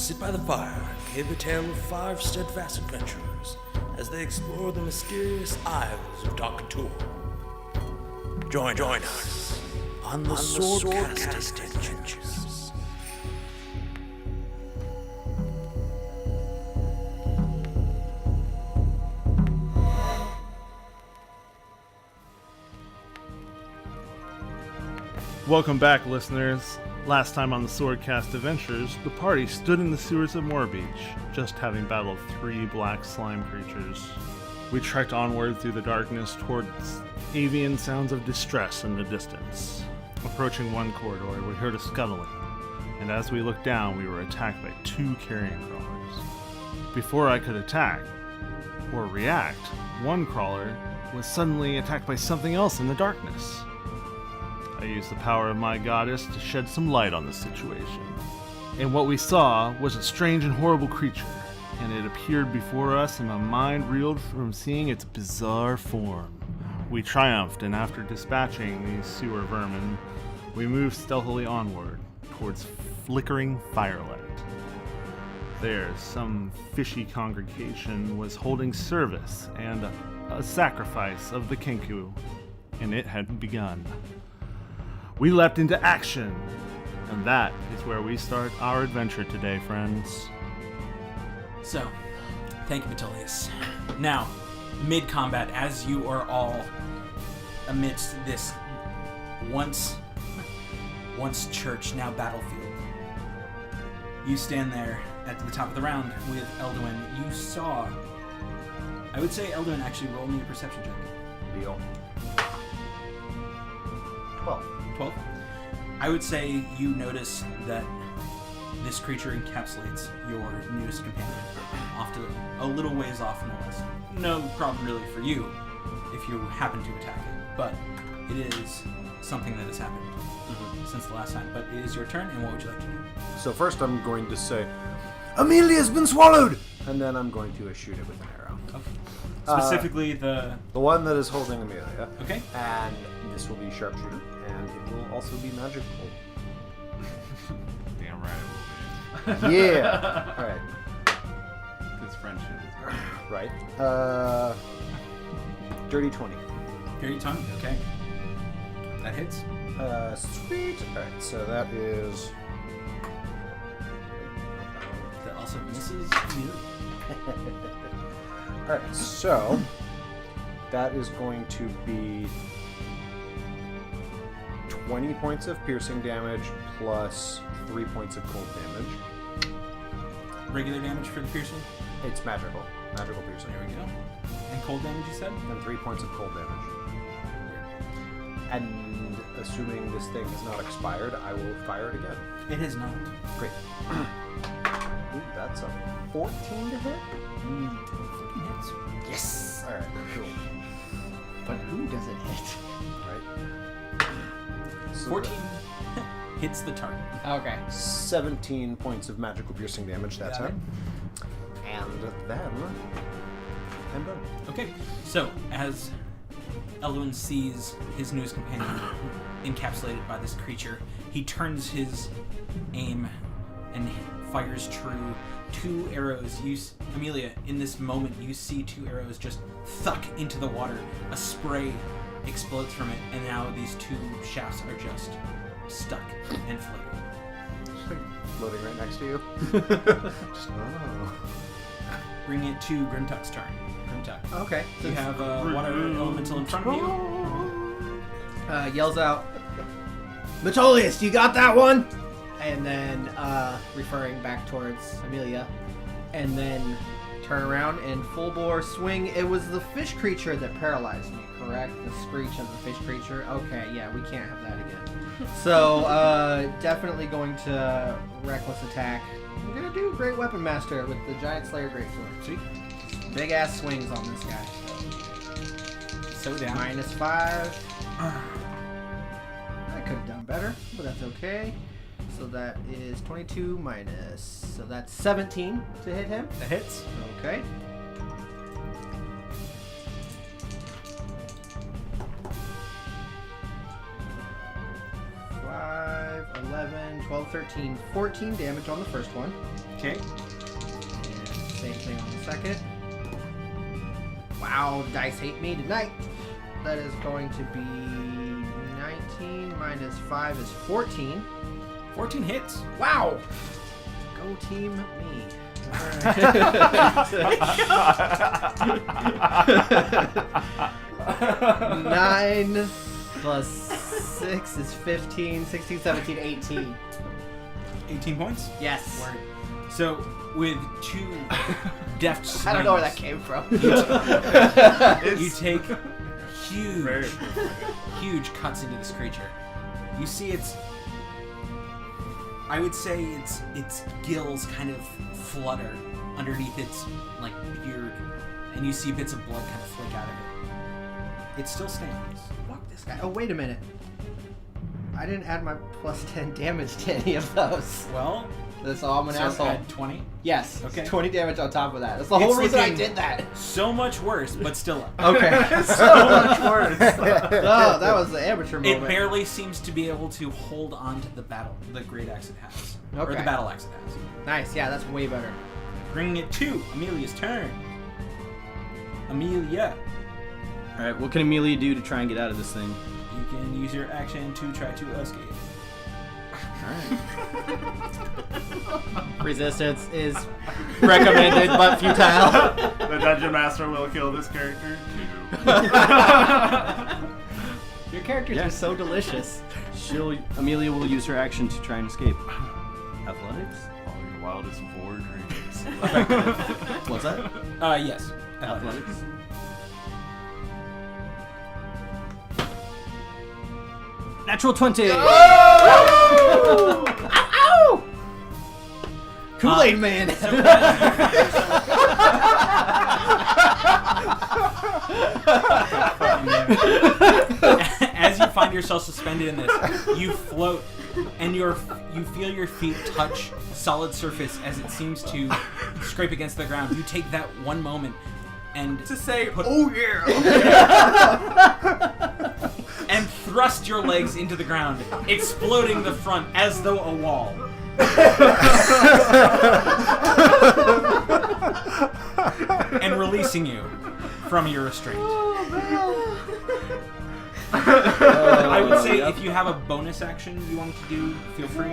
sit by the fire and hear the tale of 5 steadfast adventurers as they explore the mysterious Isles of Doctor. Join us on the Swordcast Adventures. Welcome back, listeners. Last time on the Swordcast Adventures, the party stood in the sewers of Moor Beach, just having battled 3 black slime creatures. We trekked onward through the darkness towards avian sounds of distress in the distance. Approaching one corridor, we heard a scuttling, and as we looked down, we were attacked by 2 carrion crawlers. Before I could attack, or react, one crawler was suddenly attacked by something else in the darkness. I used the power of my goddess to shed some light on the situation. And what we saw was a strange and horrible creature, and it appeared before us and my mind reeled from seeing its bizarre form. We triumphed, and after dispatching these sewer vermin, we moved stealthily onward towards flickering firelight. There, some fishy congregation was holding service and a sacrifice of the Kenku, and it had begun. We leapt into action, and that is where we start our adventure today, friends. So, thank you, Metolius. Now, mid-combat, as you are all amidst this once church, now battlefield, you stand there at the top of the round with Elduin. You saw... I would say, Elduin, actually roll me a perception check. Deal. 12. 12? I would say you notice that this creature encapsulates your newest companion off to a little ways off in the west. No problem really for you if you happen to attack it, but it is something that has happened since the last time. But it is your turn, and what would you like to do? So first I'm going to say, Amelia's been swallowed! And then I'm going to shoot it with an arrow. Okay. Specifically the one that is holding Amelia. Okay. And this will be sharpshooter, and it will also be magical. Damn right it will be. Yeah! Alright. This friendship is great. Right. Dirty 20. Dirty tongue, okay. That hits. Sweet. Alright, so that is... That also misses you. Alright, so... that is going to be 20 points of piercing damage plus 3 points of cold damage. Regular damage for the piercing? It's magical. Magical piercing. There we go. And cold damage, you said? And 3 points of cold damage. And assuming this thing is not expired, I will fire it again. It is not. Great. Ooh, that's a 14 to hit? 14 hits. Yes! Alright, cool. But who does it hit? Right. So 14 hits the target. Okay. 17 points of magical piercing damage that Got time. And then I'm done. Okay, so as Elwyn sees his newest companion encapsulated by this creature, he turns his aim and fires true. 2 arrows. Amelia, in this moment, you see 2 arrows just thuck into the water. A spray explodes from it, and now these 2 shafts are just stuck and floating. Floating right next to you. Just, oh. Bring it to Grimtuck's turn. Grimtuck. Okay. You have a water elemental in front of you. Yells out, Metolius, you got that one? And then, referring back towards Amelia, and then turn around and full bore swing. It was the fish creature that paralyzed me, correct? The screech of the fish creature. Okay, yeah, we can't have that again. So, definitely going to reckless attack. I'm gonna do Great Weapon Master with the Giant Slayer Greatsword. See? Big ass swings on this guy. So down. -5. I could have done better, but that's okay. So that is 22 minus. So that's 17 to hit him. That hits. Okay. 5, 11, 12, 13, 14 damage on the first one. Okay. And same thing on the second. Wow, dice hate me tonight. That is going to be 19 minus 5 is 14. 14 hits. Wow! Go team me. Nine plus 6 is 15, 16, 17, 18. 18 points? Yes. Word. So, with 2 deft swings, I don't know where that came from. you take huge cuts into this creature. You see I would say its gills kind of flutter underneath its like beard, and you see bits of blood kind of flick out of it. It still stands. Fuck this guy. Oh, wait a minute. I didn't add my plus 10 damage to any of those. Well, That's all I'm an so asshole. add 20. Yes. Okay. 20 damage on top of that. That's the whole It's reason I looking- did that. So much worse, but still up. Okay. So much worse. Oh, that was the amateur It moment. barely seems to be able to hold on to the great axe it has. Or Okay. the battle axe it has. Nice. Yeah, that's way better. Bringing it to Amelia's turn. Amelia, Alright, what can Amelia do to try and get out of this thing? you can use your action to try to escape. Resistance is recommended but futile. The Dungeon Master will kill this character. Your characters are so delicious. Amelia will use her action to try and escape. Athletics? All your wildest of war dreams. What's that? Yes. Athletics. Natural 20! Ow! Kool-Aid Man. As you find yourself suspended in this, you float, and you feel your feet touch solid surface as it seems to scrape against the ground. You take that one moment and To say, oh yeah, and thrust your legs into the ground, exploding the front as though a wall. And releasing you from your restraint. I would say if you have a bonus action you want to do, feel free.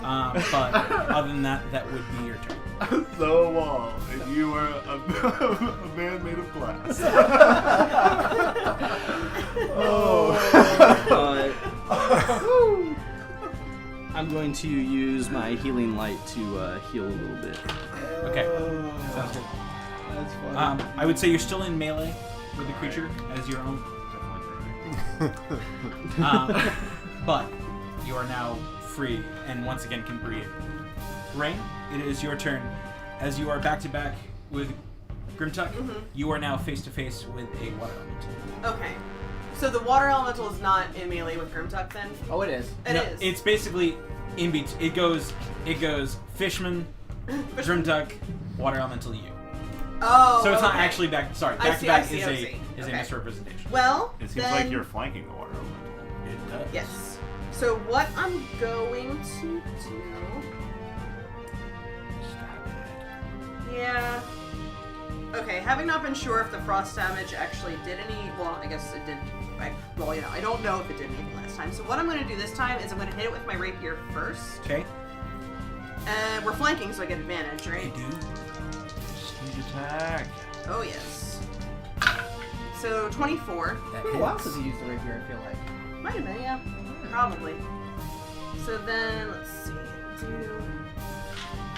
But other than that, that would be your turn. So wall, and you are a man made of glass. I'm going to use my healing light to heal a little bit. Okay, sounds good. That's funny. I would say you're still in melee with the creature as your own. But you are now free and once again can breathe. Rain, it is your turn. As you are back to back with Grimtuck, you are now face to face with a water elemental. Okay. So the water elemental is not in melee with Grimtuck then? Oh, it is. It No, is. It's basically in between. It goes Fishman, Grimtuck, water elemental, you. Oh, So it's not okay. actually back. Sorry, I back see, to I back see, is I a see. is Okay. a misrepresentation. Well, It seems then, like you're flanking the water elemental. It does. Yes. So what I'm going to do... Yeah. Okay, having not been sure if the frost damage actually did any... Well, I guess it did... I don't know if it did anything last time. So what I'm going to do this time is I'm going to hit it with my rapier first. Okay. And we're flanking, so I get advantage, right? You do. Sneak attack. Oh, yes. So 24. That Who else hits. has used the rapier, I feel like? Might have been, yeah. Probably. So then, let's see. Do...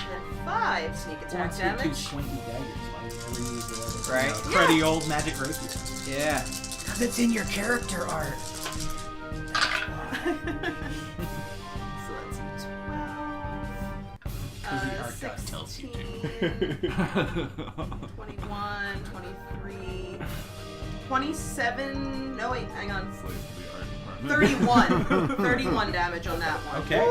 Then 5 sneak attack Once your two damage. swanky daggers, why would you ever use the Right. cruddy old magic rapier? Yeah. Because it's in your character art. So let's see, 12. Because the art god tells you to. 21, 23, 27. No, wait, hang on. Slave to the art department. 31. 31 damage on that one. Okay.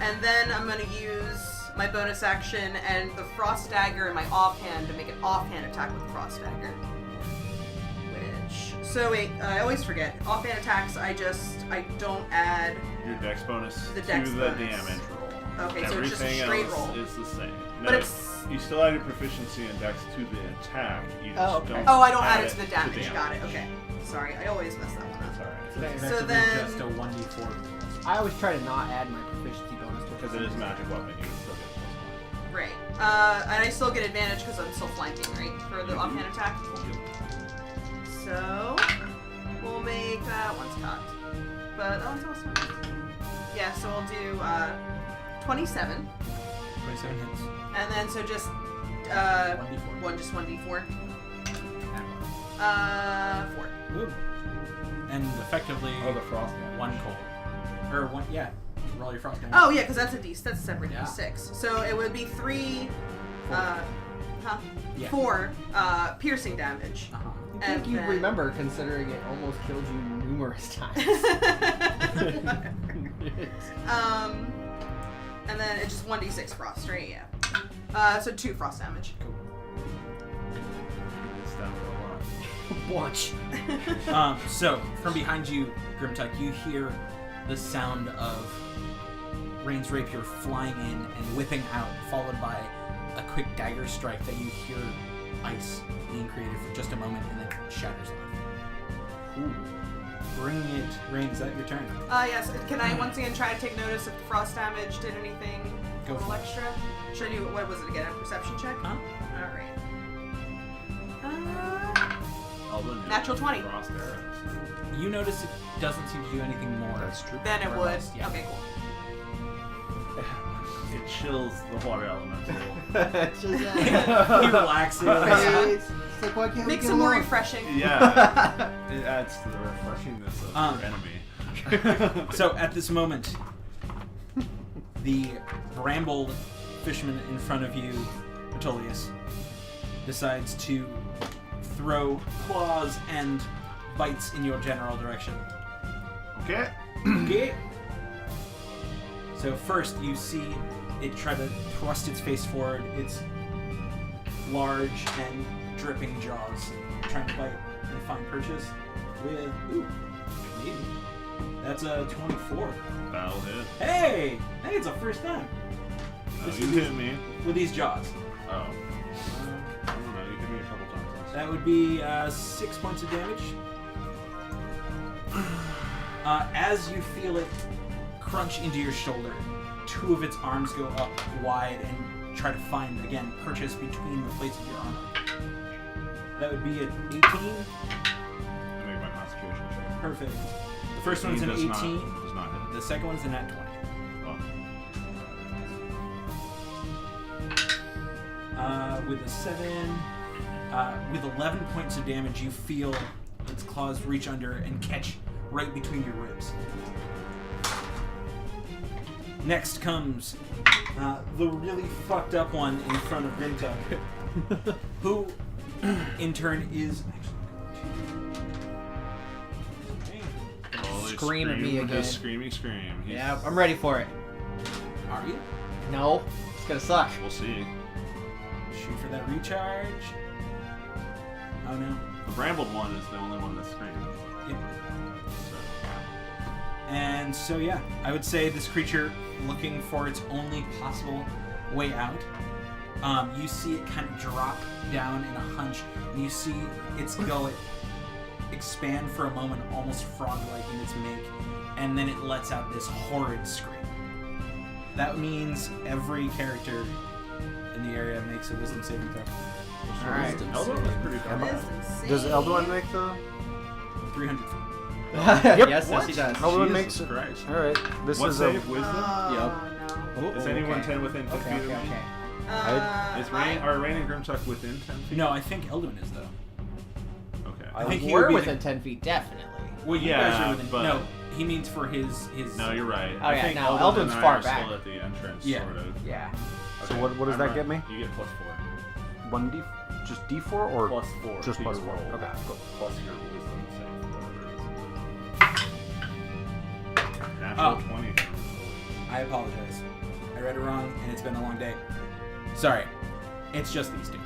And then I'm going to use my bonus action and the frost dagger in my offhand to make an offhand attack with the frost dagger. Which, So wait, I always forget. Offhand attacks, I don't add. Your dex bonus The to dex the bonus. damage roll. Okay, so it's just a Everything straight else roll. is the same. But No, it's- you still add your proficiency in dex to the attack. You just okay. don't Oh, I don't add it to the damage. Got it. damage. Okay. Sorry, I always mess that one That's up. alright. So it's So effectively then- just a 1d4. I always try to not add my proficiency bonus to it. Because it is a magic weapon, you would still get +1. Right. And I still get advantage because I'm still flanking, right? For the offhand attack. So we'll make that one's cocked. But that one's also. Yeah, so we'll do 27. 27 hits. And then so just 1d4. just 1d4. Add 4. one. Woo. And effectively Oh, the frost damage. one cold. Or one, yeah. Roll your frost damage. Oh yeah, because that's a separate Yeah. d6. So it would be 3 Yeah. 4 piercing damage. Uh-huh. I think And you then- remember, considering it almost killed you numerous times. And then it's just 1d6 frost, right? Yeah. So 2 frost damage. It's down to a lot. Watch. So from behind you, Grimtuck, you hear the sound of Rain's rapier flying in and whipping out, followed by a quick dagger strike that you hear ice being created for just a moment and then shatters off. Ooh. Bring it, Rain. Is that your turn? Yes. Can I once again try to take notice if the frost damage did anything Go a little for it. extra? Should I do, what was it again? A perception check? Huh? Alright. Eldwin has Natural 20. frost arrows. You notice it doesn't seem to do anything more. That's true. Then it Or would. less, yeah. Okay, cool. It chills the water elemental. It's just, He relaxes. it's like, why can't we Makes get it more along? refreshing. Yeah, it adds to the refreshingness of your enemy. So at this moment, the brambled fisherman in front of you, Metolius, decides to throw claws and bites in your general direction. Okay. Okay. So first you see it try to thrust its face forward, its large and dripping jaws, trying to bite and find purchase with, ooh, maybe. That's a 24. That'll hit. Hey, it's a first time. No, you hit me. With these jaws. Oh. I don't know. You hit me a couple times. That would be 6 points of damage. As you feel it crunch into your shoulder, 2 of its arms go up wide and try to find, again, purchase between the plates of your armor. That would be an 18. I make my concentration check. Perfect. The first one's an 18. Does not hit. The second one's a nat 20. Well, With a 7, with 11 points of damage, you feel its claws reach under and catch right between your ribs. Next comes the really fucked up one in front of Grimtuck, who in turn is holy Scream at me scream, again. Just screaming. He's- Yeah, I'm ready for it. Are you? No, it's gonna suck. We'll see. Shoot for that recharge. Oh no. The brambled one is the only one that's screaming. Yep. So, And so yeah, I would say this creature looking for its only possible way out. You see it kind of drop down in a hunch, and you see its gullet expand for a moment, almost frog-like in its make, and then it lets out this horrid scream. That means every character in the area makes a wisdom saving throw. Alright. Eldwin was pretty That bad. is insane. Does Eldwin make the? 300 feet. Yes, he does. Eldwin Jesus makes it. Christ. All right. This What is save? Wisdom? No. Is anyone 10 within 10 feet of me? Is Rain, I- are Rain and Grimtuck within 10 feet? No, I think Eldwin is though. Okay. I think he would We're be within the- 10 feet, definitely. Well, you Yeah, guys are within. but- No, he means for his. No, you're right. Oh, I yeah, think no, Eldwin Eldwin's and I far are back. still at the entrance, Yeah. sort of. Yeah. So what does that get me? You get +4. 1d, just d4 or +4. just to plus your 4? roll. Okay, cool. Plus your wisdom save, whatever it is. Natural Oh. 20. I apologize. I read it wrong, and it's been a long day. Sorry. It's just these two.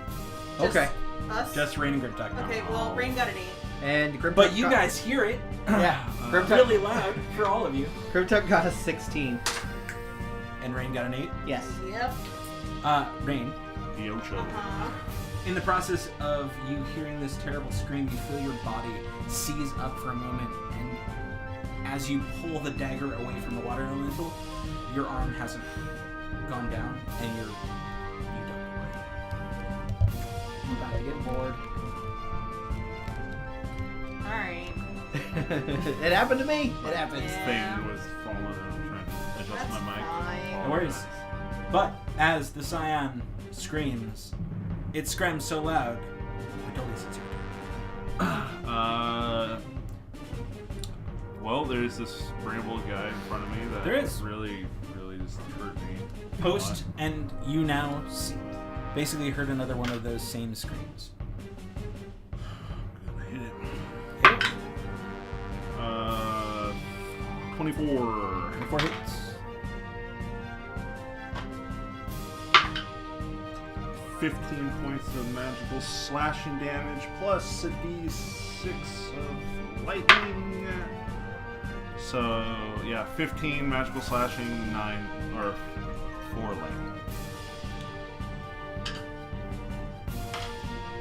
Just Okay. Us? Just Rain and Grimtuck. Okay, well, Rain got an 8. And Grimtug But you got- guys hear it Yeah. Grimtug, really loud for all of you. Grimtug got a 16. And Rain got an 8. Yes. Yep. Rain, Yocho. in the process of you hearing this terrible scream, you feel your body seize up for a moment, and as you pull the dagger away from the water elemental, your arm hasn't gone down, and you don't know why. I'm about to get bored. Alright. It happened to me. It happens. Yeah. Thing was falling. I'm trying to adjust That's my mic. fine. No worries. But as the Scion screams, it screams so loud, Metolius, it's your turn. Well, there's this bramble guy in front of me that There is. really just hurt me. Post, and you now see, basically heard another one of those same screams. Hit it. Hit it. 24. 24 hits. 15 points of magical slashing damage plus a d6 of lightning. So, yeah, 15 magical slashing, 4 lightning.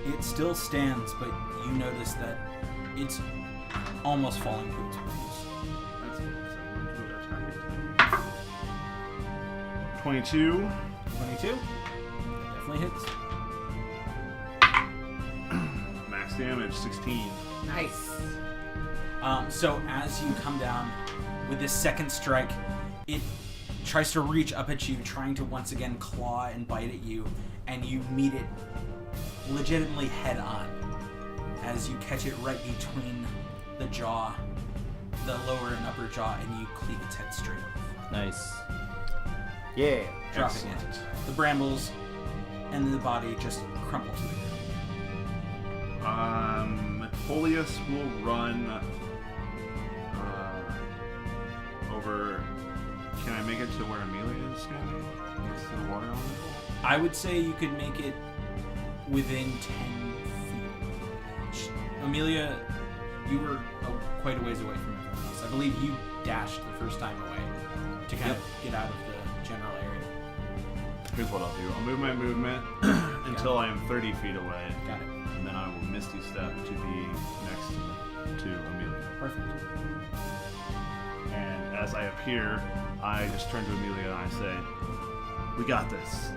It still stands, but you notice that it's almost falling to its bones. That's good. So, I'm going to attack it. 22. 22. Definitely hits. Max damage, 16. Nice. So as you come down with this second strike, it tries to reach up at you, trying to once again claw and bite at you, and you meet it legitimately head on as you catch it right between the jaw, the lower and upper jaw, and you cleave its head straight off, Nice. Yeah. dropping it. The brambles and the body just crumple to the ground. Metolius will run over. Can I make it to where Amelia is standing? Next to the water elemental? I would say you could make it within 10 feet. Amelia, you were quite a ways away from everyone else. I believe you dashed the first time away to kind of get out of the general area. Here's what I'll do. I'll move my movement until I am 30 feet away, Got it. and then I will Misty Step to be next to Amelia. Perfect. And as I appear, I just turn to Amelia and I say, "We got this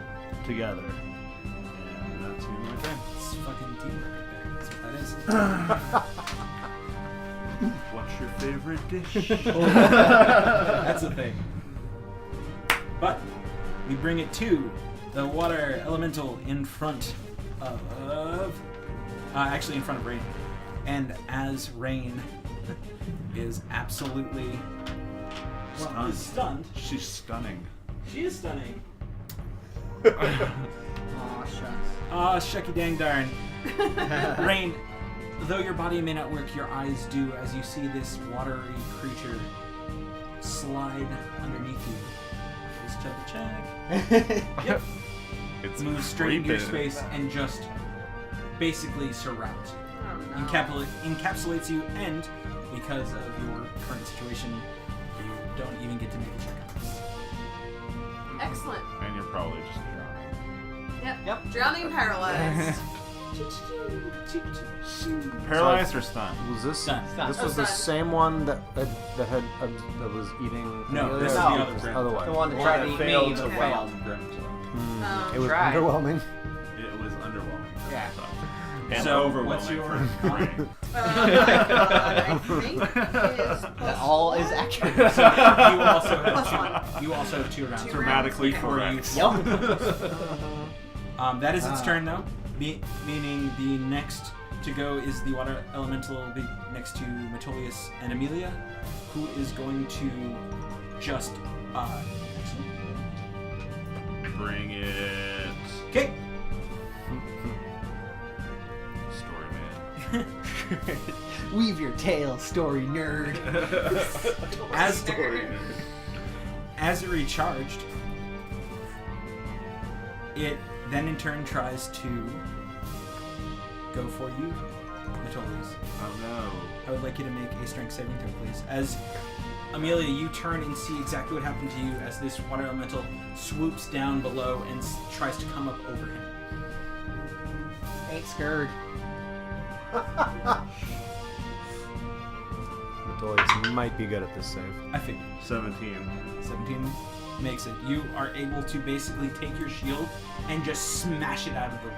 together." And that's you right there. It's fucking teamwork right there. That's what that is. What's your favorite dish? That's a thing. But we bring it to the water elemental in front of actually in front of Rain. And as Rain is absolutely stunned. She's stunning. She is stunning. Aw, shucks. Ah, shucky dang darn. Rain, though your body may not work, your eyes do as you see this watery creature slide underneath you. Just double check. Yep. It's Move straight into your creeping. space and just basically surrounds you. Oh, no. Encapsulates you, and because of your current situation, you don't even get to make a check on this. Excellent. And you're probably just drowning. Yep. Drowning and paralyzed. Paralyzed or stunned? Was this? Stunned. This Oh, was the stunned. same one that was eating. No, Amelia? this is Or the other was Grim. other one. The one that tried to eat me, but failed. It was Tried. underwhelming. It was underwhelming. Yeah. And So, overwhelming. what's your- for Rain. I think it is That all is accurate. So you also have Plus two. one. You also have 2 rounds. Two Dramatically rounds? correct. Yep. That is its turn though, meaning the next to go is the water elemental next to Metolius and Amelia, who is going to just Bring it. okay. Story man. Weave your tail, story nerd. As it recharged, it then in turn tries to go for you, Metolius. Oh no. I would like you to make a strength saving throw, please. As Amelia, you turn and see exactly what happened to you as this water elemental swoops down below and tries to come up over him. Ain't scared. Metolius might be good at this save. I figured. 17. 17 makes it. You are able to basically take your shield and just smash it out of the way.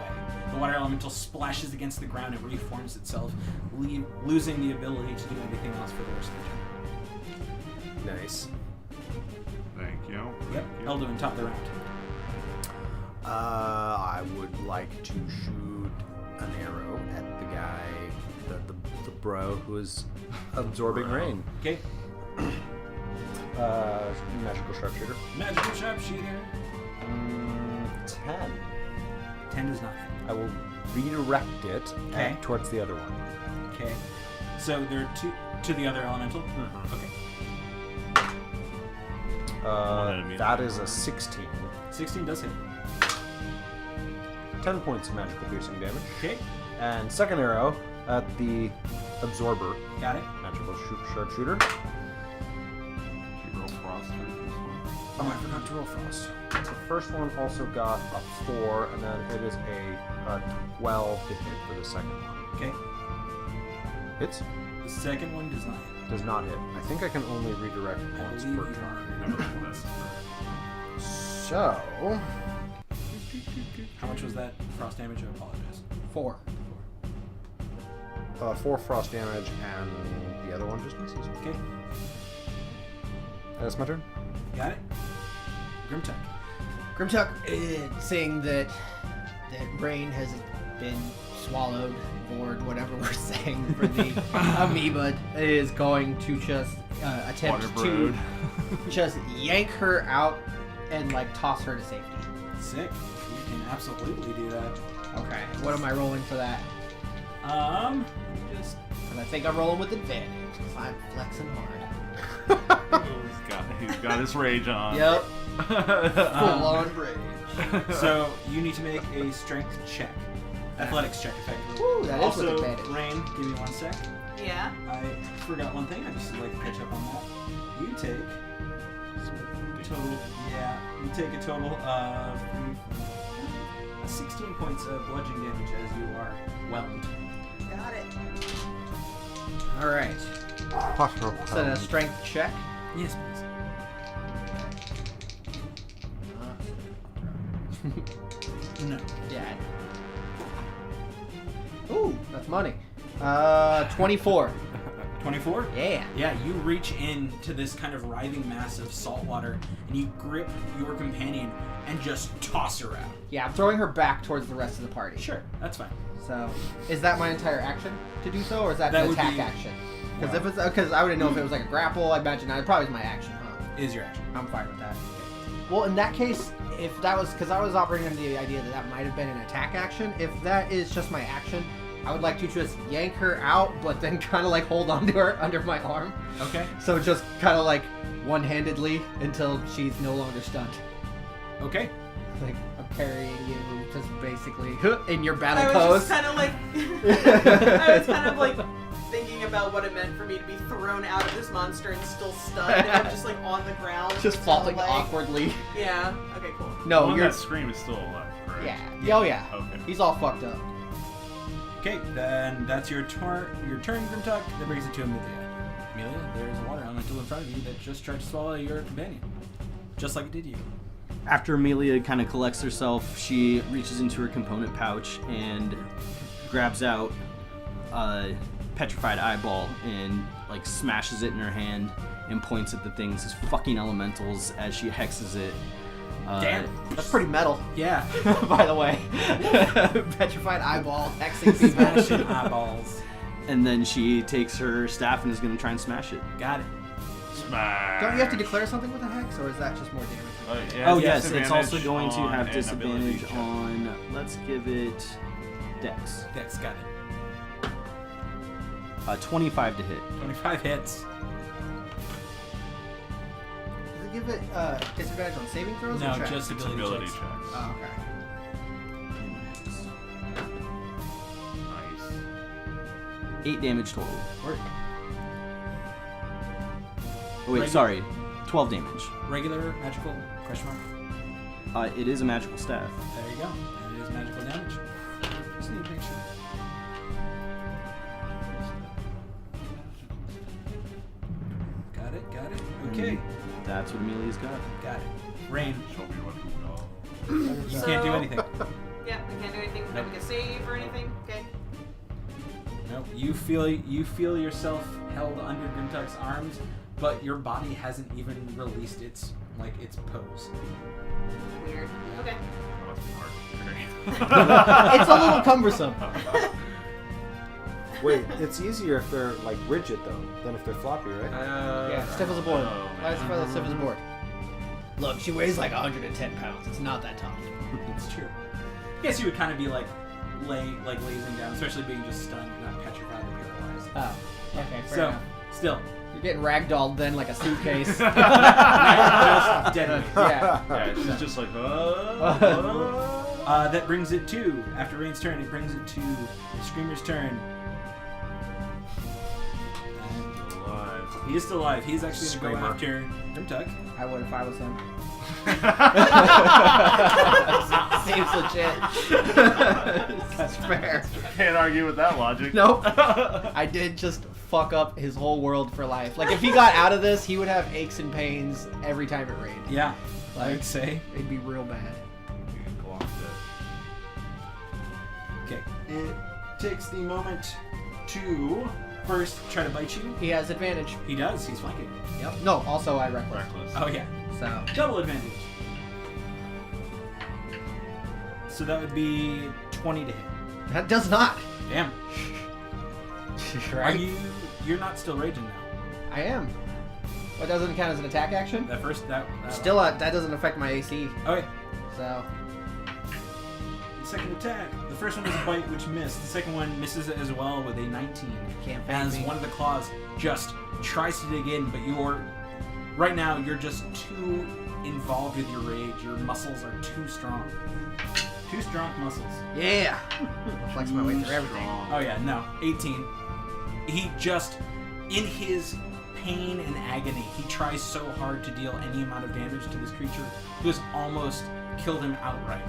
The water elemental splashes against the ground and reforms itself, losing the ability to do anything else for the rest of the turn. Nice. Thank you. Yep. Elduin, top of the round. I would like to shoot an arrow at the guy, the bro who is absorbing rain. Okay. Magical sharpshooter. Magical sharpshooter. 10. 10 does not hit. I will redirect it Okay. towards the other one. Okay. So there are two to the other elemental. Mhm. Okay. enemy. That is a 16. 16 does hit. 10 points of magical piercing damage. Okay. And second arrow at the absorber. Got it. Magical sharpshooter. Did you roll frost for this one? Oh, I forgot to roll frost. The first one also got a 4, and then it is a 12 to hit for the second one. Okay. Hits? The second one does not hit. Does not hit. I think I can only redirect I once believe per you turn. Are. So, How much was that frost damage? I apologize. 4. 4 frost damage, and the other one just misses. Okay. That's my turn. Got it. Grimtuck. Grimtuck, saying that Rain has been swallowed, or whatever we're saying for the amoeba, is going to just attempt Water to brood. just yank her out and like toss her to safety. Sick. You can absolutely do that. Okay. What am I rolling for that? Just And I think I'm rolling with advantage because I'm flexing hard. He's got his rage on. Yep. Full on rage. so you need to make a strength check, athletics check, effectively. Ooh, that is with Also, advantage. Rain, give me 1 sec. Yeah. I forgot one thing. I just would like to catch up on that. You take total. Yeah, you take a total of 16 points of bludgeoning damage as you are whelmed. Got it. All right. So a strength check. Yes, please. No. Dad. Ooh, that's money. 24. 24? Yeah. Yeah, you reach into this kind of writhing mass of salt water and you grip your companion and just toss her out. Yeah, I'm throwing her back towards the rest of the party. Sure, that's fine. So, is that my entire action to do so, or is that, That an would attack be- action? Because I wouldn't know if it was like a grapple. I imagine that probably is my action. Huh? Is your action. I'm fine with that. Well, in that case, if that was because I was operating under the idea that that might have been an attack action. If that is just my action, I would like to just yank her out, but then kind of like hold on to her under my arm. Okay. So just kind of like one-handedly until she's no longer stunned. Okay. Like I'm carrying you, just basically in your battle I was pose. just kind of like, I was kind of like thinking about what it meant for me to be thrown out of this monster and still stunned, and I'm just like on the ground, Just falling like, awkwardly. Yeah. Okay. Cool. The No, one you're. that scream is still alive, correct? Yeah. Oh yeah. Okay. He's all fucked up. Okay, then that's your turn, Grimtuck. That brings it to Amelia. Amelia, there's a water elemental in front of you that just tried to swallow your companion. Just like it did you. After Amelia kind of collects herself, she reaches into her component pouch and grabs out a petrified eyeball and like smashes it in her hand and points at the things as fucking elementals as she hexes it. Damn. That's pretty metal, Yeah. by the way. Petrified eyeball, hexing people. Smashing eyeballs. And then she takes her staff and is going to try and smash it. Got it. Smash. Don't you have to declare something with a hex, or is that just more damage? Oh yes, it's also going to on have an disadvantage ability check. on, let's give it Dex. Dex, got it. 25 to hit. 25 hits. Does it give it disadvantage on saving throws? No, or checks? just It's ability, ability checks. checks. Oh, okay. Nice. 8 damage total. Work. Oh, wait, sorry. 12 damage. Regular, magical, question mark. It is a magical staff. There you go. That is magical damage. Just need to make sure. Got it, got it. Okay. That's what Amelia's got. Got it. Rain, Show me what you know. you can't do anything. Yeah, I can't do anything. Don't make a save or anything. Okay. Nope. You feel yourself held under Grimtuck's arms, but your body hasn't even released its pose. Weird. Okay. That must be hard. It's a little cumbersome. Wait, it's easier if they're like rigid though than if they're floppy, right? Yeah, stiff as a board. Oh, Why is man. it stiff as a board? Look, she weighs like 110 pounds. It's not that tough. It's true. I guess you would kind of be lazing down, especially being just stunned, not petrified or paralyzed. Oh, okay, fair So, enough. still, You're getting ragdolled then like a suitcase. just dead weight. Yeah. Yeah, she's just like, That brings it to, after Rain's turn, it brings it to the Screamer's turn. alive. He is still alive. He's actually going to go Screamer. after Grimtuck. I would if I was him. Seems legit. That's fair. Can't argue with that logic. Nope. I did just fuck up his whole world for life. Like if he got out of this, he would have aches and pains every time it rained. Yeah, I Like- would say. It'd be real bad. You can go on to Okay. It takes the moment to first try to bite you. He has advantage. He does. He's flanking. Yep. No, also I reckless. reckless. Oh yeah. So Double advantage. So that would be 20 to hit. that does not. Damn. Right? You're not still raging now. I am. What doesn't count as an attack action? That first that Still, that doesn't affect my AC. Okay. So The second attack. The first one was a bite, which missed. The second one misses as well with a 19. can't fake As me. one of the claws just tries to dig in, but right now you're just too involved with your rage. Your muscles are too strong. Too strong muscles. Yeah. I'll flex my way through everything. Oh yeah, no. 18. He just, in his pain and agony, he tries so hard to deal any amount of damage to this creature who has almost killed him outright.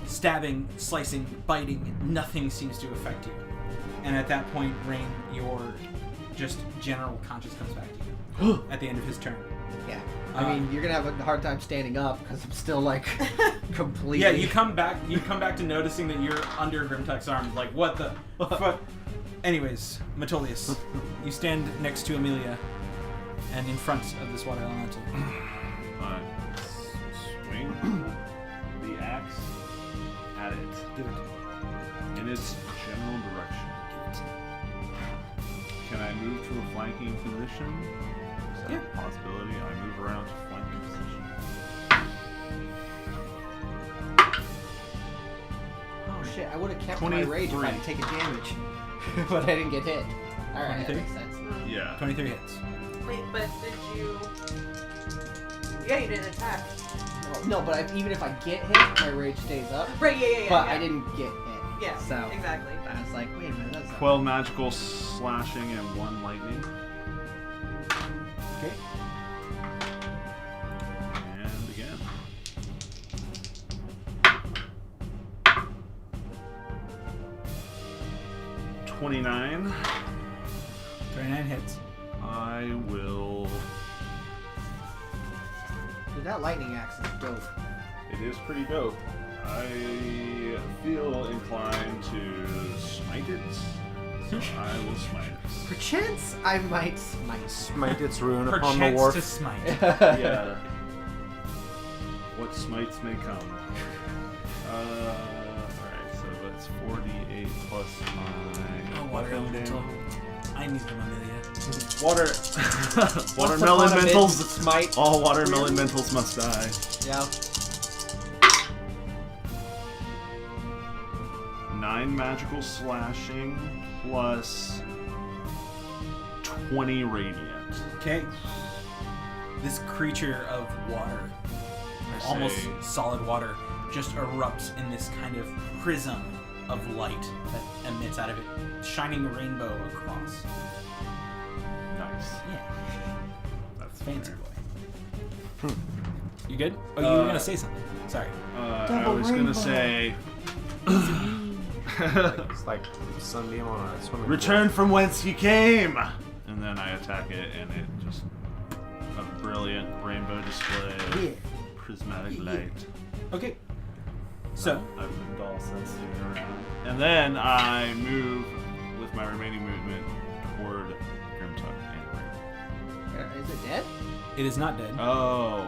Stabbing, slicing, biting, nothing seems to affect you. And at that point, Rain, your just general conscience comes back to you at the end of his turn. Yeah. I mean, you're gonna have a hard time standing up because I'm still like completely. Yeah, you come back to noticing that you're under Grimtuck's arm. Like, what the fuck? Anyways, Metolius, you stand next to Amelia and in front of this water elemental. Swing the axe at it Do it. in its general direction. Can I move to a flanking position? Is that Yeah. a possibility? I move around to flanking position. Oh shit! I would have kept my rage if I 23. had taken damage, but I didn't get hit. All right, that 23? makes sense. Yeah. 23 hits. Wait, but did you? Yeah, you didn't attack. No, but even if I get hit, my rage stays up. Right? Yeah. But yeah. I didn't get hit. Yeah. So Exactly. I was like, wait a minute, that's 12 magical slashing and 1 lightning. Okay. And again. $29. 39 hits. I will. Dude, that lightning axe is dope. It is pretty dope. I feel inclined to smite it. So I will smite it. Perchance I might smite. Smite its rune upon the Perchance wharf. to smite. Yeah. What smites may come. Alright, so that's 48 plus my Oh, water weapon elemental. damage. I need them, Amelia. Water. Once Watermelon upon a mid mentals. Smite. All watermelon mentals must die. Yeah. 9 magical slashing plus 20 radiant. Okay. This creature of water, almost say- solid water, just erupts in this kind of prism of light that emits out of it, shining a rainbow across. Nice. Yeah, That's fancy fair. boy. You good? Oh, you were gonna say something. Sorry. I was gonna say. It's like sunbeam on a swimming pool. Return from whence you came! And then I attack it, and it just. A brilliant rainbow display of prismatic light. Okay. So I've been dull since you're around. And then I move with my remaining movement toward Grimtuck and Is it dead? it is not dead. Oh. I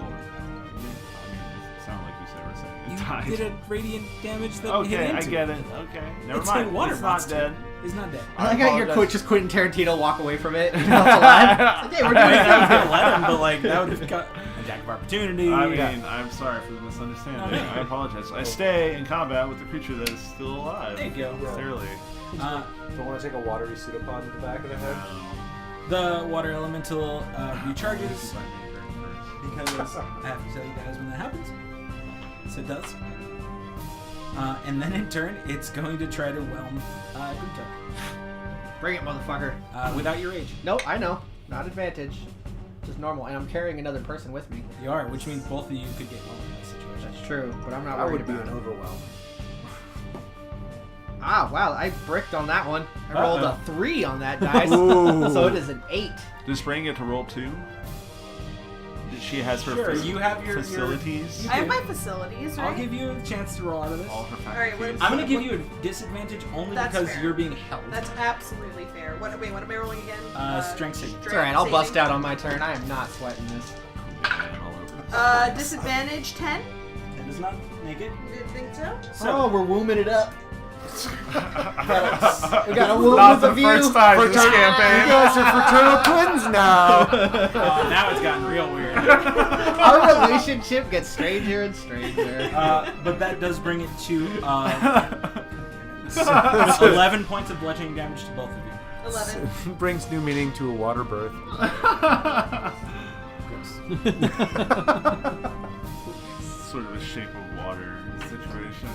mean, it sounded like you said we're saying it died. You did a radiant damage that hit Okay, into I get it. it. Okay. Never It's mind. a water it's monster. not dead. It's not dead. I like how your apologize. quote just Quentin Tarantino walk away from it. You know, it's alive. It's like, hey, we're I doing mean, I was it. gonna let him, but like that would have got attack of opportunity. I mean, I'm sorry for the misunderstanding. No, no. I apologize. I stay in combat with the creature that is still alive. There you go. Clearly. Don't want to take a watery pseudopod to the back of the head. The water elemental recharges because I have to tell you guys when that happens. So it does. And then in turn, it's going to try to whelm Grimtuck Bring it, motherfucker. without your rage. Nope, I know. Not advantage. Just normal. And I'm carrying another person with me. You are, which means both of you could get whelmed in this situation. That's true, but I'm not I worried would be about an it. overwhelm. Ah, wow, I bricked on that one. I rolled a 3 on that dice. Ooh. So it is an 8. Does Spring get to roll 2? She has her Sure, you have your facilities. I have my facilities, right? I'll give you a chance to roll out of this. All her All right, faculties. what- I'm going to give you a disadvantage only That's because fair. you're being held. That's absolutely fair. What am I rolling again? Strength saving. It's alright, I'll bust out on my turn. I am not sweating this. All over the Disadvantage 10? That does not make it. Didn't think so. So, we're wombing it up. We got a womb Not with a the view. first time this campaign. You guys are fraternal twins now. now it's gotten real weird. Our relationship gets stranger and stranger. But that does bring it to 11 points of bludgeoning damage to both of you. 11. Brings new meaning to a water birth. Sort of a shape of water situation.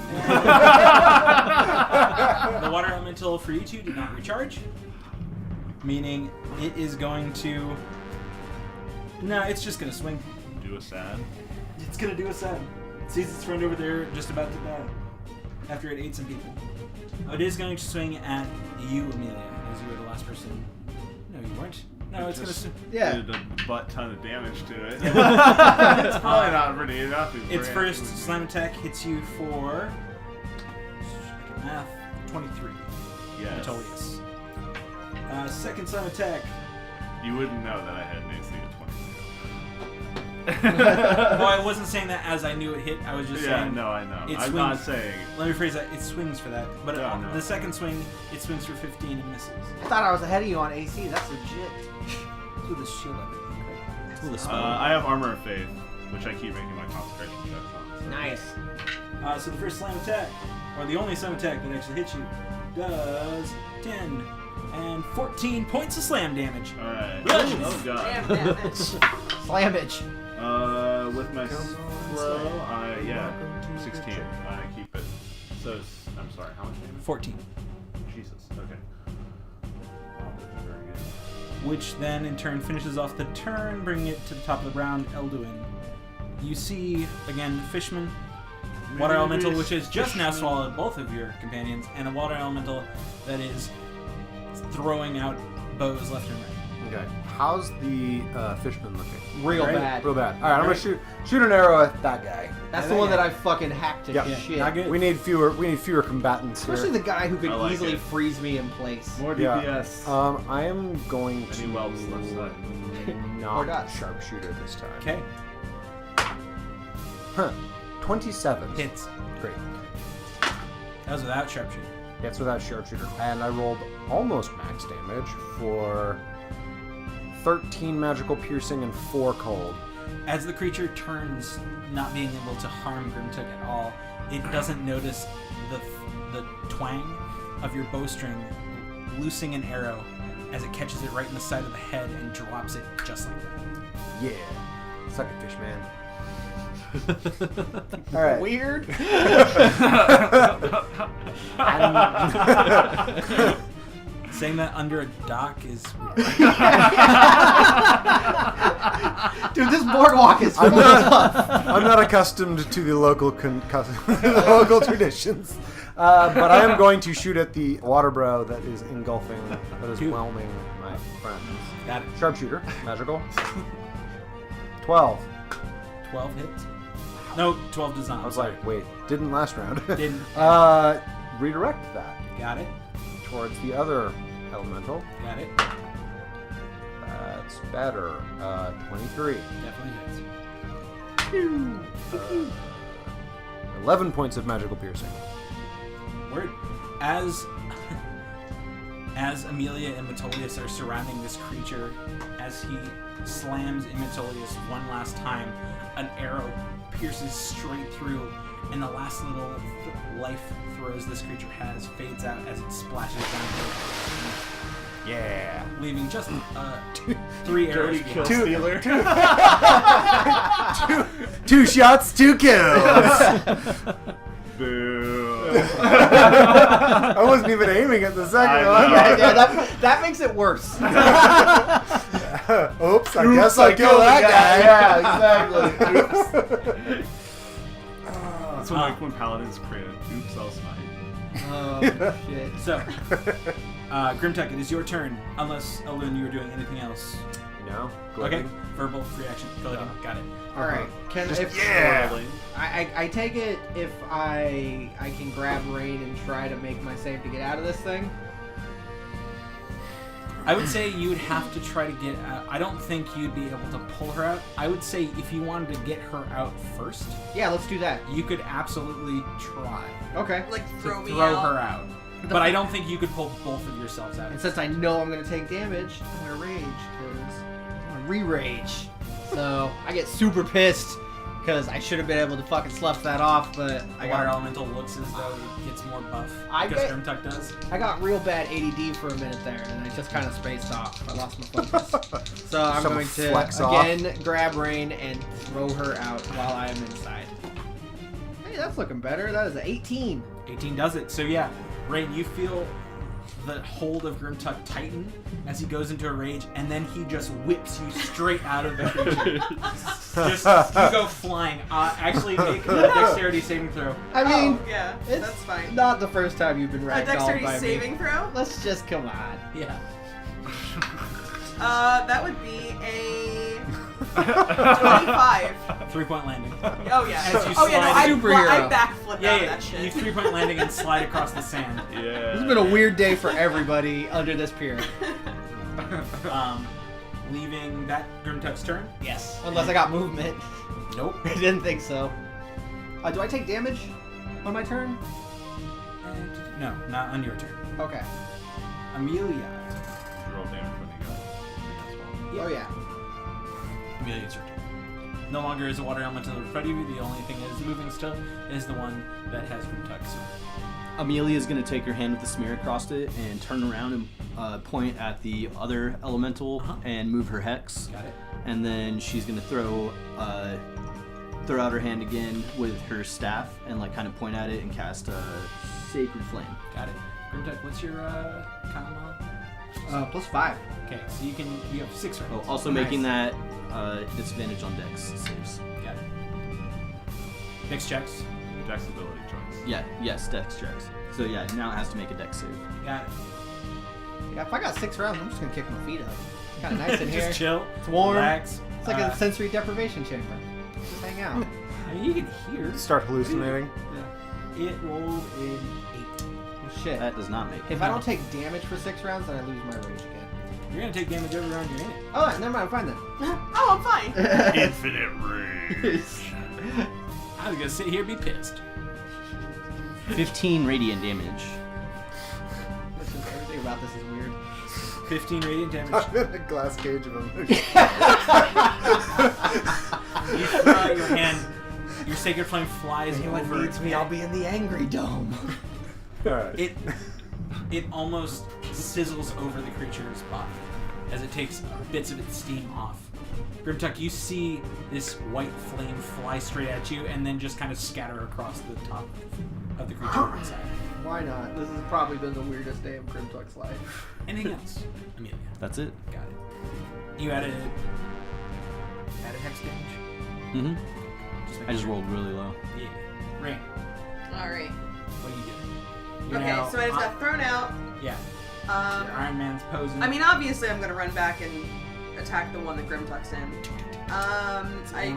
The water elemental for you two did not recharge, meaning it is going to. No, it's just going to swing. Do a sad. It's going to do a set. It sees its friend over there just about to die after it ate some people. It is going to swing at you, Amelia, as you were the last person. No, you weren't. No, it's going to. Yeah. Did a butt ton of damage to it. It's probably not pretty enough. Its first slam attack hits you for. Math 23. Yes. Metolius. Second slam attack. You wouldn't know that I had an AC of 22. Well, I wasn't saying that as I knew it hit. I was just Yeah, saying. no, I know. It I'm swings. not saying. Let me phrase that. It swings for that, but No, no. the second swing, it swings for 15 and misses. I thought I was ahead of you on AC. That's legit. It's with a shield up. It's with a spell. I have Armor of Faith, which I keep making my concentration checks on. So. Nice. So the first slam attack, or the only slam attack that actually hits you, does 10 and 14 points of slam damage. Alright. Bludgeon. Oh god. Damn damage. Slamage. With my slow, yeah, 16. I keep it. So, I'm sorry, how much damage? 14. Jesus, okay. Very good. Which then in turn finishes off the turn, bringing it to the top of the round. Elduin. You see, again, Fishman, water elemental, which has just now swallowed both of your companions, and a water elemental that is throwing out bows left and right. Okay. How's the fishman looking? Real Right. bad. Real bad. All right, I'm gonna shoot an arrow at that guy. That's the one that I fucking hacked to Yeah. shit. Not good. We need fewer combatants here. Especially the guy who could I like easily it. freeze me in place. More Yeah. DPS. I am going Any to whelps left side. Or not not. sharpshooter this time. Okay. Huh. 27. Hits. Great. That was without sharpshooter. Hits without sharpshooter. And I rolled almost max damage for 13 magical piercing and 4 cold. As the creature turns, not being able to harm Grimtuck at all, it doesn't notice the twang of your bowstring loosing an arrow as it catches it right in the side of the head and drops it just like that. Yeah. Suck it, fish man. All right. Weird. Saying that under a dock is Dude, this boardwalk is I'm full of stuff. I'm not accustomed to the local the local traditions, but I am going to shoot at the water bro that is engulfing, that is whelming my friends. got it. Sharpshooter, magical. 12. 12 hits. No, 12 does not. I was like, wait, didn't last round. Didn't. Redirect that Got it. towards the other elemental. Got it. That's better. 23. Definitely hits. 11 points of magical piercing. Word. As Amelia and Metolius are surrounding this creature, as he slams Metolius one last time, an arrow pierces straight through, and the last little life throws this creature has fades out as it splashes down, Yeah. leaving just 3 arrows. Dirty kill behind. stealer. 2 shots, 2 kills. Boo. I wasn't even aiming at the second one. Yeah, that makes it worse. Oops, I guess I killed that guy. Yeah, exactly. That's when paladins create an oops, I'll smite. Oh, shit. So, Grimtech, it is your turn, unless Elun, you were doing anything else. No. Okay, verbal reaction. Go got it. All right. Yeah. I take it if I can grab Rain and try to make my save to get out of this thing. I would say you would have to try to get out. I don't think you'd be able to pull her out. I would say if you wanted to get her out first, Yeah, let's do that. you could absolutely try Okay. Like to throw me throw out. her out. But I don't think you could pull both of yourselves out. And since I know I'm gonna take damage, I'm gonna rage because I'm gonna re-rage. So I get super pissed because I should have been able to fucking slough that off, but The water elemental looks as though it gets more buff. I because bet- Grimtuck does. I got real bad ADD for a minute there, and I just kind of spaced off. I lost my focus. So I'm Some going to flex off. again grab Rain and throw her out while I am inside. Hey, that's looking better. That is an 18. 18 does it. So yeah, Rain, you feel the hold of Grimtuck tighten as he goes into a rage, and then he just whips you straight out of the creature. Just you go flying. Actually, make a dexterity saving throw. I mean, yeah, it's that's fine. not the first time you've been A ragdolled dexterity by me. saving throw? Let's just come on. Yeah. That would be a 25. 3-point landing. Oh yeah. As you Oh yeah, slide- no, Superhero. I backflip out of Yeah, that shit. you 3-point landing and slide across the sand. Yeah. This has been a weird day for everybody under this pier. Leaving that Grimtuck's turn. Yes. Unless I got movement. Nope. I didn't think so. Do I take damage on my turn? No, not on your turn. Okay. Amelia. You roll damage when you go. Oh yeah. Amelia, it's your turn. No longer is the water elemental in front of you. The only thing that is moving still is the one that has Grimtuck. So Amelia's gonna take her hand with the smear across it and turn around and point at the other elemental and move her hex. got it. And then she's gonna throw out her hand again with her staff and like kind of point at it and cast a sacred flame. Got it. Grimtuck, what's your con mod? +5. Okay, so you have 6 rounds. Oh, also making that disadvantage on dex saves. Got it. Dex checks. Dex ability checks. Yeah, yes, dex checks. So yeah, now it has to make a dex save. Got it. Yeah, if I got 6 rounds, I'm just gonna kick my feet up. It's kind of nice in here. Just chill. It's warm. Relax. It's like a sensory deprivation chamber. Just hang out. I mean, you can hear. Start hallucinating. It rolled in 8. Well, shit. That does not make it. If I don't take damage for 6 rounds, then I lose my rage again. You're gonna take damage every round you're in it. Oh, never mind. I'm fine then. Oh, I'm fine. Infinite rage. I was gonna sit here and be pissed. 15 radiant damage. This is, everything about this is weird. 15 radiant damage. I'm in a glass cage of emotion. You throw out your hand. Your sacred flame flies over. be in the angry dome. Alright. It almost sizzles over the creature's body as it takes bits of its steam off. Grimtuck, you see this white flame fly straight at you and then just kind of scatter across the top of the creature inside. Why not? This has probably been the weirdest day of Grimtuck's life. Anything else? Amelia. That's it. Got it. You added hex damage? Mm-hmm. Make I just sure. rolled really low. Yeah. Rain, Alright. what are you doing? You're Okay, now so I just got thrown out. Yeah. Your Iron Man's posing. I mean, obviously, I'm gonna run back and attack the one that Grimtuck's in. I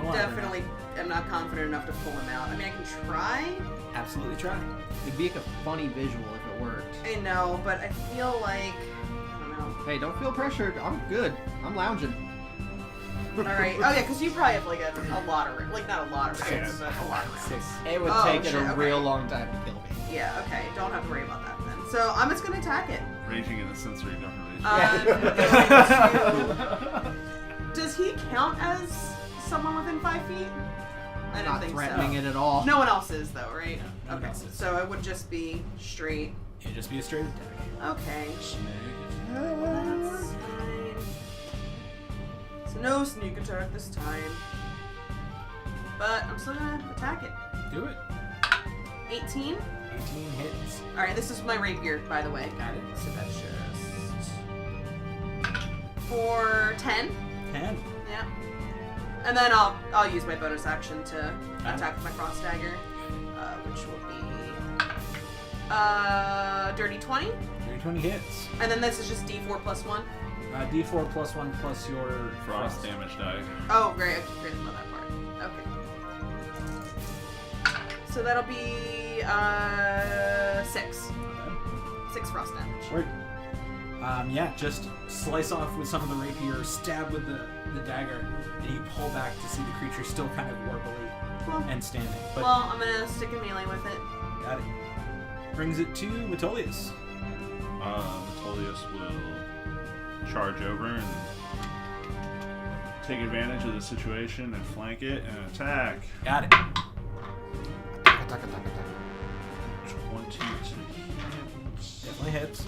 one or definitely am not confident enough to pull him out. I mean, I can try. absolutely try. It'd be like a funny visual if it worked. I know, but I feel like I don't know. Hey, don't feel pressured. I'm good. I'm lounging. All right. Oh yeah, because you probably have like a lot of like not a lot of rounds, but a lot of rounds. It would Oh, take shit, it a okay. real long time to kill me. Yeah. Okay. Don't have to worry about that then. So I'm just gonna attack it. Raging in the sensory deprivation. Does he count as someone within 5 feet? I didn't Not think threatening so. it at all. No one else is though, right? No one Okay. else is. So it would just be straight. It'd just be a straight attack. Okay. That's fine. So no sneak attack this time. But I'm still gonna attack it. Do it. 18. 18 hits. Alright, this is my rapier, by the way. Got it. So that's just for 10. 10. Yeah. And then I'll use my bonus action to attack with my frost dagger, which will be dirty 20. Dirty 20 hits. And then this is just D4 plus 1. D4 plus 1 plus your Frost damage die. Oh, great. I forgot about that part. Okay. So that'll be 6. 6 frost damage. Word. Yeah, just slice off with some of the rapier, stab with the dagger, and you pull back to see the creature still kind of warbly Well, and standing. But well, I'm gonna stick a melee with it. got it. Brings it to Metolius. Metolius will charge over and take advantage of the situation and flank it and attack. Got it. 22 hits. Definitely hits.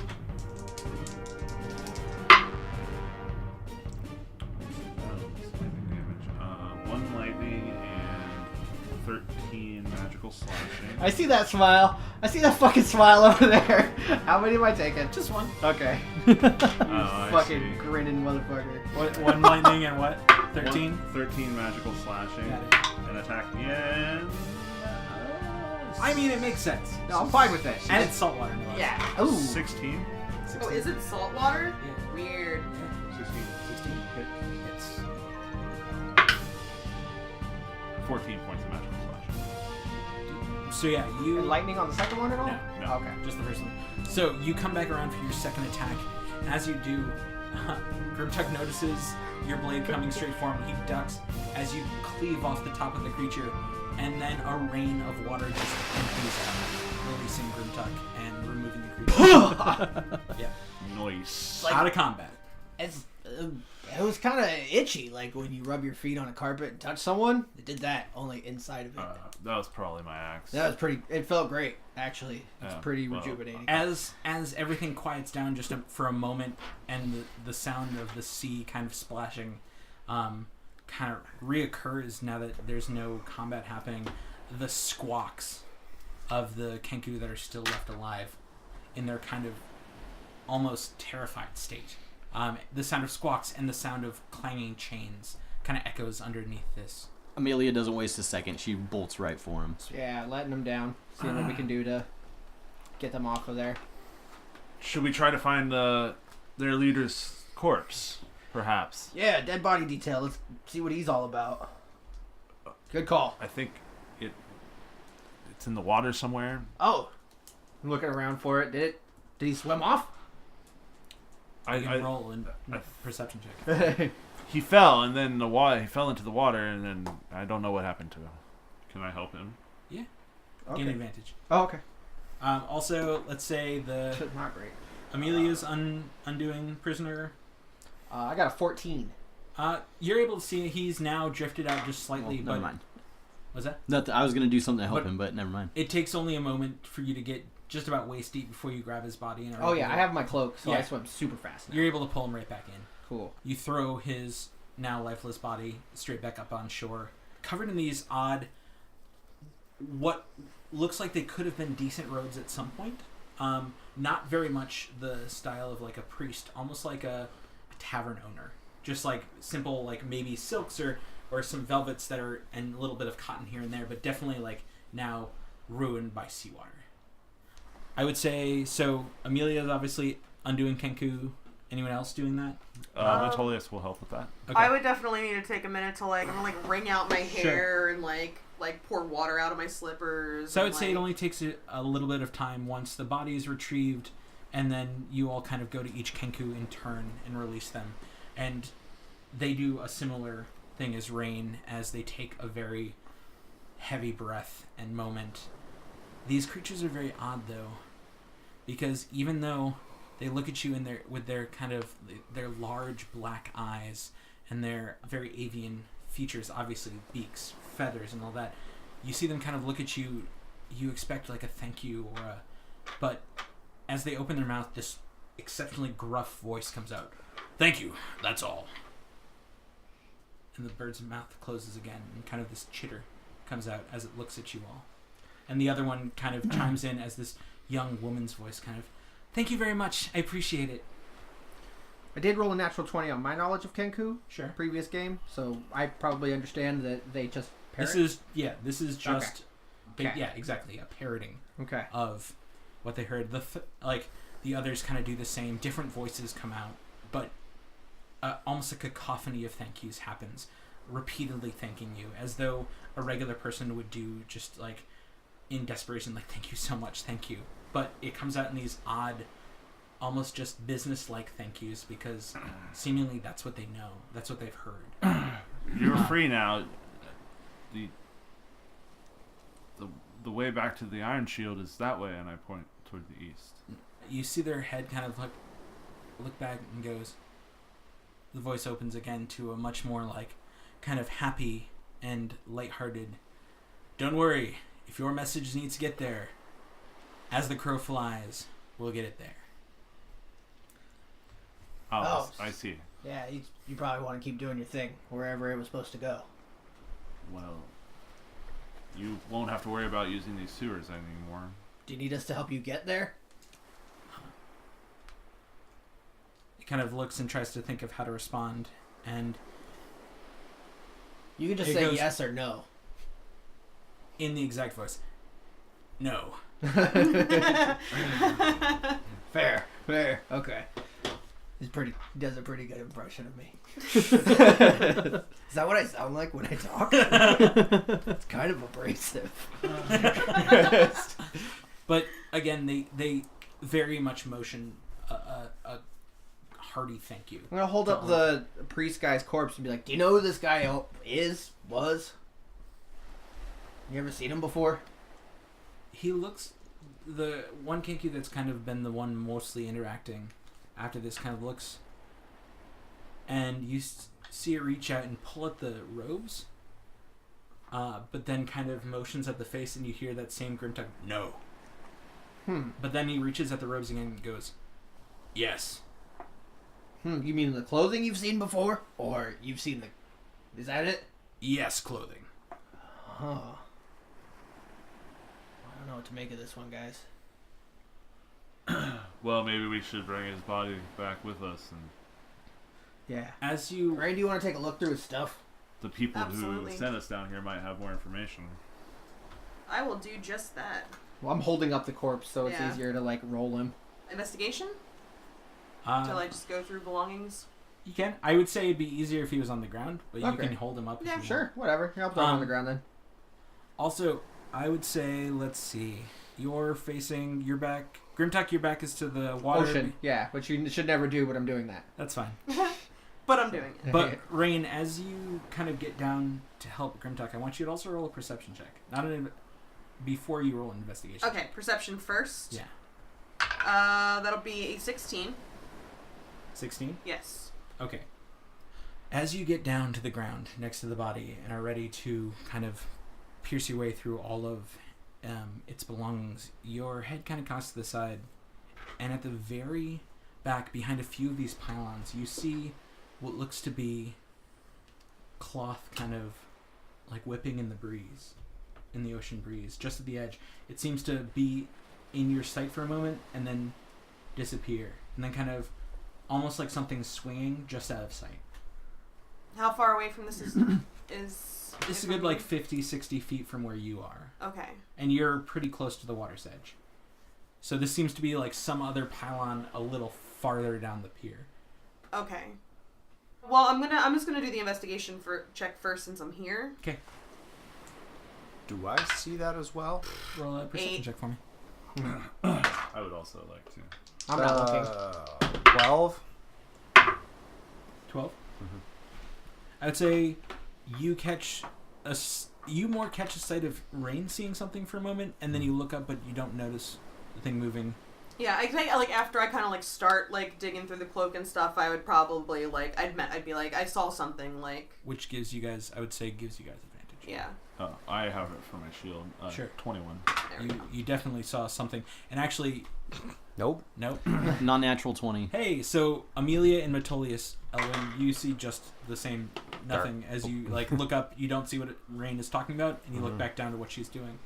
Lightning damage. 1 lightning and 13 magical slashing. I see that smile. I see that fucking smile over there. How many am I taking? Just one. Okay. I Fucking see. grinning motherfucker. What, 1 lightning and what? 13? 13 magical slashing. Got it. And attack again. I mean, it makes sense. No, I'm fine with it. And it's saltwater, no less. Yeah. Ooh. 16. Oh, is it salt water? Yeah. Weird. 16 hit. Hits. 14 points of magical slashing. So yeah, you... And lightning on the second one at all? No, no. Okay. Just the first one. So you come back around for your second attack. As you do, Grimtuck notices your blade coming straight for him. He ducks as you cleave off the top of the creature, and then a rain of water just empties out, releasing Grimtuck and removing the creature. Yeah, Nice. out of combat. It's, it was kind of itchy, like when you rub your feet on a carpet and touch someone. It did that, only inside of it. That was probably my axe. That was pretty. It felt great, actually. It's Yeah, pretty well, rejuvenating. As everything quiets down just for a moment, and the sound of the sea kind of splashing, kind of reoccurs now that there's no combat happening. The squawks of the Kenku that are still left alive, in their kind of almost terrified state. The sound of squawks and the sound of clanging chains kind of echoes underneath this. Amelia doesn't waste a second. She bolts right for him. Yeah, letting them down. Seeing what we can do to get them off of there. Should we try to find their leader's corpse, perhaps? Yeah, dead body detail. Let's see what he's all about. Good call. I think it's in the water somewhere. Oh, I'm looking around for it. Did he swim off? You can roll in I- perception check. He fell, and then he fell into the water, and then I don't know what happened to him. Can I help him? Gain advantage. Oh, okay. Also, let's say Not great. Amelia's undoing prisoner. I got a 14. You're able to see he's now drifted out just slightly, Well, but never mind. was that? I was gonna do something to help But- him, but never mind. It takes only a moment for you to get just about waist deep before you grab his body. And are Oh able yeah, to- I have my cloak, so I Yeah. swim super fast now. You're able to pull him right back in. Cool. You throw his now lifeless body straight back up on shore, covered in these odd, what looks like they could have been decent robes at some point. Not very much the style of like a priest, almost like a tavern owner. Just like simple, like maybe silks or some velvets that are, and a little bit of cotton here and there, but definitely like now ruined by seawater. I would say, so Amelia is obviously undoing Kenku. Anyone else doing that? Metolius will help with that. Okay. I would definitely need to take a minute to I'm gonna wring out my hair and like pour water out of my slippers. So I would say it only takes a little bit of time once the body is retrieved, and then you all kind of go to each Kenku in turn and release them. And they do a similar thing as Rain as they take a very heavy breath and moment. These creatures are very odd though, because even though they look at you with their kind of their large black eyes and their very avian features, obviously beaks, feathers, and all that, you see them kind of look at you. You expect like a thank you but as they open their mouth, this exceptionally gruff voice comes out. Thank you. That's all. And the bird's mouth closes again, and kind of this chitter comes out as it looks at you all. And the other one kind of chimes in as this young woman's voice kind of, thank you very much. I appreciate it. I did roll a natural 20 on my knowledge of Kenku. Sure. Previous game, so I probably understand that they just parrot. This is just Okay. yeah, exactly, a parroting Okay. of what they heard. The others kind of do the same. Different voices come out, but almost a cacophony of thank yous happens, repeatedly thanking you, as though a regular person would do, just like in desperation, like thank you so much, thank you. But it comes out in these odd, almost just business-like thank yous, because seemingly that's what they know, that's what they've heard. You're free now. The way back to the Iron Shield is that way, and I point toward the east. You see their head kind of look back and goes. The voice opens again to a much more like kind of happy and lighthearted. Don't worry, if your message needs to get there, as the crow flies, we'll get it there. Oh, I see. Yeah, you probably want to keep doing your thing wherever it was supposed to go. Well, you won't have to worry about using these sewers anymore. Do you need us to help you get there? He kind of looks and tries to think of how to respond, and You can just It say goes- yes or no. in the exact voice, no. Fair. Okay. He does a pretty good impression of me. Is that what I sound like when I talk? It's kind of abrasive. But again, they very much motion a hearty thank you. I'm gonna hold up the priest guy's corpse and be like, "Do you know who this guy was? You ever seen him before?" He looks, the one Kenku that's kind of been the one mostly interacting after this kind of looks, and you see it reach out and pull at the robes, but then kind of motions at the face, and you hear that same Grimtug, no. But then he reaches at the robes again and goes, yes. You mean the clothing you've seen before? Or you've seen the... Is that it? Yes, clothing. Huh. I don't know what to make of this one, guys. Well, maybe we should bring his body back with us, and Yeah. As you... Ray, do you want to take a look through his stuff? the people Absolutely. who sent us down here might have more information. I will do just that. Well, I'm holding up the corpse, so it's Yeah. easier to, roll him. Investigation? Till I just go through belongings? You can. I would say it'd be easier if he was on the ground, but you Okay. can hold him up if Yeah, you want. Sure, whatever. I'll put him on the ground then. Also, I would say, let's see. You're facing your back. Grimtuck, your back is to the water. Ocean, yeah, which you should never do, but I'm doing that. That's fine. But I'm doing it. But, Rain, as you kind of get down to help Grimtuck, I want you to also roll a perception check. Before you roll an investigation. Okay, perception first. Yeah. That'll be a 16. 16? Yes. Okay. As you get down to the ground next to the body and are ready to kind of pierce your way through all of its belongings, your head kind of cocks to the side, and at the very back, behind a few of these pylons, you see what looks to be cloth kind of like whipping in the breeze, in the ocean breeze, just at the edge. It seems to be in your sight for a moment and then disappear, and then kind of almost like something swinging just out of sight. How far away from this is This is a good like 50, 60 feet from where you are. Okay. And you're pretty close to the water's edge. So this seems to be like some other pylon a little farther down the pier. Okay. Well, I'm just gonna do the investigation check first since I'm here. Okay. Do I see that as well? Roll a perception 8. check for me. I would also like to. I'm not looking. 12. 12? I would say you more catch a sight of Rain seeing something for a moment, and then you look up, but you don't notice the thing moving. Yeah, I think like after I kind of like start like digging through the cloak and stuff, I would probably like I'd be like I saw something like. Which gives you guys advantage. Yeah. I have it for my shield. Sure. 21. You definitely saw something, and actually, Nope. nope. Non-natural 20. Hey, so Amelia and Metolius, Elwin, you see just the same nothing as you like look up. You don't see what Rain is talking about, and you look back down to what she's doing.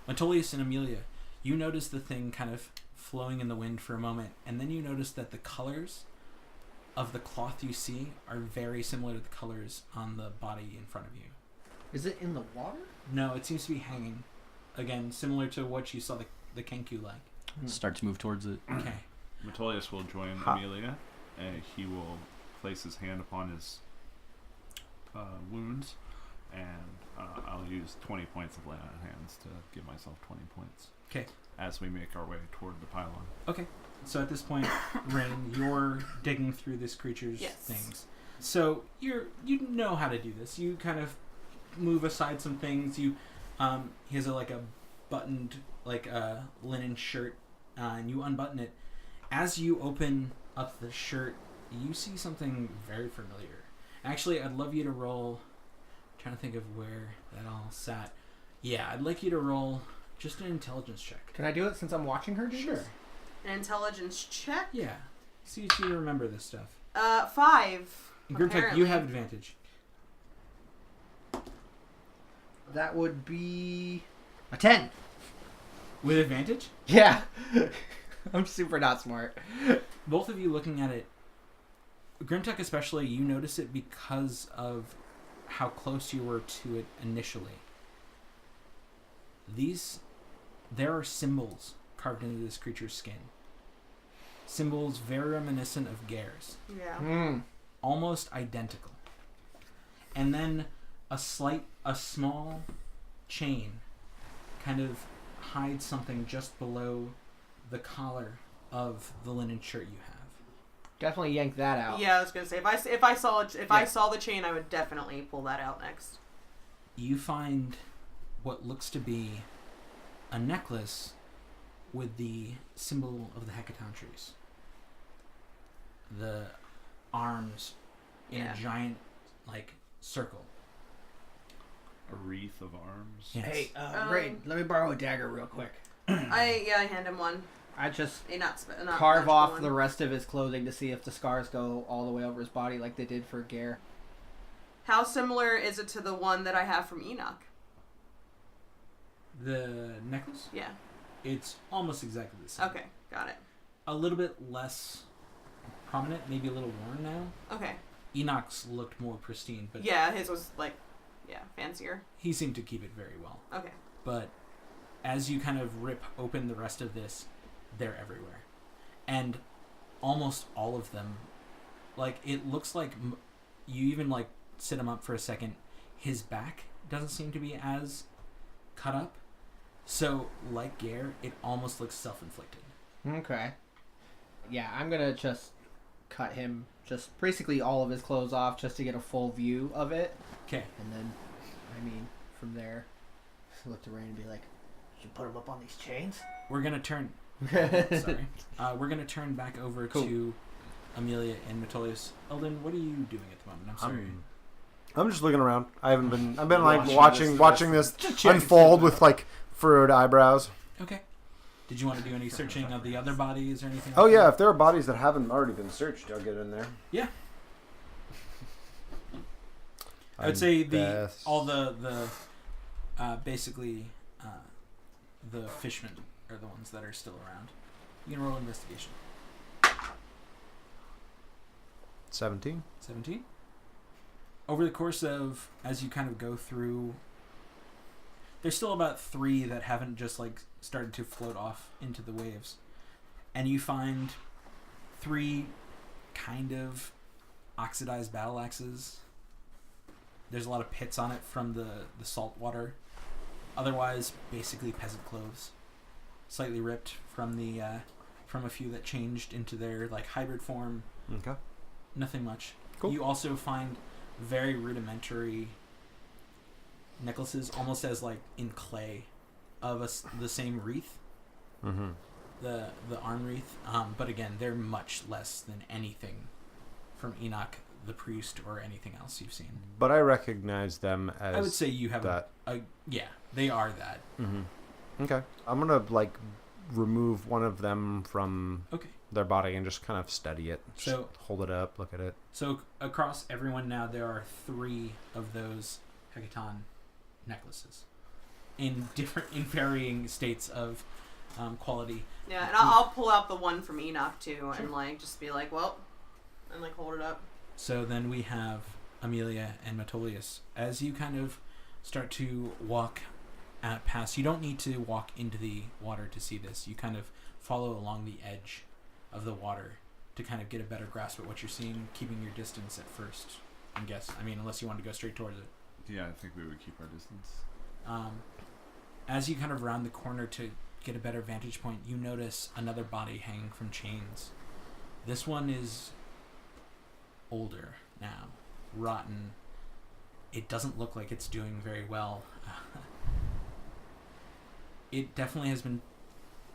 Metolius and Amelia, you notice the thing kind of flowing in the wind for a moment, and then you notice that the colors of the cloth you see are very similar to the colors on the body in front of you. Is it in the water? No, it seems to be hanging. Again, similar to what you saw the Kenku like. Start to move towards it. Okay. Metolius will join Amelia, and he will place his hand upon his wounds, and I'll use 20 points of lay on hands to give myself 20 points. Okay. As we make our way toward the pylon. Okay. So at this point, Rain, you're digging through this creature's Yes. things. So you know how to do this. You kind of move aside some things. He has a buttoned linen shirt, and you unbutton it. As you open up the shirt, you see something very familiar. Actually, I'd love you to roll. I'm trying to think of where that all sat. Yeah, I'd like you to roll just an intelligence check. Can I do it since I'm watching her do this? An intelligence check. Yeah. See if you remember this stuff. 5. Grimtech, you have advantage. That would be a 10. With advantage? Yeah. I'm super not smart. Both of you looking at it, Grimtech especially, you notice it because of how close you were to it initially. There are symbols carved into this creature's skin. Symbols very reminiscent of Gare's. Yeah. Almost identical. And then a small chain kind of hides something just below the collar of the linen shirt you have. Definitely yank that out. Yeah, I was gonna say if I saw the chain, I would definitely pull that out next. You find what looks to be a necklace with the symbol of the hecatontries. The arms in Yeah. a giant circle. A wreath of arms. Yes. Hey, Ray, let me borrow a dagger real quick. I hand him one. I just Not carve magical off one. the rest of his clothing to see if the scars go all the way over his body like they did for Gare. How similar is it to the one that I have from Enoch? The necklace? Yeah. It's almost exactly the same. Okay, got it. A little bit less prominent, maybe a little worn now. Okay. Enoch's looked more pristine, but Yeah, his was fancier. he seemed to keep it very well. Okay. But as you kind of rip open the rest of this, they're everywhere. And almost all of them, it looks like you even sit him up for a second, his back doesn't seem to be as cut up. So, like Gare, it almost looks self-inflicted. Okay. Yeah, I'm gonna just cut him, just basically all of his clothes off just to get a full view of it. Okay. And then, from there, look to Rain and be like, "You put him up on these chains?" We're going to turn... Sorry. We're going to turn back over to Amelia and Metolius. Eldon, what are you doing at the moment? I'm sorry. I'm just looking around. I've been Watching watching this unfold with furrowed eyebrows. Okay. Did you want to do any searching of the other bodies or anything? Oh like yeah, that? if there are bodies that haven't already been searched, I'll get in there. Yeah. I would say Best. basically the fishmen are the ones that are still around. You can roll investigation. 17. 17. Over the course of, as you kind of go through, there's still about 3 that haven't just like started to float off into the waves, and you find 3 kind of oxidized battle axes. There's a lot of pits on it from the salt water. Otherwise, basically peasant clothes, slightly ripped from the from a few that changed into their like hybrid form. Okay. Nothing much. Cool. You also find very rudimentary necklaces, almost as like in clay, of the same wreath, Mm-hmm. the arm wreath. But again, they're much less than anything from Enoch the priest or anything else you've seen. But I recognize them as. I would say you have that. Yeah, they are that. Mm-hmm. Okay. I'm gonna like remove one of them from Okay. their body and just kind of study it. Just So- hold it up, look at it. So across everyone now, there are 3 of those Hecaton necklaces, in varying states of quality. Yeah, and I'll pull out the one from Enoch too, and like just be like, well, and like hold it up. So then we have Amelia and Metolius. As you kind of start to walk past, you don't need to walk into the water to see this. You kind of follow along the edge of the water to kind of get a better grasp at what you're seeing, keeping your distance at first, I guess. I mean, unless you want to go straight towards it. Yeah, I think we would keep our distance. As you kind of round the corner to get a better vantage point, you notice another body hanging from chains. This one is older now, rotten. It doesn't look like it's doing very well. It definitely has been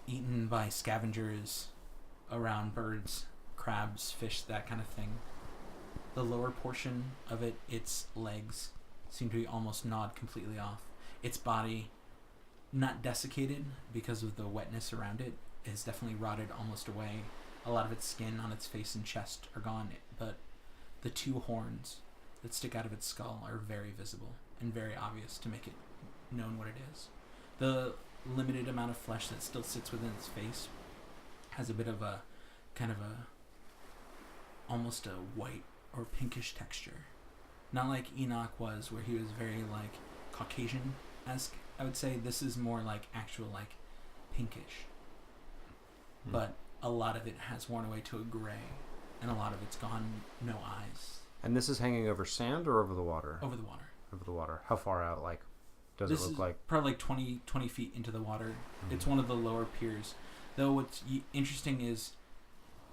eaten by scavengers around, birds, crabs, fish, that kind of thing. The lower portion of it, its legs, seem to be almost gnawed completely off. Its body, not desiccated because of the wetness around it, is definitely rotted almost away. A lot of its skin on its face and chest are gone, but the 2 horns that stick out of its skull are very visible and very obvious to make it known what it is. The limited amount of flesh that still sits within its face has a bit of a kind of almost a white or pinkish texture. Not like Enoch was, where he was very like Caucasian-esque. I would say this is more like actual like pinkish. But a lot of it has worn away to a gray, and a lot of it's gone no eyes. And this is hanging over sand or over the water? Over the water. Over the water. How far out? Like, does This it look is like? probably like 20 feet into the water. It's one of the lower piers. Though what's interesting is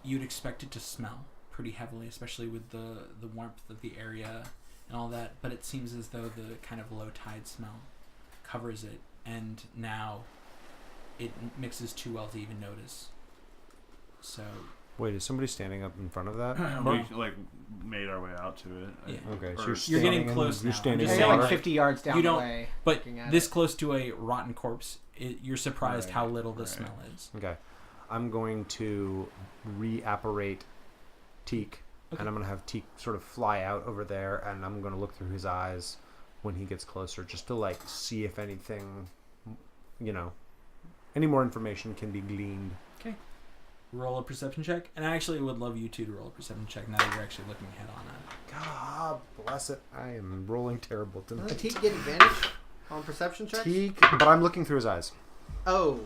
you'd expect it to smell pretty heavily, especially with the warmth of the area and all that. But it seems as though the kind of low tide smell covers it, and now it mixes too well to even notice. So Wait, is somebody standing up in front of that? We like made our way out to it. Yeah. Okay, so Or- you're, You're getting standing close You're now. standing I'm in just the You're saying, like water. 50 yards down You the don't- way. But looking at this it. close to a rotten corpse, you're surprised Right, how little the right. smell is. Okay, I'm going to reapparate Teak, Okay. and I'm going to have Teak sort of fly out over there, and I'm going to look through his eyes when he gets closer, just to like see if anything, any more information can be gleaned. Okay. Roll a perception check, and I actually would love you two to roll a perception check now that you're actually looking head on at it. God bless it. I am rolling terrible Doesn't tonight. Teak get advantage on perception checks? Teak, but I'm looking through his eyes. Oh.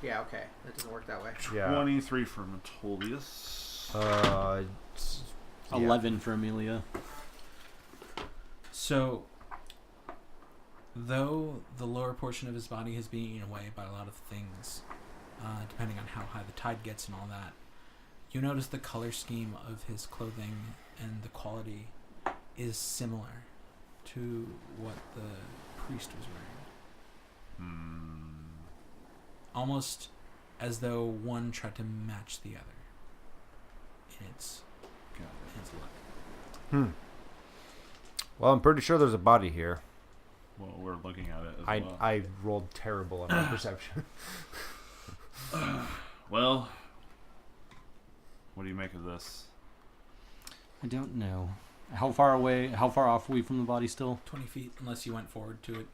Yeah, okay. That doesn't work that way. Yeah. 23 for Metolius. Yeah. 11 for Amelia. So, though the lower portion of his body has been eaten away by a lot of things, depending on how high the tide gets and all that, you notice the color scheme of his clothing and the quality is similar to what the priest was wearing. Almost as though one tried to match the other in its look. Well, I'm pretty sure there's a body here. Well, we're looking at it as well. I rolled terrible on my perception. Well, what do you make of this? I don't know. How far off are we from the body still? 20 feet, unless you went forward to it.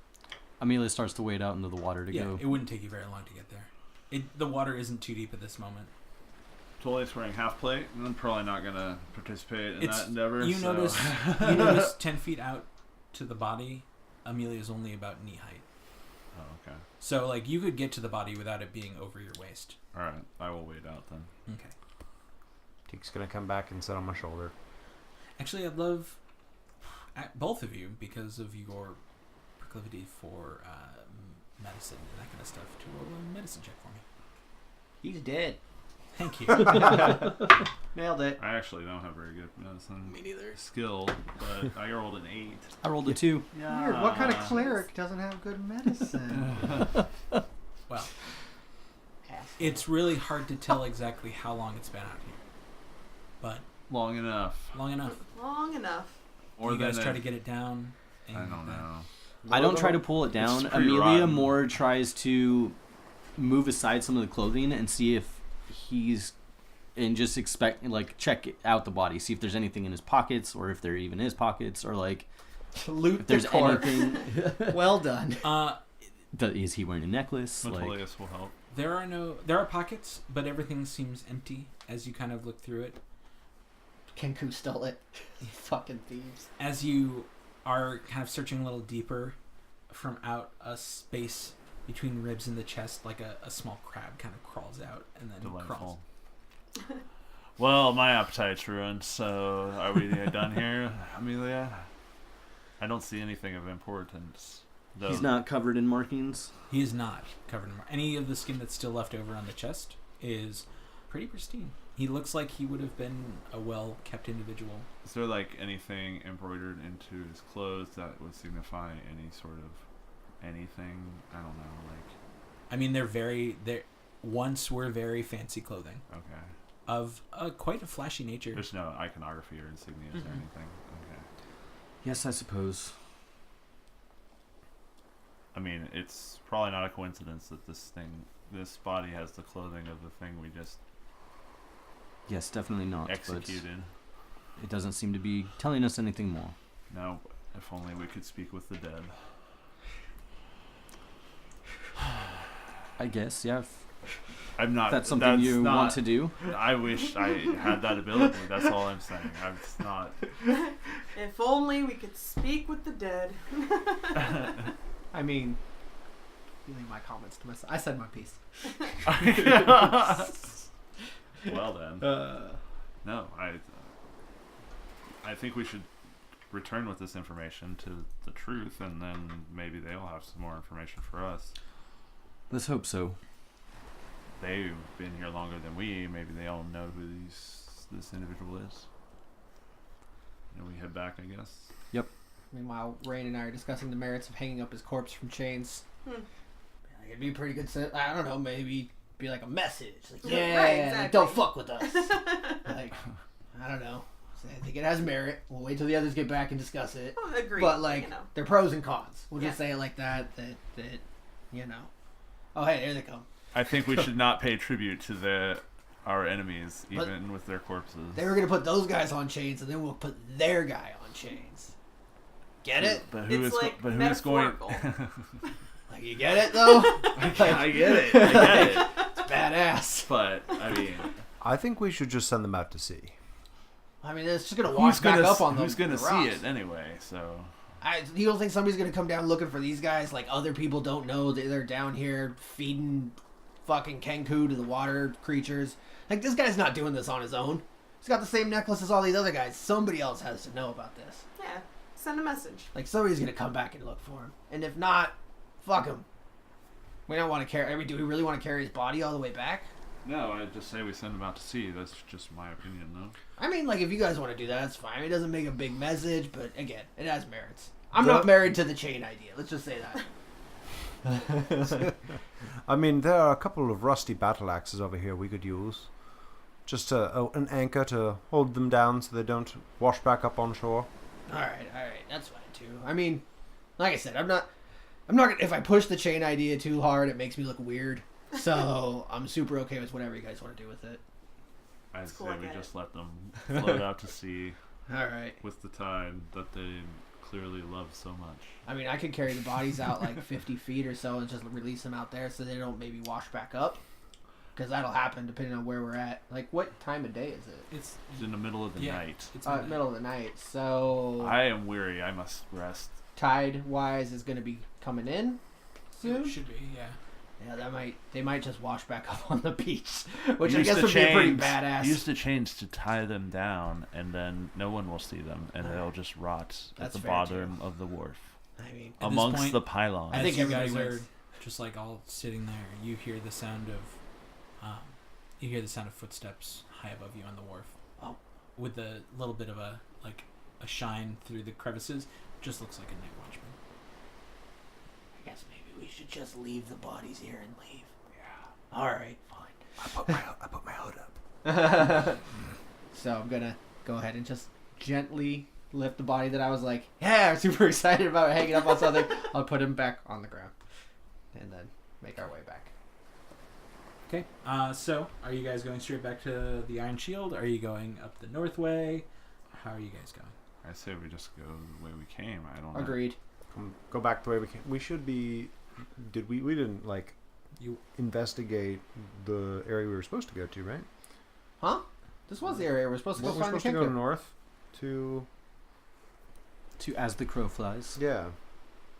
Amelia starts to wade out into the water to Yeah, go. it wouldn't take you very long to get there. The water isn't too deep at this moment. Totally wearing half plate, and I'm probably not gonna participate in that endeavor. You so. notice 10 feet out to the body, Amelia's only about knee height. Oh, okay. So, like, you could get to the body without it being over your waist. All right, I will wait out then. Okay. Teek's gonna come back and sit on my shoulder. Actually, I'd love both of you, because of your proclivity for medicine and that kind of stuff, to roll a medicine check for me. He's dead. Thank you. Nailed it. I actually don't have very good medicine Me neither. skill, but I rolled an 8. I rolled a 2. Weird. What kind of cleric doesn't have good medicine? Well, it's really hard to tell exactly how long it's been out here. But Long enough. long enough. Long enough. Or You guys then try to get it down. I don't know. I don't try to pull it down. It's pretty Amelia rotten. more tries to move aside some of the clothing and see if he's and just check out the body, see if there's anything in his pockets or if there even is pockets or like Loot if there's the corpse. anything. Well done. Is he wearing a necklace? Like, Metolius will help. There are pockets, but everything seems empty as you kind of look through it. Kenku stole it. You fucking thieves. As you are kind of searching a little deeper, from out a space between ribs and the chest, like a small crab kind of crawls out and then crawls. Delightful. Well, my appetite's ruined, so are we done here, Amelia? I don't see anything of importance. Though. he's not covered in markings. He is not covered in any of the skin that's still left over on the chest is pretty pristine. He looks like he would have been a well-kept individual. Is there like anything embroidered into his clothes that would signify any sort of anything? I don't know, like. I mean, they once were very fancy clothing Okay. of quite a flashy nature. There's no iconography or insignias or anything. Okay. Yes, I suppose. I mean, it's probably not a coincidence that this body has the clothing of the thing we just Yes, definitely not. executed. But it doesn't seem to be telling us anything more. No, if only we could speak with the dead. I guess, yeah. If I'm not. that's something you not, want to do. I wish I had that ability. That's all I'm saying. It's not. If only we could speak with the dead. I mean, you leave my comments to myself. I said my piece. Well then. No, I think we should return with this information to the truth, and then maybe they'll have some more information for us. Let's hope so. They've been here longer than we. Maybe they all know who this individual is. And we head back, I guess. Meanwhile, Rain and I are discussing the merits of hanging up his corpse from chains. It'd be a pretty good set. I don't know, maybe be like a message. Like, yeah, Right, like, exactly. don't fuck with us. Like, I don't know. So I think it has merit. We'll wait till the others get back and discuss it. Oh, agreed. But, like, you know. they're pros and cons. We'll just Yeah. say it like that, you know. Oh, hey, here they come. I think we should not pay tribute to our enemies, But- even with their corpses. They were going to put those guys on chains, and then we'll put their guy on chains. Get it? But who It's is? like But who is going? metaphorical. Like, you get it, though? I get it. I get it. It's badass. But I mean, I think we should just send them out to sea. I mean, it's just going to wash who's back gonna up on them. who's gonna the see rocks. it anyway? So You don't think somebody's gonna come down looking for these guys? Like, other people don't know that they're down here feeding fucking Kenku to the water creatures. Like, this guy's not doing this on his own. He's got the same necklace as all these other guys. Somebody else has to know about this. Yeah. Send a message. Like, somebody's gonna come back and look for him. And if not, fuck him. We don't want to carry. I mean, do we really want to carry his body all the way back? no, I just say we send them out to sea. That's just my opinion, though. I mean, like, if you guys want to do that, that's fine. It doesn't make a big message, but again, it has merits. I'm not married to the chain idea. Let's just say that. I mean, there are a couple of rusty battle axes over here we could use. Just an anchor to hold them down so they don't wash back up on shore. All right, that's fine too. I mean, like I said, I'm not gonna, if I push the chain idea too hard, it makes me look weird. So I'm super okay with whatever you guys want to do with it. I cool, say I we get just let them float out to sea. All right. with the tide that they clearly love so much. I mean, I could carry the bodies out like 50 feet or so and just release them out there so they don't maybe wash back up. Because that'll happen depending on where we're at. Like, what time of day is it? It's It's in the middle of the night. It's Middle of the night. So I am weary. I must rest. tide-wise is going to be coming in soon. It should be, yeah. Yeah, they might just wash back up on the beach, which I Use guess the would be pretty chains- badass. Use the chains to tie them down, and then no one will see them, and they'll just rot at That's the fair, bottom of the wharf, I mean, At this amongst point, the pylons. I think As you everybody guys are wins. just like all sitting there, you hear the sound of footsteps high above you on the wharf. Oh. With a little bit of a shine through the crevices, just looks like a night watchman. I guess maybe we should just leave the bodies here and leave. Yeah. All right, fine. I put my hood up. So I'm gonna go ahead and just gently lift the body that I was like, yeah, super excited about hanging up on something. I'll put him back on the ground, and then make our way back. Okay. So are you guys going straight back to the Iron Shield? Are you going up the North Way? How are you guys going? I say we just go the way we came. I don't know. Agreed. Go back the way we came. We should be. Did we? We didn't like You investigate the area we were supposed to go to, right? Huh? This was the area we're supposed to go We're find the supposed to go Kenku. north to To As the Crow Flies. yeah,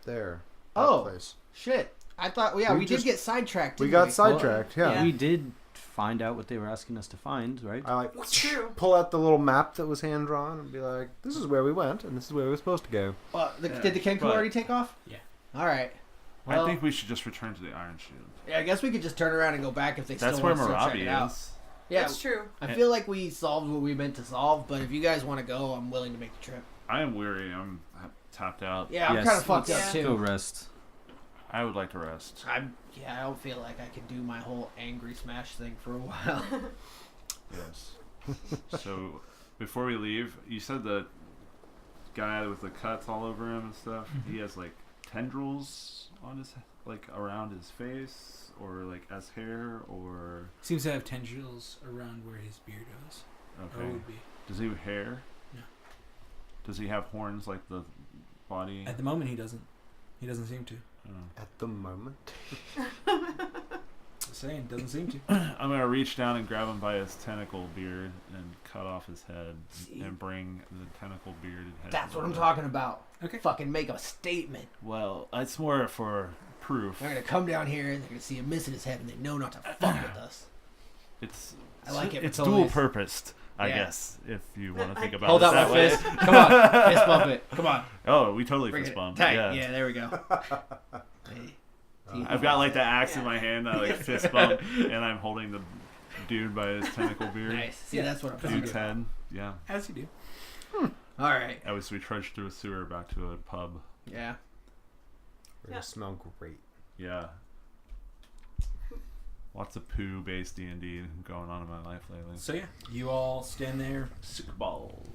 there. That Oh. place. Shit. I thought, we We did just- get sidetracked. We didn't got sidetracked. Yeah. Yeah. We did find out what they were asking us to find, right? I like It's true. pull out the little map that was hand drawn and be like, "This is where we went, and this is where we were supposed to go." Did the Kenku but- already take off? Yeah. All right. Well, I think we should just return to the Iron Shield. yeah, I guess we could just turn around and go back if they That's still where want to check it out. Morabi is. Yeah, That's true. I feel like we solved what we meant to solve, but if you guys want to go, I'm willing to make the trip. I am weary. I'm tapped out. Yeah, I'm Yes, kind of fucked let's up Go too. rest. I would like to rest. I don't feel like I could do my whole angry smash thing for a while. Yes. So, before we leave, you said the guy with the cuts all over him and stuff. He has like tendrils on his around his face, or like as hair, or seems to have tendrils around where his beard is. Or okay. would be. Does he have hair? No. Does he have horns like the body? At the moment, he doesn't. He doesn't seem to. Oh. At the moment, Just saying, doesn't seem to. I'm gonna reach down and grab him by his tentacle beard and cut off his head See? and bring the tentacle bearded head. That's to what I'm the- talking about. Okay. Fucking make a statement. Well, it's more for proof. They're gonna come down here and they're gonna see him missing his head and they know not to fuck with us. It's I like it, It's Petolius. dual purposed, I Yeah. guess, if you want to think about Hold it out that my way. fist. Come on, fist bump it. Come on, Oh, we totally bring fist it bump. tight. Yeah. Yeah, there we go. Hey. See? I've got like the axe in Yeah. my hand, I like fist bump, and I'm holding the dude by his tentacle beard. Nice. See, Yeah. that's what I'm talking Dude's about. head. Yeah. As you do. All right. As we trudge through a sewer back to a pub. Yeah. we're gonna smell great. Yeah. Lots of poo-based D&D going on in my life lately. So yeah, you all stand there Sick balls.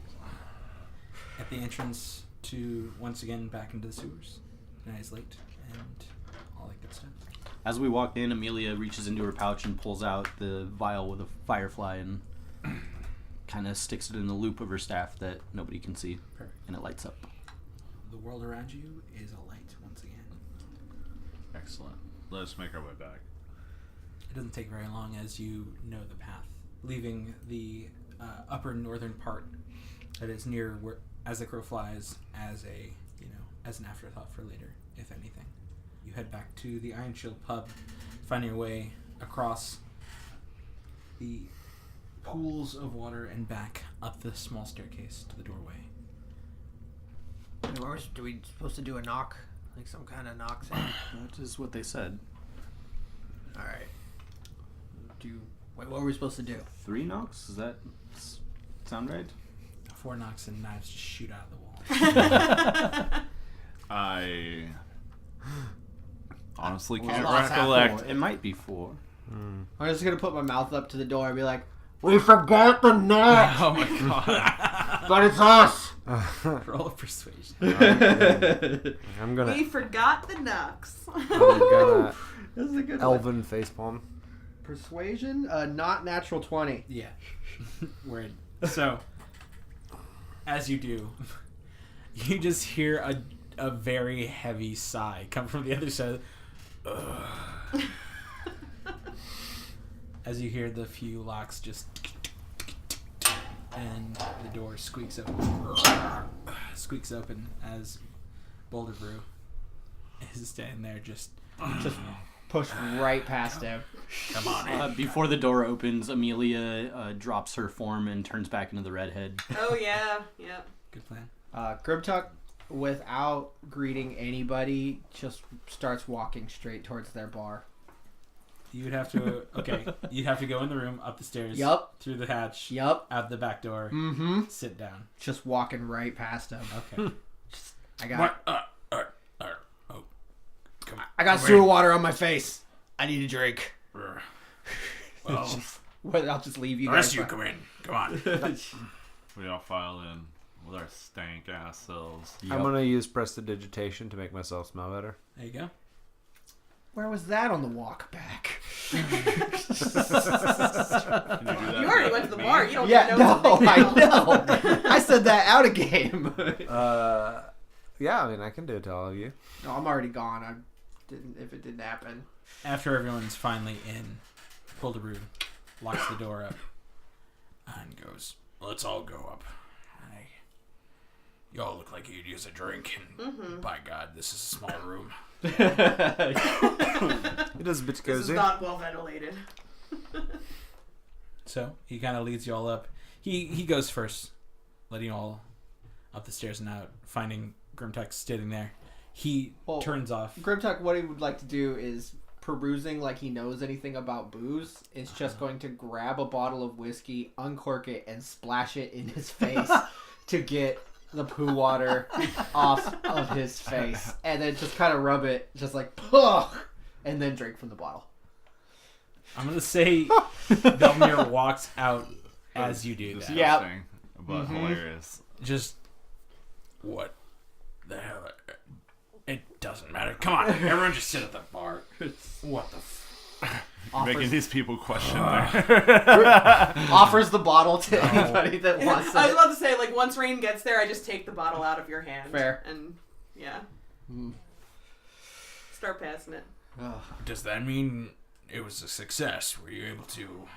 at the entrance to once again back into the sewers. The night is late and all that good stuff. As we walk in, Amelia reaches into her pouch and pulls out the vial with a firefly and kind of sticks it in the loop of her staff that nobody can see, Perfect. and it lights up. The world around you is alight once again. Excellent. Let us make our way back. It doesn't take very long as you know the path, leaving the upper northern part that is near where, as the crow flies, as an afterthought for later, if anything. You head back to the Iron Shield pub, finding your way across the pools of water and back up the small staircase to the doorway. Do we supposed to do a knock, like some kind of knock thing? That is what they said. All right. Wait, what were we supposed to do? 3 knocks? Does that sound right? 4 knocks and knives just shoot out of the wall. I honestly Well, can't lost half recollect. It might be 4. I'm just gonna put my mouth up to the door and be like, "We forgot the knock, Oh my god. but it's us." Roll a persuasion. I'm gonna We forgot the Nux. This is a good elven facepalm. Persuasion, not natural 20. Yeah. Word. So, As you do, you just hear a very heavy sigh come from the other side. As you hear the few locks just, and the door squeaks open as Boulder Brew is standing there just pushed right past him. come on in. Before the door opens, Amelia drops her form and turns back into the redhead. Oh yeah, yep. Good plan. Grimtuck, without greeting anybody, just starts walking straight towards their bar. You would have to you'd have to go in the room, up the stairs, Yup. through the hatch, Yup. out the back door, Mm-hmm. sit down. Just walking right past him. Okay. I got What? Oh, I got sewer water on my face. I need a drink. well, Well, I'll just leave you the guys. rest of you come in. Come on. We all file in with our stank ass selves. I'm gonna use prestidigitation to make myself smell better. There you go. Where was that on the walk back? Can you do that You already with went to the me? bar. You don't Yeah, even know. no, it's a I big deal. know. I said that out of game. Yeah, I mean, I can do it to all of you. No, I'm already gone. I didn't. If it didn't happen. After everyone's finally in, Boulder Brew locks the door up and goes, Let's all go up. Y'all look like you'd use a drink, and by God, this is a small room. It is a bit This is cozy. not well ventilated. so he kind of leads you all up. He goes first, letting you all up the stairs and out, finding Grimtuck sitting there. He Well, turns off. Grimtuck, what he would like to do is perusing like he knows anything about booze. Is just going to grab a bottle of whiskey, uncork it, and splash it in his face to get the poo water off of his face, and then just kind of rub it, just like, "Pugh," and then drink from the bottle. I'm gonna say Belmir walks out as you do that. Disgusting, but hilarious. Just What the hell? It doesn't matter. Come on, everyone just sit at the bar. What the Making these people question their... Offers the bottle to anybody that wants I was it. about to say, like, once Rain gets there, I just take the bottle out of your hand. Fair. And, yeah. Start passing it. Does that mean it was a success? Were you able to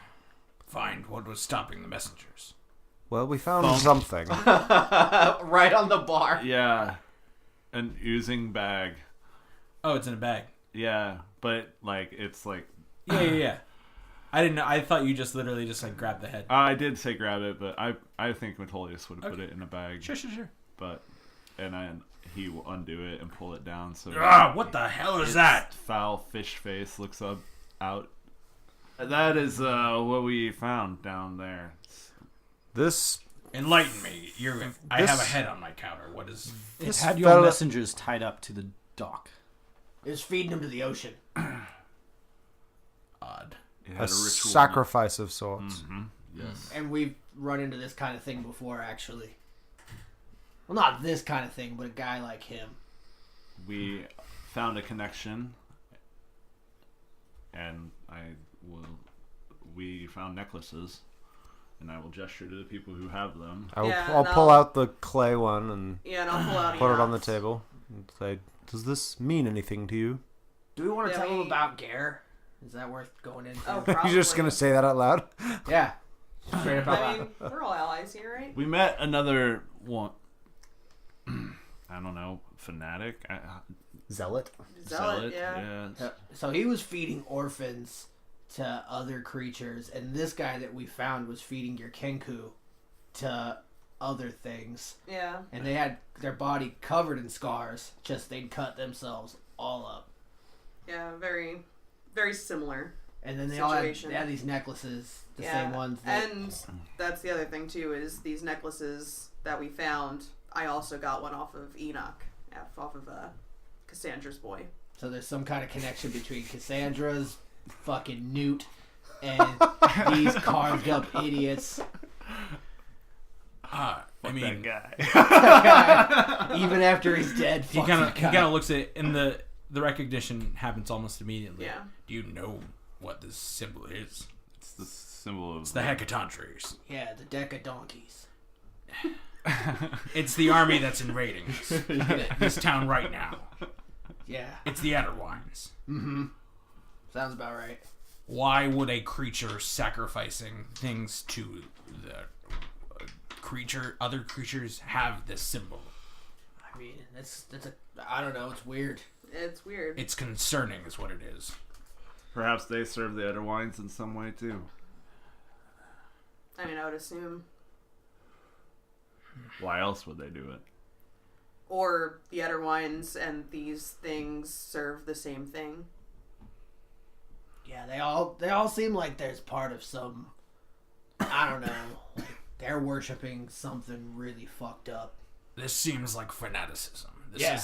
find what was stopping the messengers? Well, we found something. Right on the bar. Yeah. An oozing bag. oh, it's in a bag. Yeah, but, like, it's like... Yeah. I didn't know. I thought you just literally just like grabbed the head. I did say grab it, but I think Metolius would have put it in a bag. Sure. But... And he will undo it and pull it down, so... What the hell is that? Foul fish face looks out. That is what we found down there. This Enlighten me. I have a head on my counter. What is? It This had your fella- messengers tied up to the dock. It's feeding him to the ocean. Odd. It a had a ritual. sacrifice of sorts. Mm-hmm. Yes. And we've run into this kind of thing before, actually. Well, not this kind of thing, but a guy like him. We found a connection, and we found necklaces, and I will gesture to the people who have them. I'll pull out the clay one and Yeah, and I'll pull out put it on the Enoch's. table and say, "Does this mean anything to you?" Do we want to Yeah, tell him we- about Gare? Is that worth going into? Oh, probably. You're just gonna say that out loud? Yeah. Straight up out I loud. mean, we're all allies here, right? We met another one. I don't know, fanatic. Zealot. Zealot, yeah. So he was feeding orphans to other creatures, and this guy that we found was feeding your Kenku to other things. Yeah. And they had their body covered in scars, just they'd cut themselves all up. Yeah, very, very similar. And then they Situation. had these necklaces, the Yeah. same ones that... And that's the other thing, too, is these necklaces that we found, I also got one off of Enoch, off of Cassandra's boy. So there's some kind of connection between Cassandra's fucking newt and these carved up idiots. I mean, guy. Even after he's dead, He fuck kind that guy. of looks at it, and the recognition happens almost immediately. Yeah. do you know what this symbol is? It's the symbol of It's the hecaton trees. Yeah, the deck of donkeys. It's the army that's invading this town right now. Yeah. It's the Etterwines. Mm-hmm. Sounds about right. Why would a creature sacrificing things to the other creatures have this symbol? I mean, that's I don't know. It's weird. It's weird. It's concerning, is what it is. Perhaps they serve the Etterwines in some way too. I mean, I would assume. Why else would they do it? Or the Etterwines and these things serve the same thing. Yeah, they all seem like there's part of some. I don't know. Like they're worshiping something really fucked up. This seems like fanaticism. This Yeah.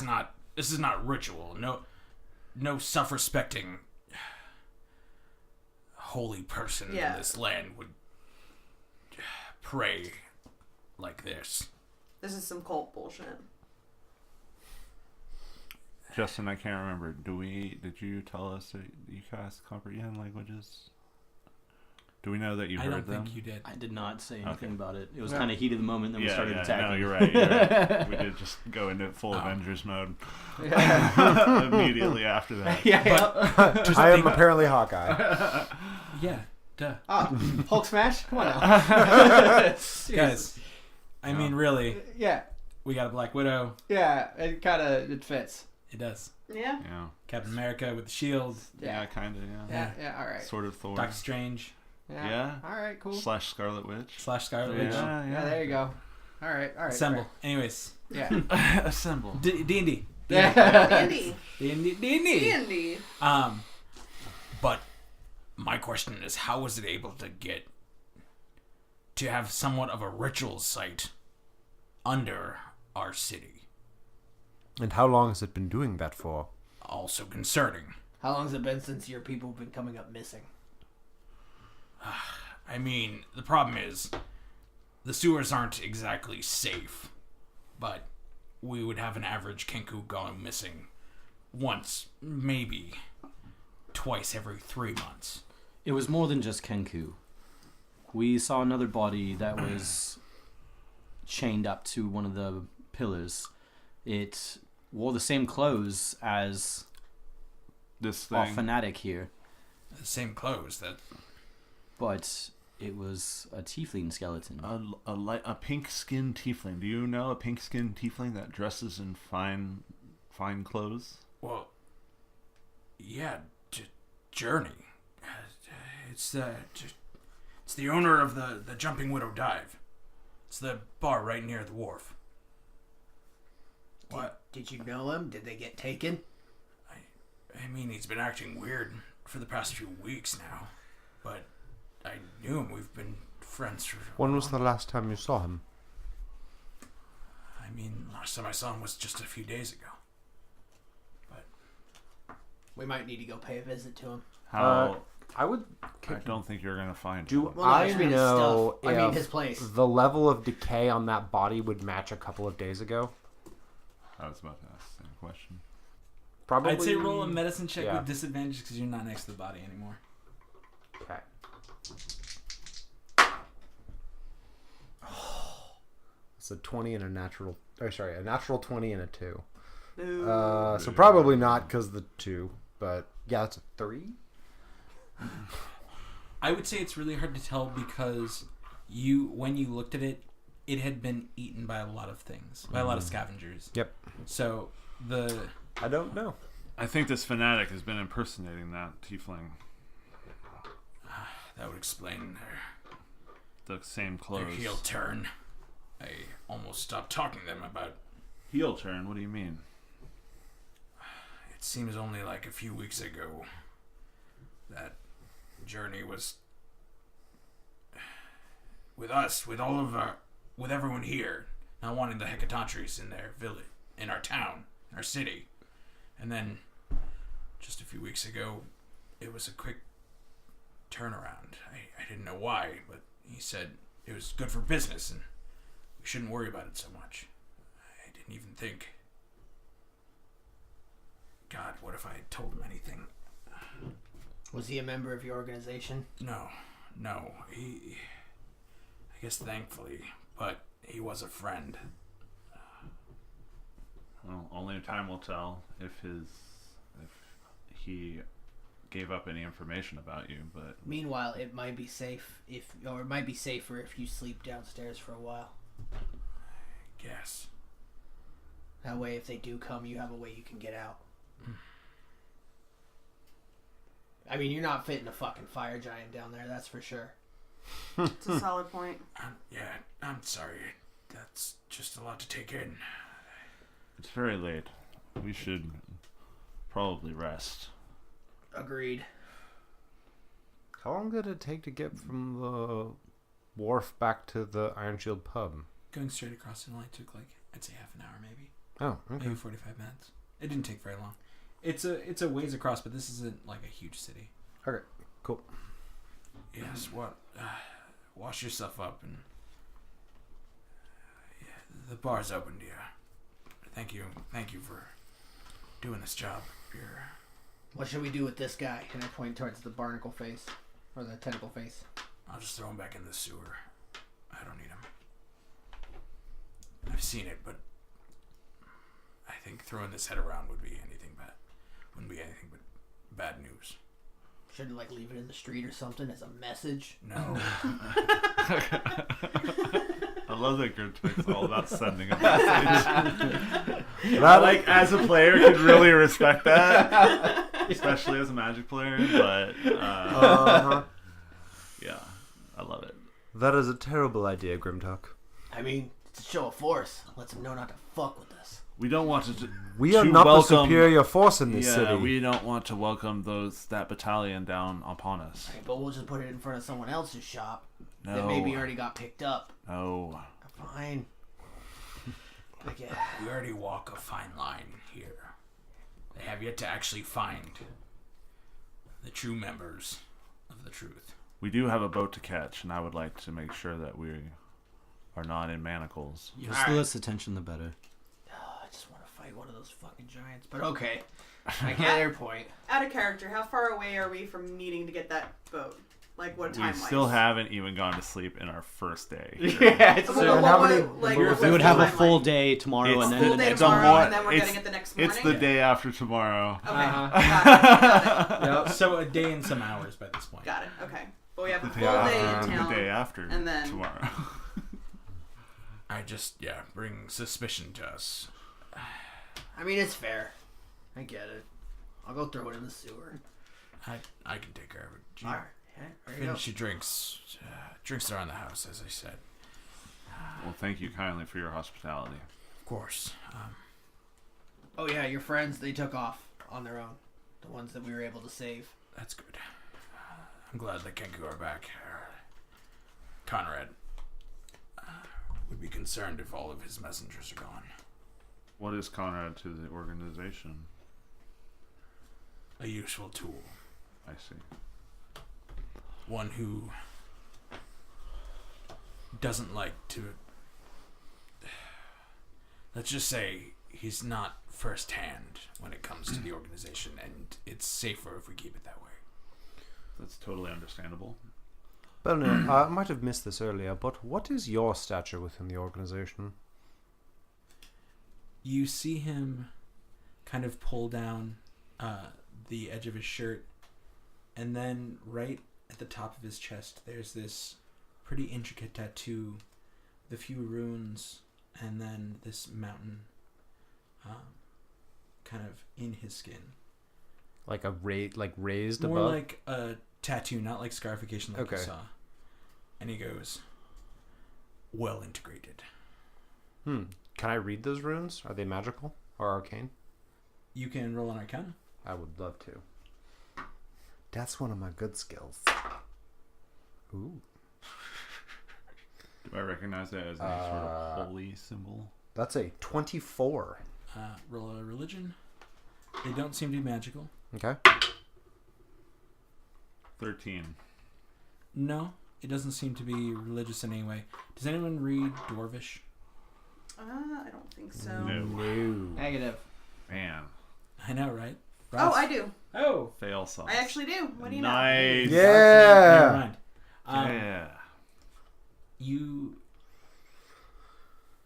is not ritual. No self-respecting holy person in this land would pray like this. This is some cult bullshit. Justin, I can't remember. Did you tell us that you guys comprehend languages? Do we know that you I heard don't them? think you did. I did not say anything Okay. about it. It was kind of heat of the moment, then we started attacking. No, you're right. We did just go into full Avengers mode immediately after that. I am apparently Hawkeye. Yeah, duh. Hulk smash? Come on now. Guys, I mean, really, Yeah. we got a Black Widow. Yeah. It fits. It does. Yeah. Yeah. Captain America with the shield. Yeah, kind of, Yeah. Yeah. All right. Sort of Thor. Doctor Strange Yeah. All right. Cool. / Scarlet Witch. / Scarlet Witch. Yeah. There you go. All right. Assemble. Anyways, Yeah. Assemble. D&D. Andy. D&D. Andy. But my question is, how was it able to have somewhat of a ritual site under our city? And how long has it been doing that for? Also concerning. How long has it been since your people have been coming up missing? I mean, the problem is, the sewers aren't exactly safe, but we would have an average Kenku going missing once, maybe twice every 3 months. It was more than just Kenku. We saw another body that was chained up to one of the pillars. It wore the same clothes as This our thing. fanatic here, The same clothes that... but it was a tiefling skeleton. A pink-skinned tiefling. Do you know a pink-skinned tiefling that dresses in fine clothes? Well, yeah, Journey. It's the owner of the Jumping Widow Dive. It's the bar right near the wharf. What? Did you know him? Did they get taken? I mean, he's been acting weird for the past few weeks now, but I knew him. We've been friends for... When was the last time you saw him? I mean, last time I saw him was just a few days ago. We might need to go pay a visit to him. How? I would. I don't think you're gonna find Do him. Well, no, I just his know stuff. I mean, if his place. the level of decay on that body would match a couple of days ago? I was about to ask the same question. Probably. I'd say roll a medicine check Yeah. with disadvantage because you're not next to the body anymore. Okay. It's a 20 and a natural. Oh, sorry, a natural 20 and a 2. So probably not because the 2, but yeah, that's a 3. I would say it's really hard to tell because when you looked at it, it had been eaten by a lot of things, by a lot of scavengers. Yep. So I don't know. I think this fanatic has been impersonating that tiefling. that would explain The same their clothes. heel turn. I almost stopped talking to them about. Heel turn? What do you mean? It seems only like a few weeks ago that Journey was with us, with everyone here, not wanting the Hecatontries in their village, in our town, in our city. And then, just a few weeks ago, it was a quick turnaround. I didn't know why, but he said it was good for business and we shouldn't worry about it so much. I didn't even think. God, what if I had told him anything? Was he a member of your organization? No. I guess thankfully, but he was a friend. Well, only time will tell if he gave up any information about you. But Meanwhile, it might be safe it might be safer if you sleep downstairs for a while. Yes. That way, if they do come, you have a way you can get out. I mean, you're not fitting a fucking fire giant down there, that's for sure. It's a solid point. I'm sorry. That's just a lot to take in. it's very late. We should probably rest. Agreed. How long did it take to get from the wharf back to the Iron Shield pub? Going straight across it only took like, I'd say half an hour maybe. Oh, okay. Maybe 45 minutes. It didn't take very long. It's a ways across, but this isn't like a huge city. Okay, cool. Yes, wash yourself up and... the bar's open to you. Thank you for doing this job. What should we do with this guy? And I point towards the barnacle face. Or the tentacle face. I'll just throw him back in the sewer. I don't need him. I've seen it, but I think throwing this head around wouldn't be anything but bad news. Shouldn't like leave it in the street or something as a message. No. I love that Gertrude's all about sending a message. That, like, as a player, could really respect that, especially as a Magic player. But yeah, I love it. that is a terrible idea, Grimtalk. I mean, it's a show of force. Lets them know not to fuck with us. We don't want to. We are to not welcome, the superior force in this yeah, city. we don't want to welcome that battalion down upon us. Right, but we'll just put it in front of someone else's shop No. that maybe already got picked up. No. Fine. Like, yeah. We already walk a fine line here. They have yet to actually find the true members of the truth. We do have a boat to catch, and I would like to make sure that we are not in manacles. The less attention, the better. I just want to fight one of those fucking giants. But okay. I get your point. Out of character, how far away are we from needing to get that boat? Like, what We time-wise? still haven't even gone to sleep in our first day. Yeah, it's Well, how what many- would- like, we what's We would the have a timeline? full day tomorrow, It's and then the- the Full day next tomorrow, more- and then we're it's- getting it the next morning? It's the day after tomorrow. Okay, Uh-huh. got it. So a day and some hours by this point. Got it, okay. But we have a The full day day in after, town. the day after and then- tomorrow. I just, bring suspicion to us. I mean, it's fair. I get it. I'll go throw it in the sewer. I can take care of it. Alright. Yeah, there you go. Finish your drinks. Drinks are on the house, as I said. Well, thank you kindly for your hospitality. Of course. Oh yeah, your friends, they took off on their own. The ones that we were able to save. That's good. I'm glad that Kenku are back. Conrad would be concerned if all of his messengers are gone. What is Conrad to the organization? A useful tool. I see. One who doesn't like to... Let's just say he's not first-hand when it comes to the organization, and it's safer if we keep it that way. That's totally understandable. Belner, I might have missed this earlier, but what is your stature within the organization? You see him kind of pull down the edge of his shirt, and then right at the top of his chest there's this pretty intricate tattoo, the few runes, and then this mountain kind of in his skin. Like a raised More above? like a tattoo, not like scarification like you Okay. saw. And he goes, well integrated. Can I read those runes? Are they magical or arcane? You can roll an arcana. I would love to. That's one of my good skills. Ooh. Do I recognize that as any sort of holy symbol? That's a 24. Roll a religion. They don't seem to be magical. Okay. 13. No, it doesn't seem to be religious in any way. Does anyone read Dwarvish? I don't think so. No. Negative. Man. I know, right? Oh, Ross? I do. Oh, Fail sauce. I actually do. What do you know? Nice. never Yeah. mind. Yeah. You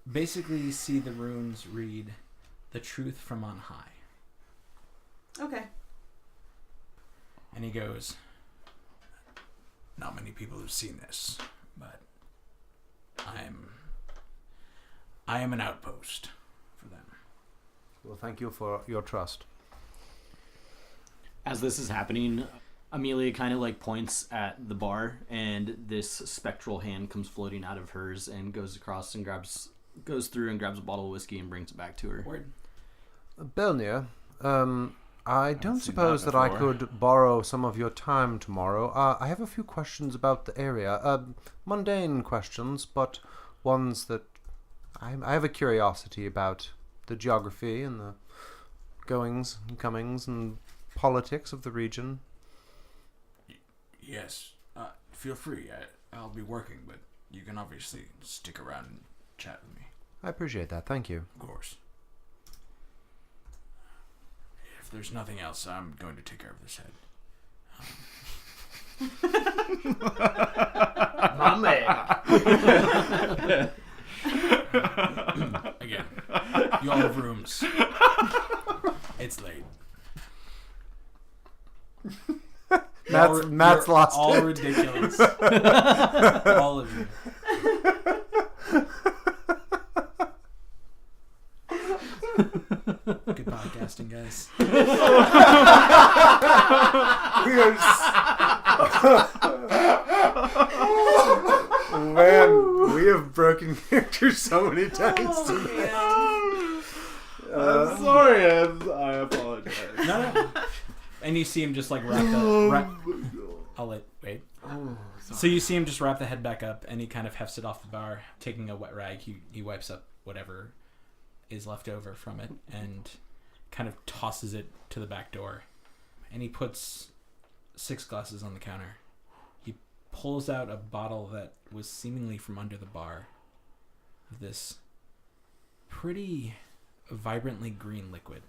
basically you see the runes read, "The truth from on high." Okay. And he goes, not many people have seen this, but I am an outpost for them. Well, thank you for your trust. As this is happening, Amelia kind of like points at the bar, and this spectral hand comes floating out of hers and goes across and goes through and grabs a bottle of whiskey and brings it back to her. Word. Belnia, I don't seen suppose that that I before. could borrow some of your time tomorrow. I have a few questions about the area. Mundane questions, but ones that I have a curiosity about the geography and the goings and comings and politics of the region. Yes, feel free. I'll be working, but you can obviously stick around and chat with me. I appreciate that. Thank you. Of course. If there's nothing else, I'm going to take care of this head. My man. Again, you all have rooms. It's late. Matt's You're lost all it. ridiculous. All of you. Good podcasting, guys. Man, we have broken characters so many times tonight. Oh, I'm sorry. I apologize. No. And you see him just like wrap I'll wait. So you see him just wrap the head back up, and he kind of hefts it off the bar, taking a wet rag. He wipes up whatever is left over from it, and kind of tosses it to the back door. And he puts 6 glasses on the counter. He pulls out a bottle that was seemingly from under the bar of this pretty vibrantly green liquid.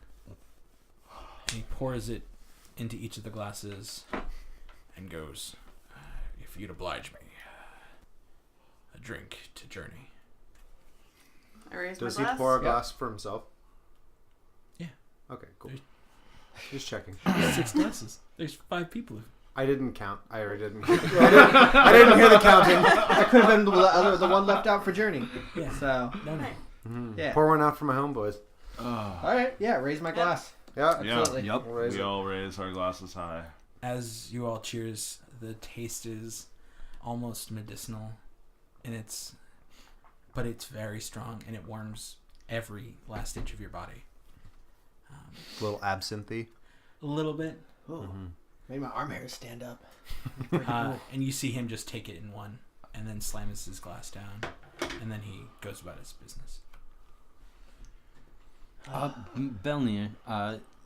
And he pours it into each of the glasses And goes, if you'd oblige me, a drink to Journey. I raised Does my he glass. pour a glass for himself? Yeah. Okay, cool. Just checking. 6 glasses. There's 5 people. I didn't count. I already didn't. I didn't hear the counting. That could have been the one left out for Journey. Yeah. So, No. yeah. Pour one out for my homeboys. All right. Yeah, raise my glass. Yeah. Absolutely. Yep. We'll raise We it. all raise our glasses high. As you all cheers, the taste is almost medicinal, and but it's very strong, and it warms every last inch of your body. A little absinthe. A little bit. Ooh. Made my arm hairs stand up. And you see him just take it in one, and then slams his glass down, and then he goes about his business. Belnier,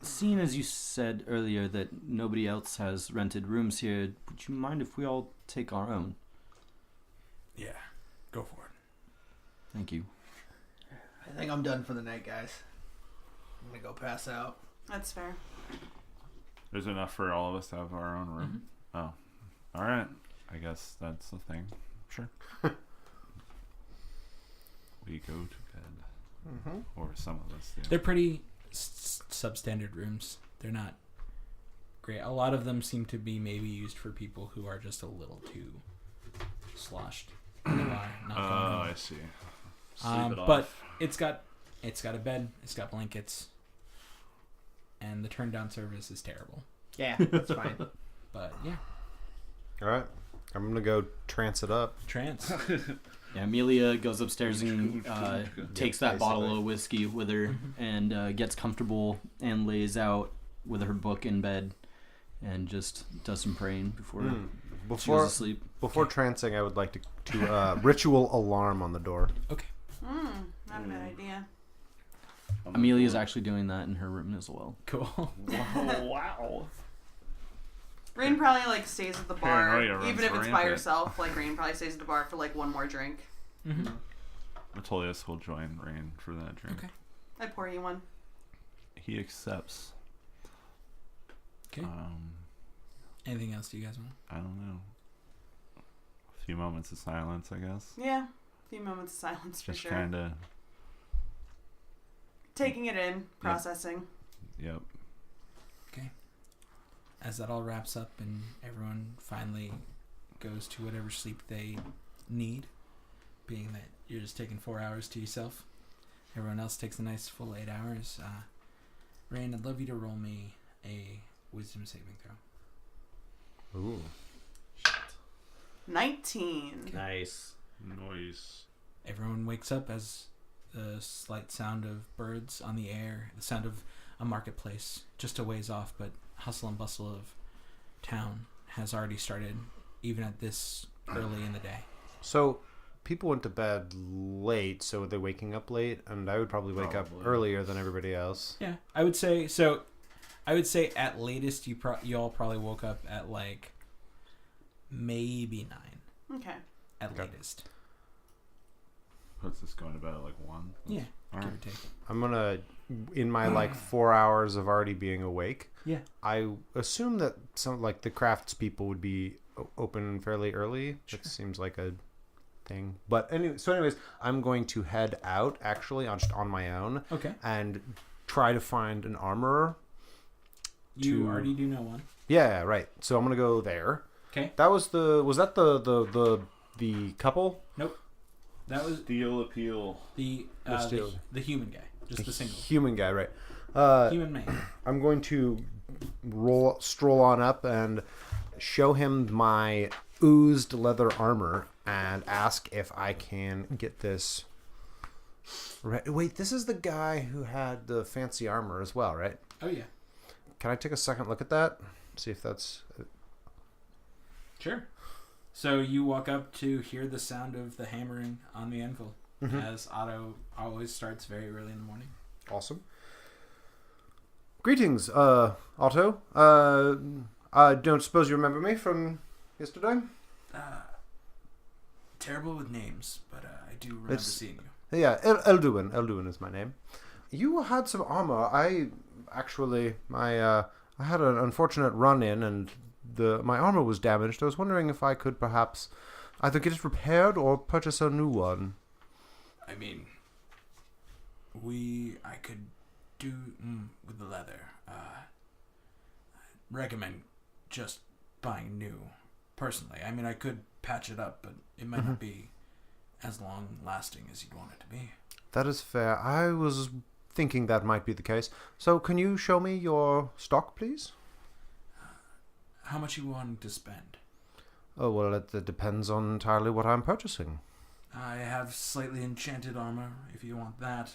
seeing as you said earlier that nobody else has rented rooms here, would you mind if we all take our own? Yeah, go for it. Thank you. I think I'm done for the night, guys. I'm gonna go pass out. That's fair. There's enough for all of us to have our own room. Oh, all right. I guess that's the thing. Sure. We go to bed, or some of us do. They're pretty substandard rooms. They're not great. A lot of them seem to be maybe used for people who are just a little too sloshed. in the bar, not going Oh, home. I see. Sleep it But off. it's got a bed, it's got blankets, and the turn down service is terrible. Yeah, that's fine. But yeah, All right. I'm going to go trance it up. trance. Yeah, Amelia goes upstairs and takes that bottle basically. of whiskey with her and gets comfortable and lays out with her book in bed and just does some praying before she goes Before to sleep. before trancing, I would like to ritual alarm on the door. Not a bad idea. Amelia's actually doing that in her room as well. Cool. Wow. Rain probably like stays at the bar, Paranoia runs even if it's by rampant. herself. Like Rain probably stays at the bar for like one more drink. Mm-hmm. Metolius will join Rain for that drink. Okay. I pour you one. He accepts. Okay. Anything else do you guys want? I don't know. A few moments of silence, I guess. Yeah, a few moments of silence for Just sure. kind of taking it in, processing. Yep. Okay. As that all wraps up and everyone finally goes to whatever sleep they need, being that you're just taking 4 hours to yourself, everyone else takes a nice full 8 hours. Rain, I'd love you to roll me a wisdom saving throw. Ooh. 19. Nice. Noise. Everyone wakes up as the slight sound of birds on the air, the sound of a marketplace just a ways off, but hustle and bustle of town has already started, even at this early in the day. So, people went to bed late, so they're waking up late, and I would probably wake up earlier than everybody else. Yeah, I would say so. I would say at latest you all probably woke up at like maybe 9. Okay. At latest. Puts us going to bed at like 1. Yeah, All give right. or take. I'm gonna, in my like 4 hours of already being awake, Yeah. I assume that some like the crafts people would be open fairly early. Sure. It seems like a thing. But anyways, I'm going to head out actually on my own Okay. and try to find an armorer. You already do know one. Yeah, right. So I'm gonna go there. Okay. That was the couple? Nope. That was Steel appeal. the human guy, just the single Human guy, right? human man. I'm going to stroll on up and show him my oozed leather armor and ask if I can get this. Wait, this is the guy who had the fancy armor as well, right? Oh yeah. Can I take a second look at that? See if that's... Sure. So you walk up to hear the sound of the hammering on the anvil, as Otto always starts very early in the morning. Awesome. Greetings, Otto. I don't suppose you remember me from yesterday? Terrible with names, but I do remember seeing you. Yeah, Elduin. Elduin is my name. You had some armor. I had an unfortunate run-in and my armor was damaged. I was wondering if I could perhaps either get it repaired or purchase a new one. I mean, I could do with the leather. I recommend just buying new, personally. I mean, I could patch it up, but it might not be as long-lasting as you'd want it to be. That is fair. I was thinking that might be the case. So can you show me your stock, please? How much you wanting to spend? Oh, well, it depends on entirely what I'm purchasing. I have slightly enchanted armor, if you want that.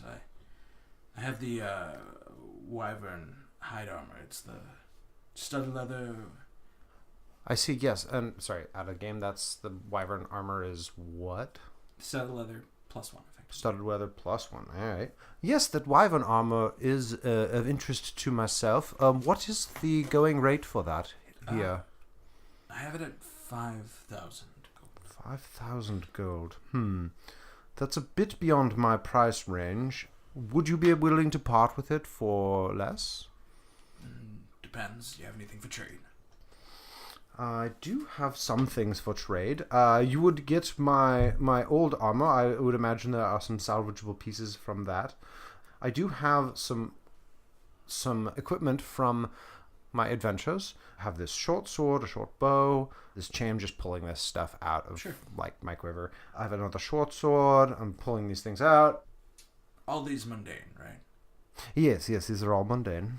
I have the wyvern hide armor. It's the studded leather. I see, yes. And, sorry, out of game, that's the wyvern armor is what? Studded leather +1, effectively. Studded leather +1, alright. Yes, that wyvern armor is of interest to myself. What is the going rate for that here? I have it at 5,000 gold. 5,000 gold. That's a bit beyond my price range. Would you be willing to part with it for less? Depends. Do you have anything for trade? I do have some things for trade. You would get my old armor. I would imagine there are some salvageable pieces from that. I do have some equipment from my adventures. I have this short sword, a short bow, this chain, just pulling this stuff out of like my quiver. I have another short sword. I'm pulling these things out. All these mundane, right? Yes, these are all mundane.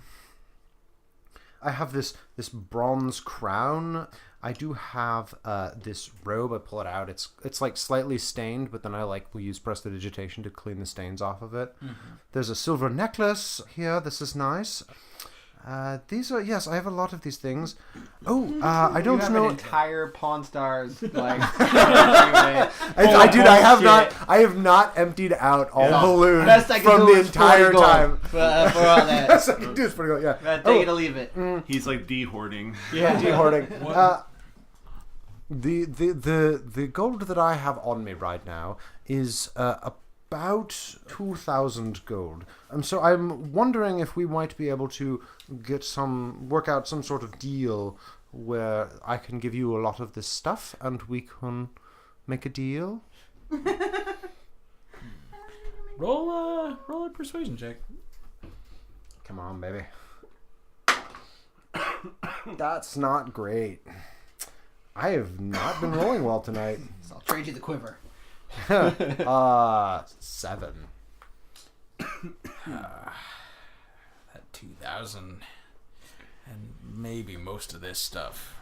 I have this bronze crown. I do have this robe. I pull it out. It's like slightly stained, but then I will use prestidigitation to clean the stains off of it. There's a silver necklace here. This is nice. These are, yes, I have a lot of these things. Oh, I don't you have know. An entire Pawn Stars like. I have not emptied out all balloons Best I can from do the is entire 40 gold time. for all that. Best I can do is 40 gold, yeah. Take it or leave it. He's like de-hoarding. Yeah. De-hoarding. The gold that I have on me right now is about 2,000 gold. So I'm wondering if we might be able to work out some sort of deal where I can give you a lot of this stuff and we can make a deal. Roll a persuasion check. on, baby. That's not great. I have not been rolling well tonight. So I'll trade you the quiver. 7. That 2,000 and maybe most of this stuff.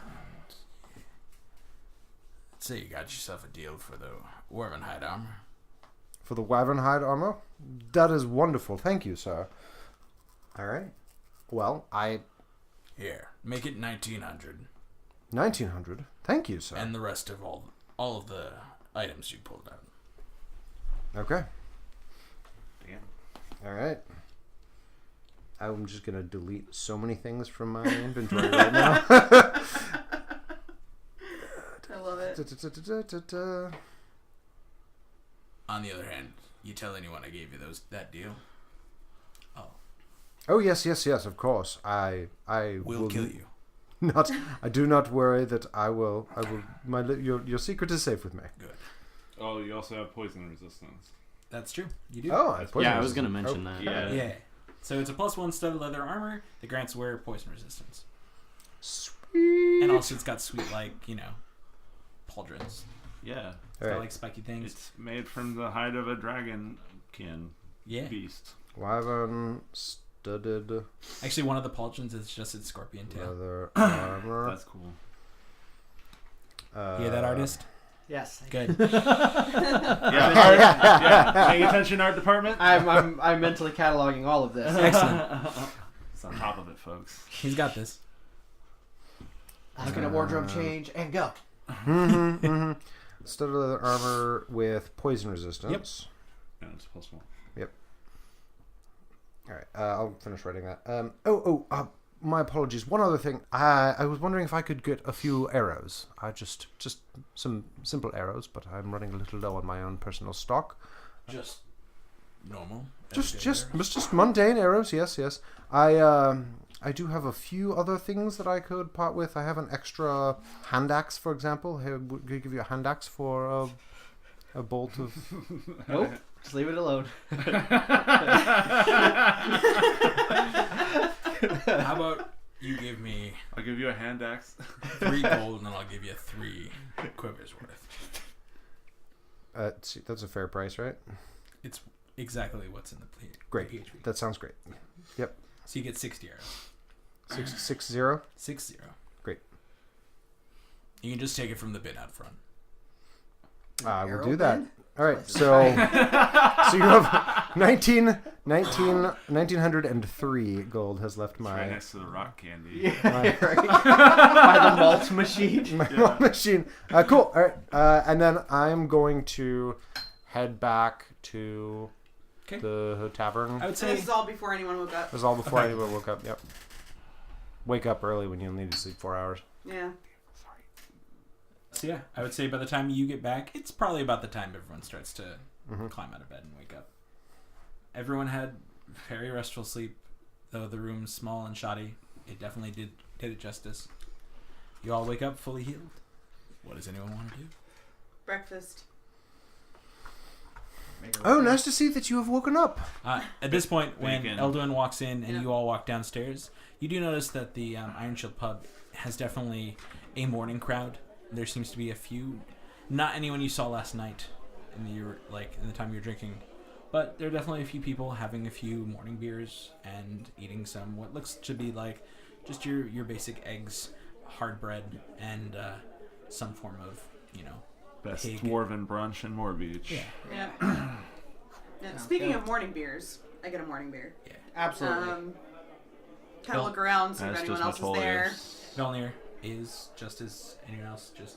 I'd say you got yourself a deal for the Wyvern hide armor. For the wyvern hide armor? That is wonderful. Thank you, sir. All right. Well, Here, make it 1,900, 1900. Thank you, sir. and the rest of all of the items you pulled out. Okay. Damn. All right. I'm just going to delete so many things from my inventory right now. I love it. On the other hand, you tell anyone I gave you that deal, Oh, yes, of course. I we'll kill you. I do not worry that I will. Your secret is safe with me. Good. Oh, you also have poison resistance. That's true. You do. Oh, Yeah, I was gonna mention that. Yeah. So it's a +1 studded leather armor that grants wearer poison resistance. Sweet. And also it's got sweet, pauldrons. Yeah. It's got, spiky things. It's made from the hide of a dragonkin Yeah. beast. Wyvern studded Actually, one of the pauldrons is just its scorpion tail. leather armor. That's cool. Hear that, artist? Yes. Good. Yeah. Paying attention, art department. I'm mentally cataloging all of this. Excellent. It's on top of it, folks. He's got this. Looking at wardrobe change and go. Studded leather armor with poison resistance. Yeah, it's +1. All right, I'll finish writing that. My apologies. One other thing. I was wondering if I could get a few arrows. Just some simple arrows, but I'm running a little low on my own personal stock. Just normal. Just mundane arrows. Yes. I do have a few other things that I could part with. I have an extra hand axe, for example. Could I give you a hand axe for a bolt of? Nope. Just leave it alone. How about you give me I'll give you a hand axe. 3 gold and I'll give you 3 quivers worth. That's a fair price, right? It's exactly what's in the Great. PHP. That sounds great. Yep. So you get 60 arrows. 660. 60. Great. You can just take it from the bin out front. I will Arrow do that. bin? All right. So you have 1903 gold has left It's right my next to the rock candy. By the malt machine. my machine. Cool. All right. And then I'm going to head back to Okay. the tavern. I would So say this is all before anyone woke up. This is all before Okay. anyone woke up. Yep. Wake up early when you need to sleep 4 hours. Yeah. So yeah, I would say by the time you get back, it's probably about the time everyone starts to climb out of bed and wake up. Everyone had very restful sleep, though the room's small and shoddy. It definitely did it justice. You all wake up fully healed. What does anyone want to do? Breakfast. Oh, nice to see that you have woken up. At this point, when Bacon. Elduin walks in and Yeah. you all walk downstairs, you do notice that the Iron Shield pub has definitely a morning crowd. There seems to be a few, not anyone you saw last night in the time you were drinking, but there are definitely a few people having a few morning beers and eating some what looks to be like just your basic eggs, hard bread, and some form of Best pig. dwarven brunch in Moore Beach. Yeah. Yeah, speaking of morning beers, I get a morning beer. Absolutely. Kind of look around, see if As anyone does else is there. Metolius. Velnir is just as anyone else, just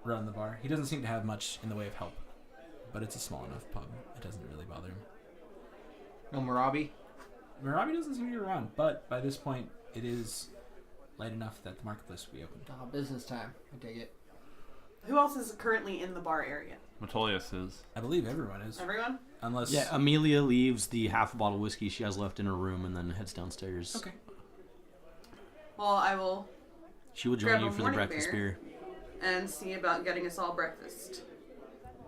run the bar. He doesn't seem to have much in the way of help, but it's a small enough pub. It doesn't really bother him. No Marabi. Marabi doesn't seem to be around, but by this point, it is late enough that the marketplace will be open. Oh, business time. I dig it. Who else is currently in the bar area? Metolius is. I believe everyone is, Everyone? unless Yeah, Amelia leaves the half a bottle of whiskey she has left in her room and then heads downstairs. Okay. Well, I will She will Grab join you a for the morning breakfast beer. beer. and see about getting us all breakfast.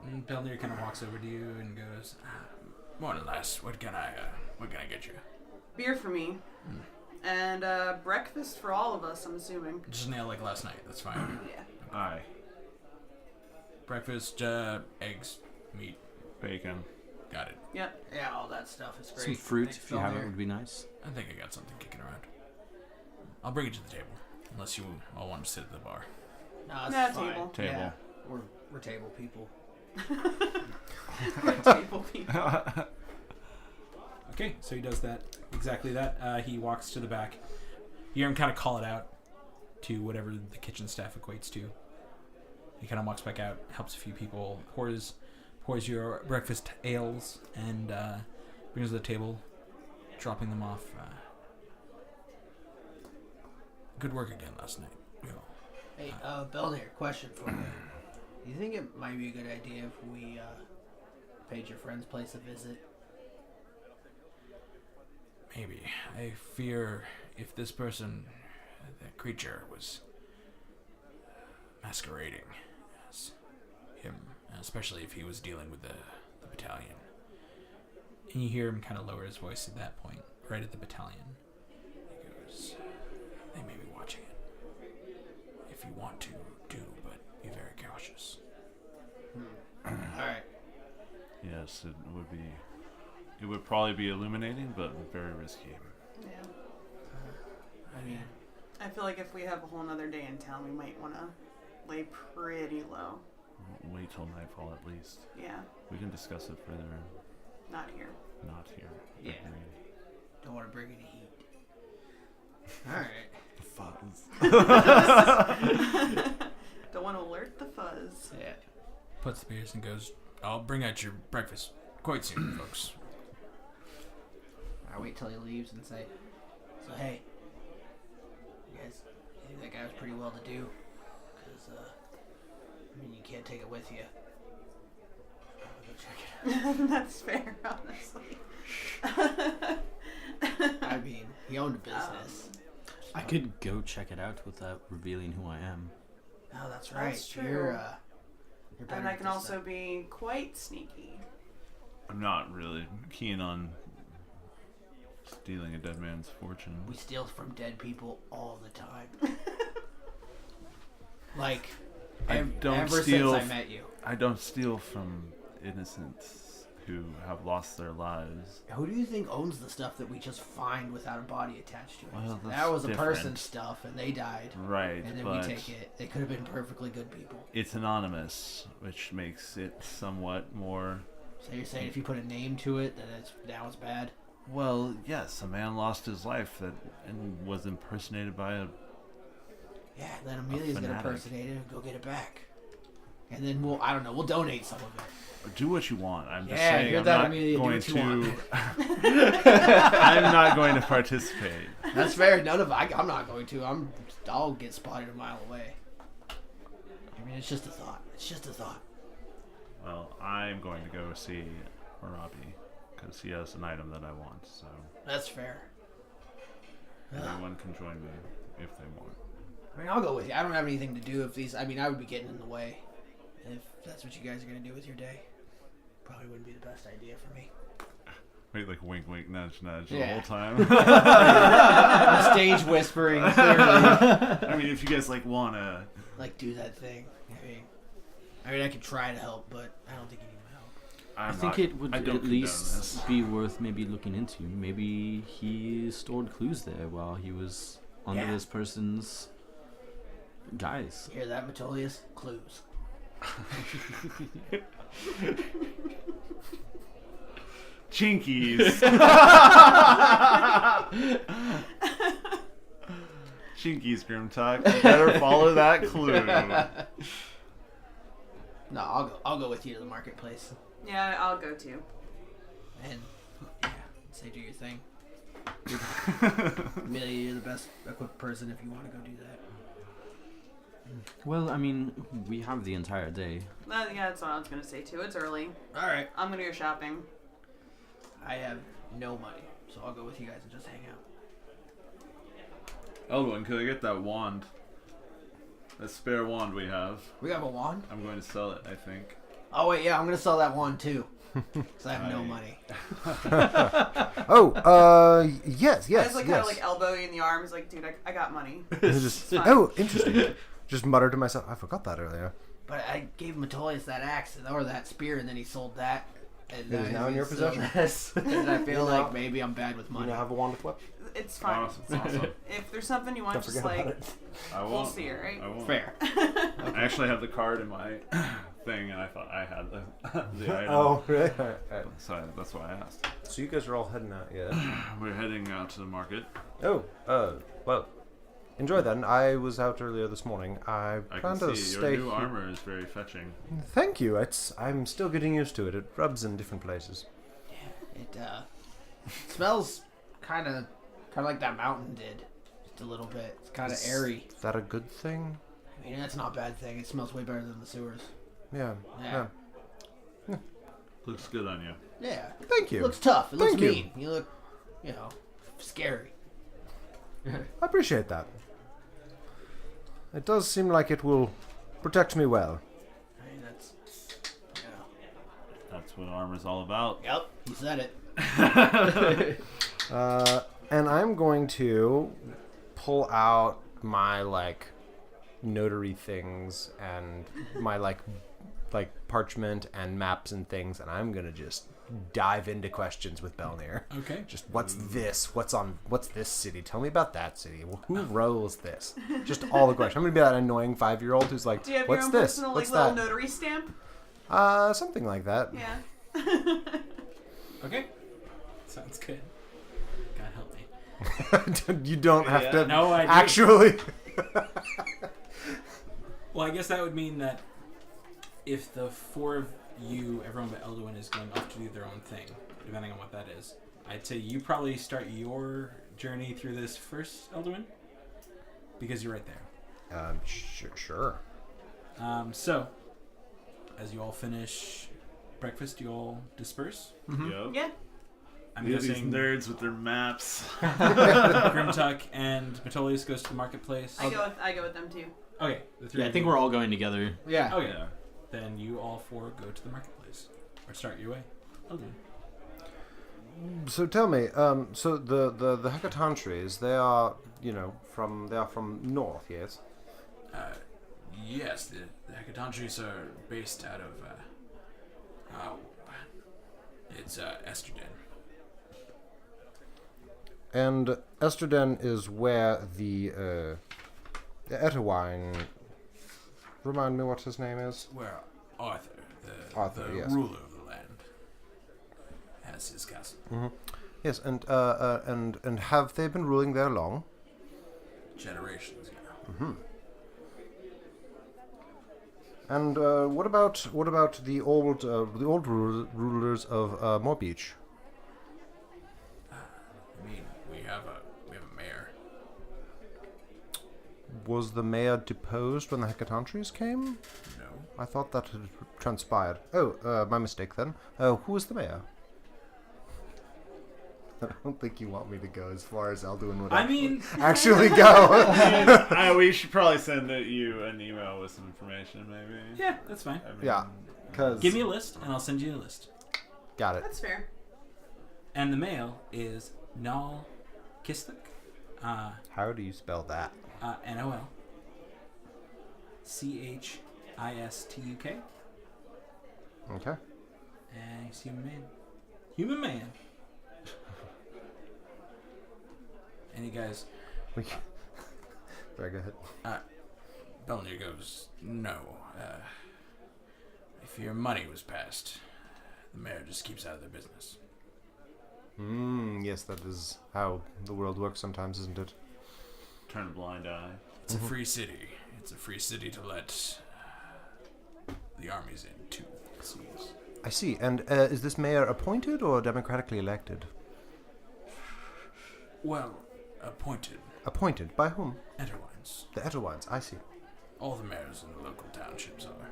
And Velnir kind of walks over to you and goes, Morning, lass. What can I get you? beer for me. And breakfast for all of us, I'm assuming. Just nail like last night. That's fine. Yeah. Aye. Breakfast, eggs, meat. Bacon. Got it. Yep. Yeah, all that stuff is great. Some fruit, Thanks, if you have it, Felder. would be nice. I think I got something kicking around. I'll bring it to the table. Unless you all want to sit at the bar. No, it's Nah, fine. table. Table. Yeah, we're table people. We're table people. Okay, so he does that. Exactly that. He walks to the back. You hear him kind of call it out to whatever the kitchen staff equates to. He kind of walks back out, helps a few people, pours your breakfast ales, and brings to the table, dropping them off. Good work again last night. Hey, Belder, question for you. Do you think it might be a good idea if we paid your friend's place a visit? Maybe. I fear if this person, that creature, was masquerading as him, especially if he was dealing with the battalion. And you hear him kind of lower his voice at that point, right at the battalion. He goes, they may be watching it. If you want to, do, but be very cautious. Alright. Yes, it would be. It would probably be illuminating, but very risky. Yeah. I mean, I feel like if we have a whole nother day in town, we might want to lay pretty low. Wait till nightfall at least. Yeah. We can discuss it further. Not here. Not here. Yeah. Agreed. don't want to bring any heat. Alright. Fuzz. Don't want to alert the fuzz. Yeah. Puts the beers and goes, I'll bring out your breakfast quite soon, folks. I wait till he leaves and say, so hey, you guys, you think that guy was pretty well to do? Because, I mean, you can't take it with you. I'm gonna go check it That's fair, honestly. out. I mean, he owned a business. I could go check it out without revealing who I am. Oh, that's right. That's true. You're better And I at can this also stuff. be quite sneaky. I'm not really keen on stealing a dead man's fortune. We steal from dead people all the time. Like, I don't ever steal since I met you. I don't steal from innocents who have lost their lives. Who do you think owns the stuff that we just find without a body attached to it? Well, that that's was a different. person's stuff, and they died. Right, And then but we take it. They could have been perfectly good people. it's anonymous, which makes it somewhat more. So you're saying if you put a name to it, then now it's bad? Well, yes, a man lost his life and was impersonated by a. Yeah, then Amelia's gonna fanatic. impersonate it and go get it back. And then we'll donate some of it. Do what you want. I'm just Yeah, saying hear I'm that, not Amelia, do going what you to. I'm not going to participate. That's fair. I'm not going to. I'll get spotted a mile away. I mean, it's just a thought. It's just a thought. Well, I'm going to go see Arabi because he has an item that I want. So That's fair. anyone can join me if they want. I mean, I'll go with you. I don't have anything to do if these. I mean, I would be getting in the way. And if that's what you guys are gonna do with your day, probably wouldn't be the best idea for me. Wait, like wink, wink, nudge, nudge the Yeah. whole time. I'm stage whispering clearly. I mean, if you guys like wanna. Like, do that thing. I mean, I could try to help, but I don't think you need my help. I'm I think not- it would I don't at condone least this. be worth maybe looking into. Maybe he stored clues there while he was under Yeah. this person's guise. You hear that, Metolius? Clues. Chinkies. Chinkies, Grimtalk. You better follow that clue. No, I'll go with you to the marketplace Yeah, I'll go too. and say do your thing. Amelia, you're the best equipped person if you want to go do that. Well, I mean, we have the entire day. Yeah, that's what I was gonna say too. It's early. All right. I'm gonna go shopping. I have no money, so I'll go with you guys and just hang out. Eldwin, could I get that wand? That spare wand we have. We have a wand? I'm going to sell it, I think. Oh wait, yeah, I'm gonna sell that one too. Because I have no money. Yes. I just like kind of like elbow you in the arms, like, dude, I got money. Oh, interesting. Just muttered to myself, I forgot that earlier. But I gave Metolius that axe or that spear, and then he sold that. And It is now in your possession. And I feel like maybe I'm bad with You money. now have a wand of whip. It's fine. Awesome. Awesome. If there's something you want, Don't just forget like, about it. I won't. we'll see it, right? I won't. Fair. I actually have the card in my thing, and I thought I had the item. Oh, really? Alright. So that's why I asked. So you guys are all heading out, yeah? We're heading out to the market. Oh, well. Enjoy then. I was out earlier this morning. I I plan can to see stay your new here. armor is very fetching. Thank you. I'm still getting used to it. It rubs in different places. It smells kind of like that mountain did, just a little bit. It's kind of airy. Is that a good thing? I mean, that's not a bad thing. It smells way better than the sewers. Yeah. Yeah. Looks good on you. Yeah. Thank you. It looks tough. It looks Thank you. mean. You look, scary. I appreciate that. It does seem like it will protect me well. I mean, that's. That's what armor's all about. Yep. He said it. And I'm going to pull out my notary things and my like parchment and maps and things, and I'm gonna just dive into questions with Belnir. Okay. Just what's this? What's this city? Tell me about that city. Who rolls this? Just all the questions. I'm gonna be that annoying 5-year-old who's like, Do you have what's your own this? personal What's little that? notary stamp? Something like that. Yeah. Okay. Sounds good. God help me. You don't have to No, I do. actually. Well, I guess that would mean that if the four of you, everyone but Elduin, is going off to do their own thing, depending on what that is, I'd say you probably start your journey through this first, Elduin, because you're right there. Sure. So, as you all finish breakfast, you all disperse. Yep. Yeah. I'm These guessing nerds with their maps. Grimtuck and Metolius goes to the marketplace. I go with them too. Okay, the three. Yeah, I of think you- we're all going together. Yeah. Okay, Yeah. then you all four go to the marketplace or start your way. Elduin. So tell me, so the Hecatontries, they are from north, yes? Yes, the Hecatontries are based out of it's Esterden. And Esterden is where the Etowine. Remind me what his name is. Where Arthur, Arthur, the yes. ruler of the land, has his castle. Yes, and have they been ruling there long? Generations, yeah. And what about the old rulers of Moorbeach? I mean, we have a mayor. Was the mayor deposed when the Hecatontries came? No. I thought that had transpired. Oh, my mistake then. Who was the mayor? I don't think you want me to go as far as Elduin would I mean, actually go. We should probably send you an email with some information, maybe. yeah, that's fine. I mean, Yeah, because... Give me a list, and I'll send you a list. Got it. That's fair. And the mail is Nal Kistuk, How do you spell that? NOL CHISTUK, Okay. and he's human man. Human man. And he goes, Sorry, go ahead. Belnir goes, no. If your money was passed, the mayor just keeps out of their business. Yes, that is how the world works sometimes, isn't it? Turn a blind eye. It's a free city. It's a free city to let the armies in, too. it seems. I see. And is this mayor appointed or democratically elected? Well, appointed Appointed. By whom? Etterwines. The Etowines. I see. All the mayors in the local townships are.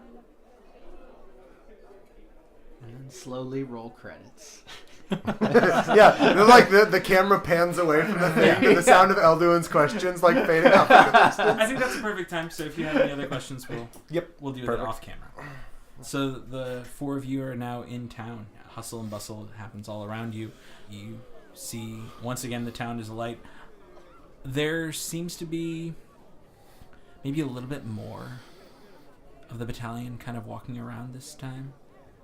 And then slowly roll credits. Yeah, like the camera pans away from the thing and the sound of Elduin's questions fading out. I think that's a perfect time. So if you have any other questions, we'll Yep. do Perfect. that off camera. So the four of you are now in town. Hustle and bustle happens all around you. You see, once again, the town is alight. There seems to be maybe a little bit more of the battalion kind of walking around this time.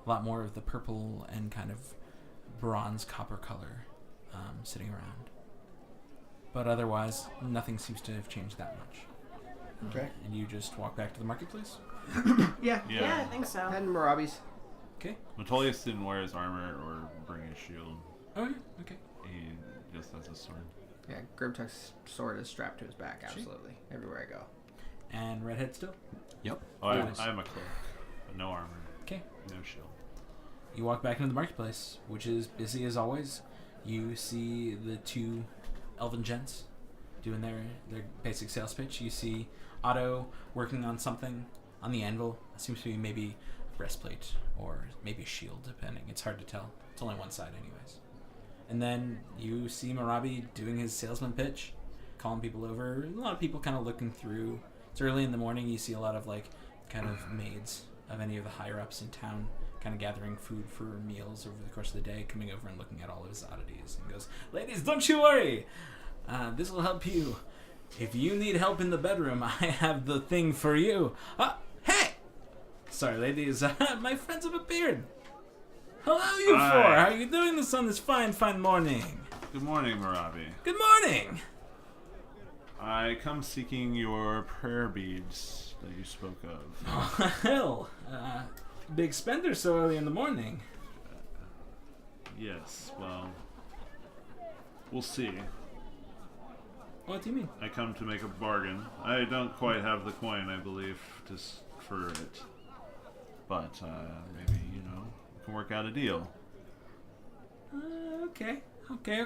A lot more of the purple and kind of bronze copper color sitting around. But otherwise, nothing seems to have changed that much. Okay. And you just walk back to the marketplace? Yeah. Yeah, I think so. Heading to Marabi's. Okay. Metolius didn't wear his armor or bring his shield. Oh, yeah. Okay. He just has a sword. Yeah, Grimtuck's sword is strapped to his back, absolutely. Everywhere I go. And Redhead still? Yep. Oh, I'm Nice. a cloak, but no armor, Okay. no shield. You walk back into the marketplace, which is busy as always. You see the two elven gents doing their basic sales pitch. You see Otto working on something on the anvil. It seems to be maybe a breastplate or maybe a shield, depending. It's hard to tell. It's only one side anyways. And then you see Marabi doing his salesman pitch, calling people over. A lot of people kind of looking through. It's early in the morning. You see a lot of kind of maids of any of the higher ups in town kind of gathering food for meals over the course of the day, coming over and looking at all of his oddities. And goes, "Ladies, don't you worry. This will help you. If you need help in the bedroom, I have the thing for you. Hey! Sorry, ladies. My friends have appeared. Hello, you Hi. four. How are you doing this on this fine, fine morning? Good morning, Marabi. Good morning. I come seeking your prayer beads that you spoke of. Hell, big spender so early in the morning. Yes, well, we'll see. What do you mean? I come to make a bargain. I don't quite have the coin, I believe, for it. But maybe, we can work out a deal. Okay. What kind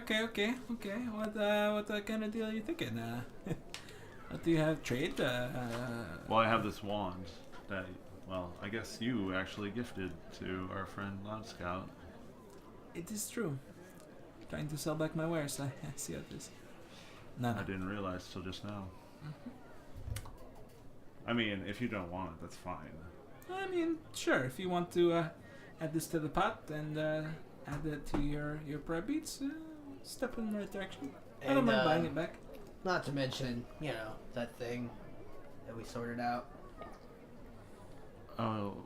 of deal are you thinking? What do you have? Trade? Well, I have this wand that, I guess you actually gifted to our friend Loud Scout. It is true. Trying to sell back my wares. I see how it is. No. I didn't realize till just now. I mean, if you don't want it, that's fine. I mean, sure. If you want to add this to the pot and add it to your prayer beats, step in the right direction. I don't And, mind buying it back. Not to mention, that thing that we sorted out. Oh,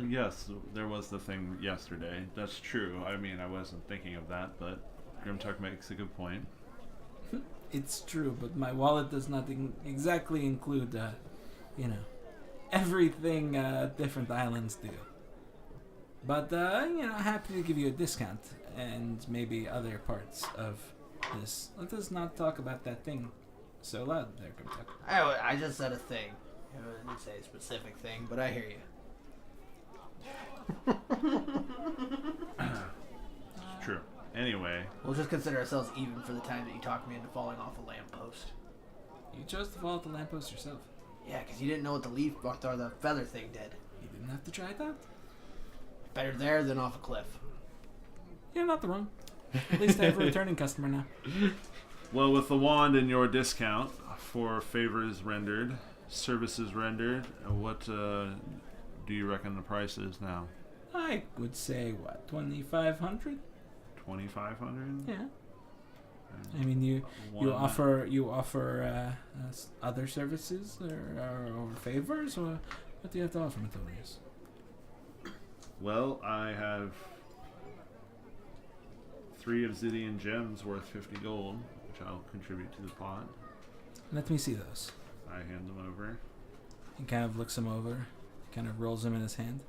yes, there was the thing yesterday. That's true. I mean, I wasn't thinking of that, but Grimtuck makes a good point. It's true, but my wallet does not exactly include, everything different islands do. But, happy to give you a discount and maybe other parts of this. Let us not talk about that thing so loud there, Grimtuck. I just said a thing. I didn't say a specific thing, but I hear you. It's true. Anyway, We'll just consider ourselves even for the time that you talked me into falling off a lamppost. You chose to fall at the lamppost yourself. Yeah, because you didn't know what the leaf or the feather thing did. You didn't have to try it out. Better there than off a cliff. You're not the wrong. At least I have a returning customer now. well, with the wand and your discount for favors rendered, services rendered, what do you reckon the price is now? I would say, what, 2,500? 2,500? Yeah. I mean, you offer other services or favors, or what do you have to offer, Metolius? Well, I have 3 obsidian gems worth 50 gold, which I'll contribute to the pot. Let me see those. I hand them over. He kind of looks them over, kind of rolls them in his hand.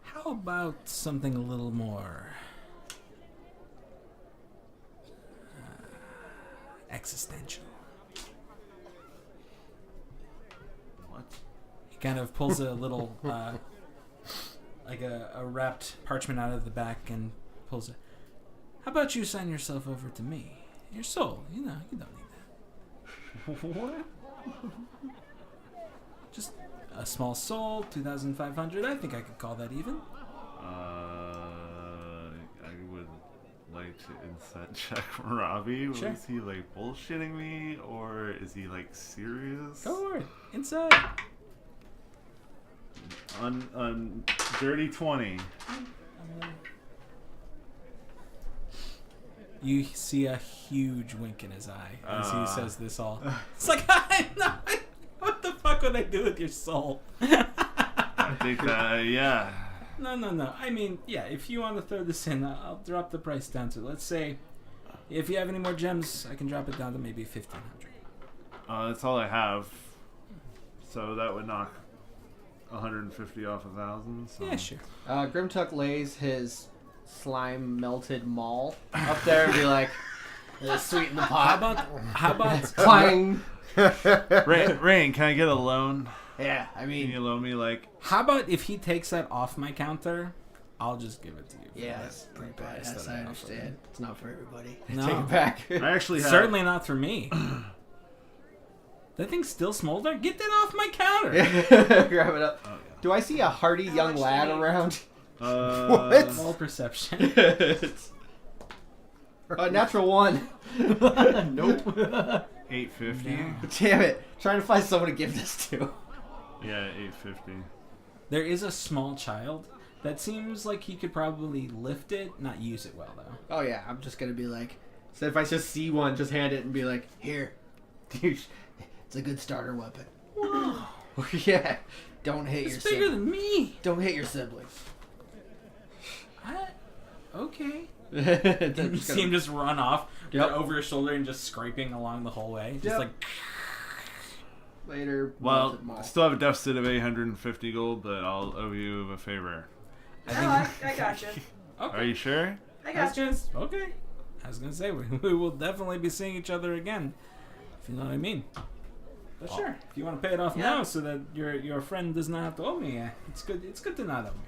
How about something a little more existential? What? He kind of pulls a little, like a wrapped parchment out of the back and pulls it. How about you sign yourself over to me? Your soul, you don't need that. What? Just a small soul, 2,500. I think I could call that even. I would like to insight check Robbie. Sure. Is he bullshitting me, or is he serious? Go for it. Inside. on dirty 20. You see a huge wink in his eye as he says this all. It's like, what the fuck would I do with your soul? I think yeah. No. I mean, yeah, if you want to throw this in, I'll drop the price down to, let's say, if you have any more gems, I can drop it down to maybe 1,500. That's all I have. So that would knock 150 off 1,000. So. Yeah, sure. Grimtuck lays his slime melted maul up there and be like, sweeten the pot. How about Clang. Rain, can I get a loan? Yeah, I Can mean, you loan me like? How about if he takes that off my counter, I'll just give it to you. yeah, for it's that pretty price badass. that I offer. understand. It's not for everybody. No. Take it back. I actually have. Certainly not for me. That thing's still smoldering? Get that off my counter! Grab it up. Oh, yeah. Do I see a hardy young much lad do you need? around? What? Roll perception. Natural one. Nope. 850. Damn it. Trying to find someone to give this to. Yeah, 850. There is a small child that seems like he could probably lift it, not use it well though. Oh yeah, I'm just gonna be like, so if I just see one, just hand it and be like, here. It's a good starter weapon. Yeah. Don't hit It's your bigger siblings. than me. Don't hit your siblings. Okay. That's You just see him gonna- just run off Yep. over his shoulder and just scraping along the hallway. Just Yep. like, Later. Well, melted maul. I still have a deficit of 850 gold, but I'll owe you a favor. I got you. okay. Are you sure? I I was got you. gonna, okay. I was gonna say we will definitely be seeing each other again, if you know what I mean. But sure, if you want to pay it off Yeah. now, so that your friend does not have to owe me, it's good. It's good to not owe me.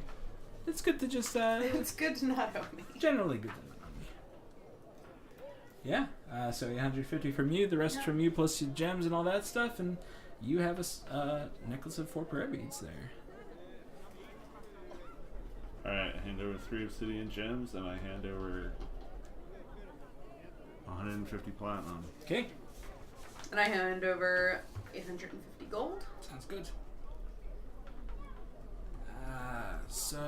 It's good to just It's good to not owe me. generally good to not owe me. Yeah. So 150 from you, the rest from you, plus your gems and all that stuff, and you have a necklace of 4 prayer beads there. Alright, I hand over 3 obsidian gems, and I hand over 150 platinum. Okay. And I hand over 850 gold. Sounds good. So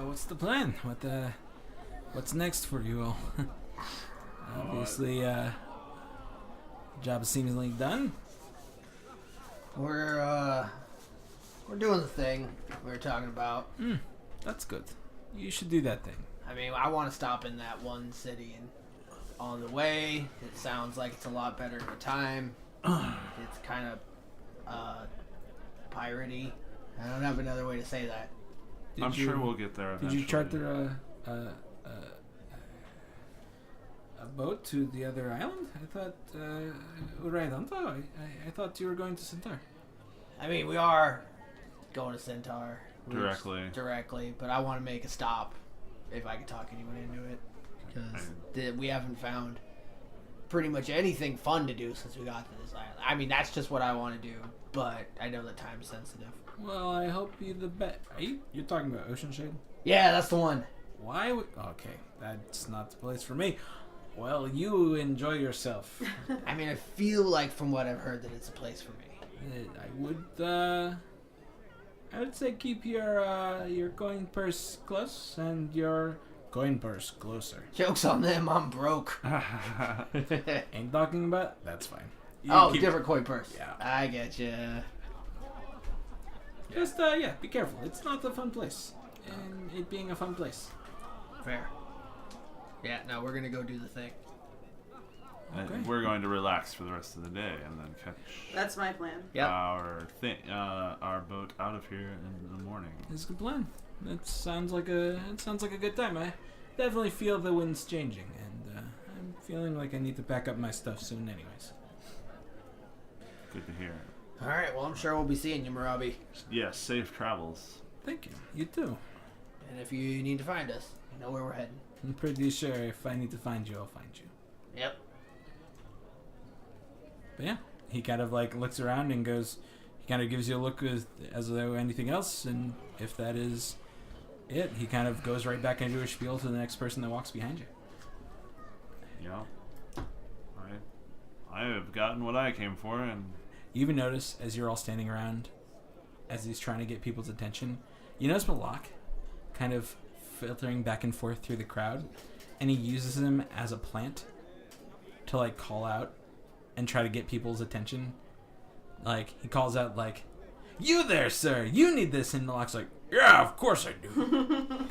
what's the plan? What's next for you all? Obviously, job is seemingly done. We're doing the thing we were talking about. That's good. You should do that thing. I mean, I want to stop in that one city, and on the way, it sounds like it's a lot better of a time. It's kind of piratey. I don't have another way to say that. I'm sure we'll get there Did eventually. you charter a boat to the other island? I thought, Uraidanto, I thought you were going to Centaur. I mean, we are going to Centaur. Directly. But I want to make a stop, if I can talk anyone into it. Because we haven't found pretty much anything fun to do since we got to this island. I mean, that's just what I want to do, but I know that time's sensitive. Well, I hope you the best. You're talking about Ocean Shade? Yeah, that's the one. Why would... Okay, that's not the place for me. Well, you enjoy yourself. I mean, I feel like from what I've heard that it's a place for me. I would say keep your coin purse close and your coin purse closer. Joke's on them, I'm broke. Ain't talking about... That's fine. You Oh, keep- different coin purse. Yeah. I get you. Just, be careful. It's not a fun place. And it being a fun place. Fair. Yeah, no, we're gonna go do the thing. And Okay. we're going to relax for the rest of the day and then catch That's my plan. Yep. our boat out of here in the morning. It's a good plan. It sounds like a good time. I definitely feel the wind's changing, and I'm feeling like I need to pack up my stuff soon anyways. Good to hear. Alright, well, I'm sure we'll be seeing you, Marabi. Yes, safe travels. Thank you. You too. And if you need to find us, you know where we're heading. I'm pretty sure if I need to find you, I'll find you. Yep. But yeah, he kind of like looks around and goes, he kind of gives you a look as though anything else, and if that is it, he kind of goes right back into his spiel to the next person that walks behind you. Yeah. I have gotten what I came for, and You even notice as you're all standing around, as he's trying to get people's attention, You notice Malak kind of filtering back and forth through the crowd, and he uses him as a plant to like call out and try to get people's attention. Like he calls out like, "You there, sir? You need this," and Malak's like, "Yeah, of course I do."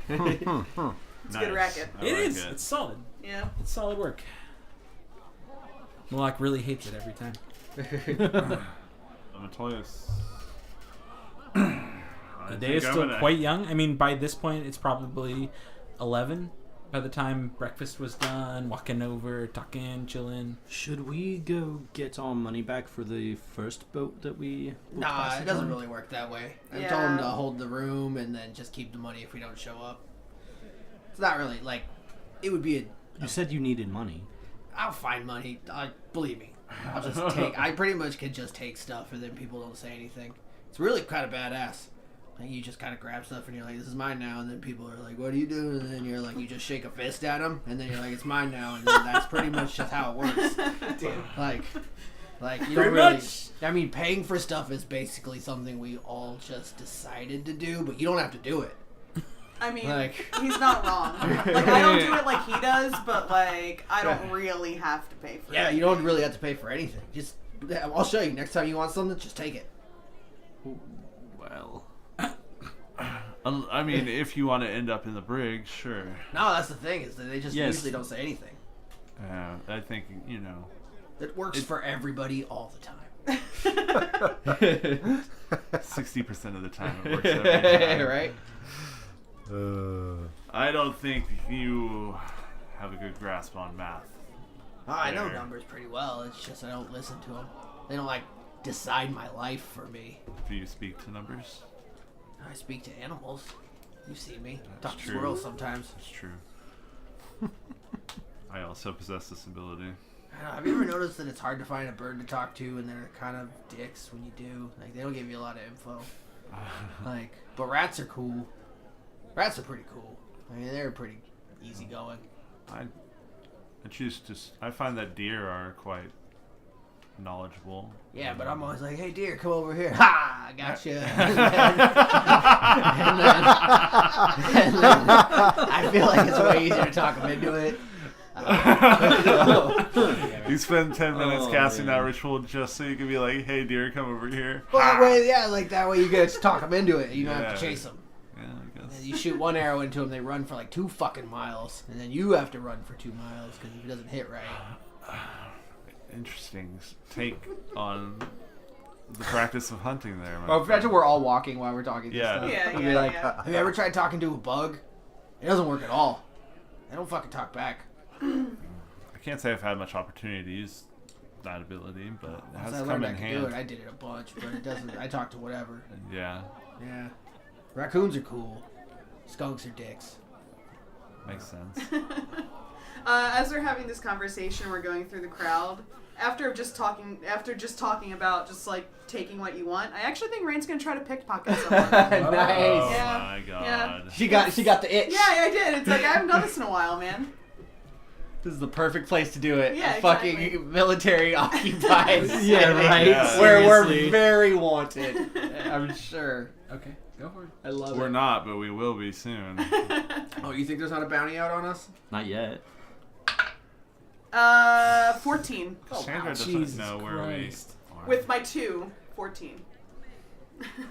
It's a good racket. It is. It's solid. Yeah. It's solid work. Malak really hates it every time. Metolius. The day is still quite young. I mean, by this point, it's probably 11. By the time breakfast was done, walking over, talking, chilling. Should we go get our money back for the first boat that we... Nah, it doesn't really work that way. I told him to hold the room and then just keep the money if we don't show up. It's not really, like, it would be a... You said you needed money. I'll find money. Believe me. I'll just take... I pretty much could just take stuff and then people don't say anything. It's really kind of badass. Like, you just kind of grab stuff and you're like, this is mine now. And then people are like, what are you doing? And then you're like, you just shake a fist at them. And then you're like, it's mine now. And then that's pretty much just how it works. Like you don't really... I mean, paying for stuff is basically something we all just decided to do, but you don't have to do it. I mean, Like- he's not wrong. Like, I don't do it like he does, but, like, I don't really have to pay for it. Yeah, you don't really have to pay for anything. Just... I'll show you. Next time you want something, just take it. Well, I mean, if you want to end up in the brig, sure. No, that's the thing, is that they just Yes. usually don't say anything. I think, you know. It works for everybody all the time. 60% of the time it works every time. Right? I don't think you have a good grasp on math. Oh, I know There. numbers pretty well. It's just I don't listen to them. They don't, like, decide my life for me. Do you speak to numbers? I speak to animals. You see me. That's Talk to true. squirrels sometimes. That's true. I also possess this ability. I don't know, have you ever noticed that it's hard to find a bird to talk to and they're kind of dicks when you do? Like, they don't give you a lot of info. Like, but rats are cool. Rats are pretty cool. I mean, they're pretty easygoing. I choose to. I find that deer are quite knowledgeable. Yeah, but I'm always like, hey, deer, come over here. Ha! I gotcha. and then I feel like it's way easier to talk them into it. You spend 10 minutes Oh, casting man. that ritual just so you can be like, hey, deer, come over here. Well, that way, yeah, like that way you get to talk them into it. You don't have to Yeah. chase them. Yeah, I guess. And you shoot one arrow into them, they run for like 2 fucking miles, and then you have to run for 2 miles because if it doesn't hit right. Interesting take on the practice of hunting there. Well, imagine we're all walking while we're talking. Yeah. This stuff. Yeah, I'd be yeah, like, yeah. have you ever tried talking to a bug? It doesn't work at all. They don't fucking talk back. I can't say I've had much opportunity to use that ability, but it Once has I come learned in I could do hand. it, I did it a bunch, but it doesn't. I talk to whatever. Yeah, Yeah. Raccoons are cool. Skunks are dicks. makes sense. As they're having this conversation, we're going through the crowd. After just talking about just like taking what you want, I actually think Rain's gonna try to pickpocket someone. Oh Nice. Yeah, my god. yeah. She got the itch. Yeah, I did. It's like I haven't done this in a while, man. This is the perfect place to do it. Yeah, A fucking exactly. military occupied Yeah, city right. Yeah. where Seriously. we're very wanted. I'm sure. Okay, go for it. I love We're it. not, but we will be soon. Oh, you think there's not a bounty out on us? Not yet. 14. Sandra doesn't Jesus know where Christ. we are. With my 2, 14.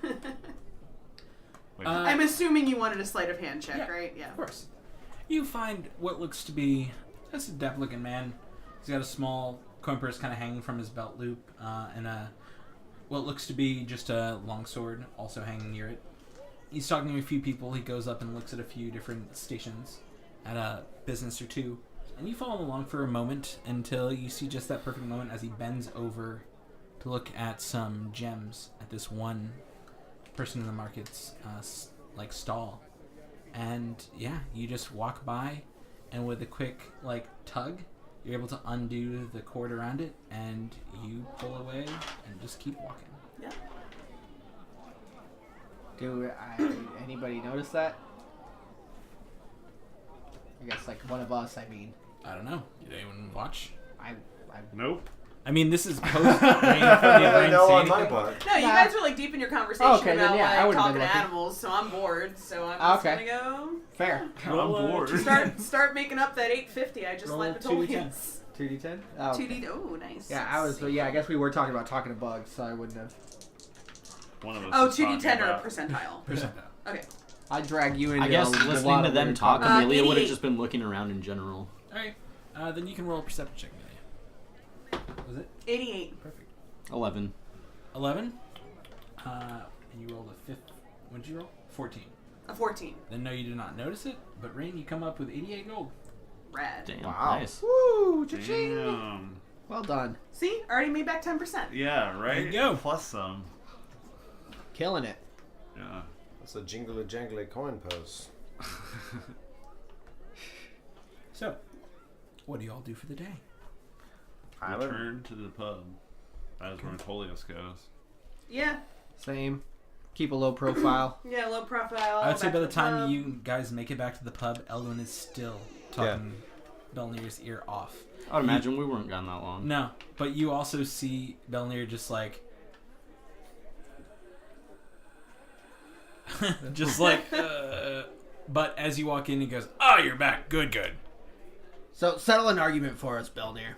Wait, I'm assuming you wanted a sleight of hand check, Yeah. right? Yeah. Of course. You find what looks to be just a dapper-looking man. He's got a small coin purse kind of hanging from his belt loop, and what looks to be just a longsword also hanging near it. He's talking to a few people. He goes up and looks at a few different stations at a business or two. And you follow him along for a moment until you see just that perfect moment as he bends over to look at some gems at this one person in the market's stall. And yeah, you just walk by, and with a quick tug, you're able to undo the cord around it, and you pull away and just keep walking. Yeah. Do anybody notice that? I guess one of us. I mean, I don't know. Did anyone watch? Nope. I mean, this is post rain. No, part. No, you guys were like deep in your conversation Okay, then, about yeah, I like would've talking been to lucky. animals, so I'm bored. So I'm just Okay. gonna go Fair. I'm bored. start making up that 850 I just Roll let 2d10. Metolians. 2d10? 2D. Oh, nice. Yeah, I was. Yeah, I guess we were talking about talking to bugs, so I wouldn't have. One of us Oh, was talking 2D10 or a about- percentile. Okay. I'd drag you into. I guess a lot listening to of them weird talk, talking. Amelia would have 88. just been looking around in general. All right. Then you can roll a perception check, Amelia. Was it 88. perfect? 11. 11. And you rolled a fifth. What did you roll? 14. A 14. Then no, you did not notice it. But Rain, you come up with 88 gold. Rad. Damn, Wow. nice. Woo! Cha-ching! Damn. Well done. See? Already made back 10%. Yeah, right? There you go. Plus some. Killing it. Yeah. That's a jingly jangly coin pose. So, what do you all do for the day? Return to the pub. As where Metolius goes. Yeah. Same. Keep a low profile. Yeah, low profile. I would say back by to the time pub. you guys make it back to the pub, Elwyn is still talking Belnir's ear off. I would imagine we weren't gone that long. No, but you also see Belnir just like, but as you walk in, he goes, "Oh, you're back. Good, good." So settle an argument for us, Belnir.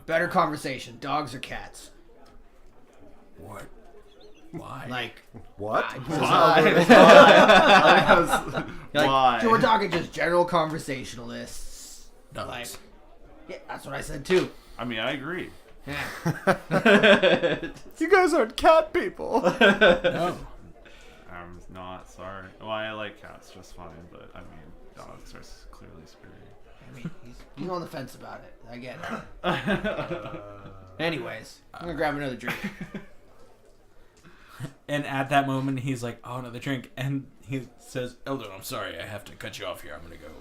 Better conversation. Dogs or cats? What? Why? Like, What? Why? so we're talking just general conversationalists. Dogs. Like, yeah, that's what I said too. I mean, I agree. Yeah. You guys aren't cat people. No. I'm not sorry. Well, I like cats just fine, but I mean, dogs are clearly scary. I mean, he's on the fence about it. I get it. Anyways, I'm gonna grab another drink. And at that moment, he's like, "Oh, another drink," and he says, "Eldon, I'm sorry, I have to cut you off here. I'm gonna go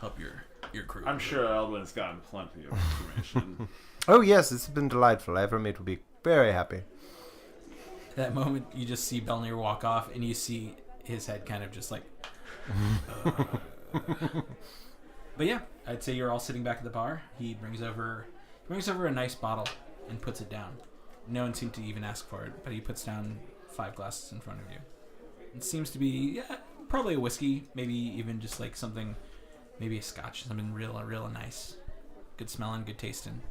help your crew." I'm sure Elwin's gotten plenty of information. Oh yes, it's been delightful. Evermate will be very happy. At that moment, you just see Belnir walk off, and you see his head kind of just like. But yeah, I'd say you're all sitting back at the bar. He brings over a nice bottle and puts it down. No one seemed to even ask for it, but he puts down 5 glasses in front of you. It seems to be probably a whiskey, maybe even just like something, maybe a scotch, something real nice, good smelling, good tasting.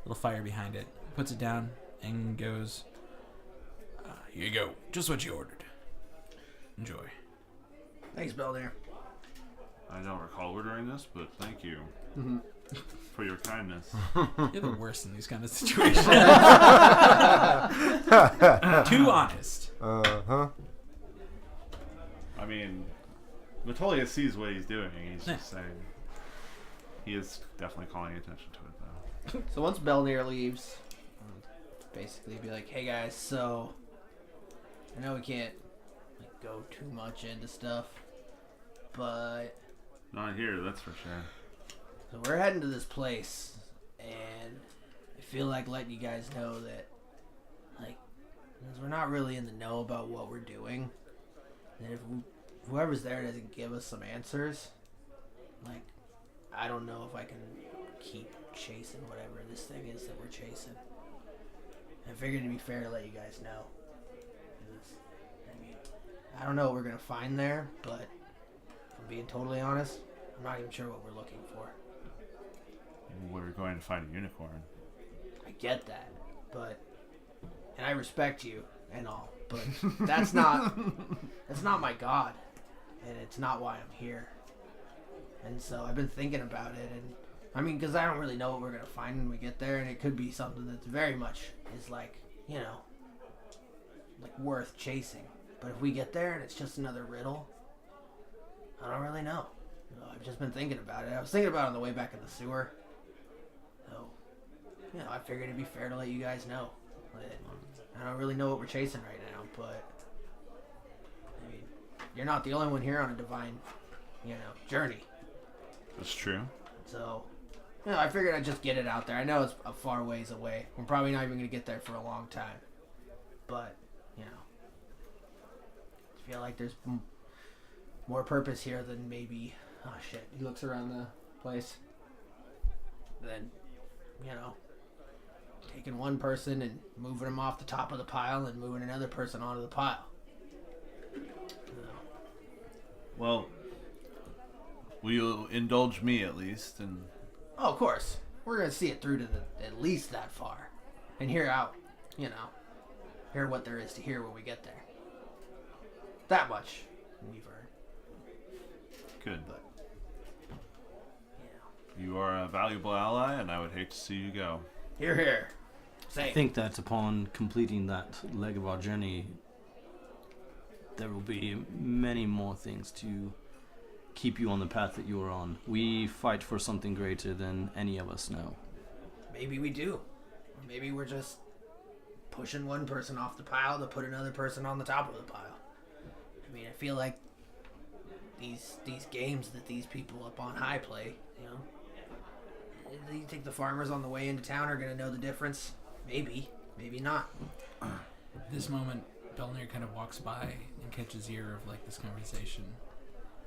Little fire behind it. Puts it down and goes, "Here you go, just what you ordered. Enjoy." Thanks, Belnir. I don't recall ordering this, but thank you for your kindness. You're the worst in these kind of situations. Too honest. Uh-huh. I mean, Metolius sees what he's doing. He's just saying. He is definitely calling attention to it, though. So once Belnir leaves, basically be like, "Hey guys, so I know we can't like go too much into stuff, but Not here, that's for sure. so we're heading to this place, and I feel like letting you guys know that, like, because we're not really in the know about what we're doing, and if whoever's there doesn't give us some answers, like, I don't know if I can keep chasing whatever this thing is that we're chasing. I figured it'd be fair to let you guys know. 'Cause, I mean, I don't know what we're gonna find there, but if I'm being totally honest, I'm not even sure what we're looking for. We're going to find a unicorn. I get that, but and I respect you and all, but that's not my god, and it's not why I'm here. And so I've been thinking about it, and I mean, because I don't really know what we're gonna find when we get there, and it could be something that's very much is like, you know, like worth chasing. But if we get there and it's just another riddle, I don't really know. I've just been thinking about it. I was thinking about it on the way back in the sewer. So, you know, I figured it'd be fair to let you guys know. I don't really know what we're chasing right now, but I mean, you're not the only one here on a divine, you know, journey. That's true. So, you know, I figured I'd just get it out there. I know it's a far ways away. We're probably not even going to get there for a long time. But, you know, I feel like there's more purpose here than maybe... Oh, shit. He looks around the place. Then, you know, taking one person and moving them off the top of the pile and moving another person onto the pile. Well, will you indulge me at least? And Oh, of course. We're going to see it through to at least that far. And hear out, hear what there is to hear when we get there. That much we've heard. good. But, You are a valuable ally, and I would hate to see you go. Hear, hear. I Say. think that upon completing that leg of our journey, there will be many more things to keep you on the path that you are on. We fight for something greater than any of us know. Maybe we do. Or maybe we're just pushing one person off the pile to put another person on the top of the pile. I mean, I feel like these games that these people up on high play, you think the farmers on the way into town are going to know the difference? Maybe. Maybe not. At this moment, Belnir kind of walks by and catches ear of like this conversation.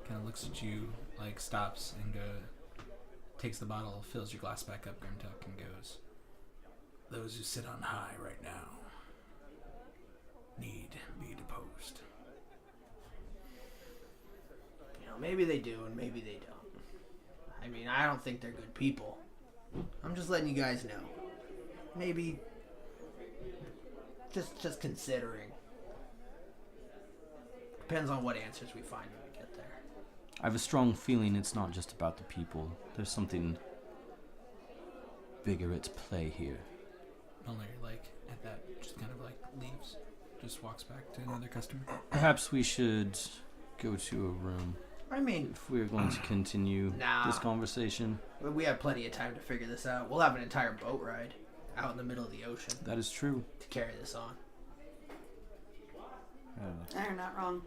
Kind of looks at you, like stops and takes the bottle, fills your glass back up, Grimtuck, and goes, "Those who sit on high right now need be deposed." Maybe they do and maybe they don't. I mean, I don't think they're good people. I'm just letting you guys know. Maybe just considering. Depends on what answers we find when we get there. I have a strong feeling it's not just about the people. There's something bigger at play here. Belnir, like, at that, just kind of like leaves. Just walks back to another customer. Perhaps we should go to a room I mean, if we're going to continue Nah. this conversation. we have plenty of time to figure this out. We'll have an entire boat ride out in the middle of the ocean That is true. to carry this on. You're not wrong.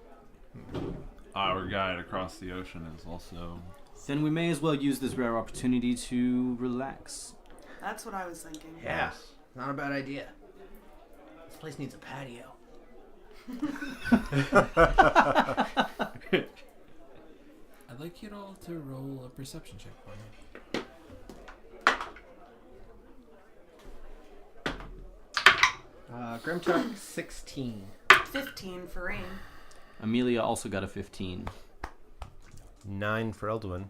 Our guide across the ocean is also... Then we may as well use this rare opportunity to relax. That's what I was thinking. Yeah, not a bad idea. This place needs a patio. I'd like you all to roll a perception check for me. Grimtuck 16. 15 for Rain. Amelia also got a 15. 9 for Elduin.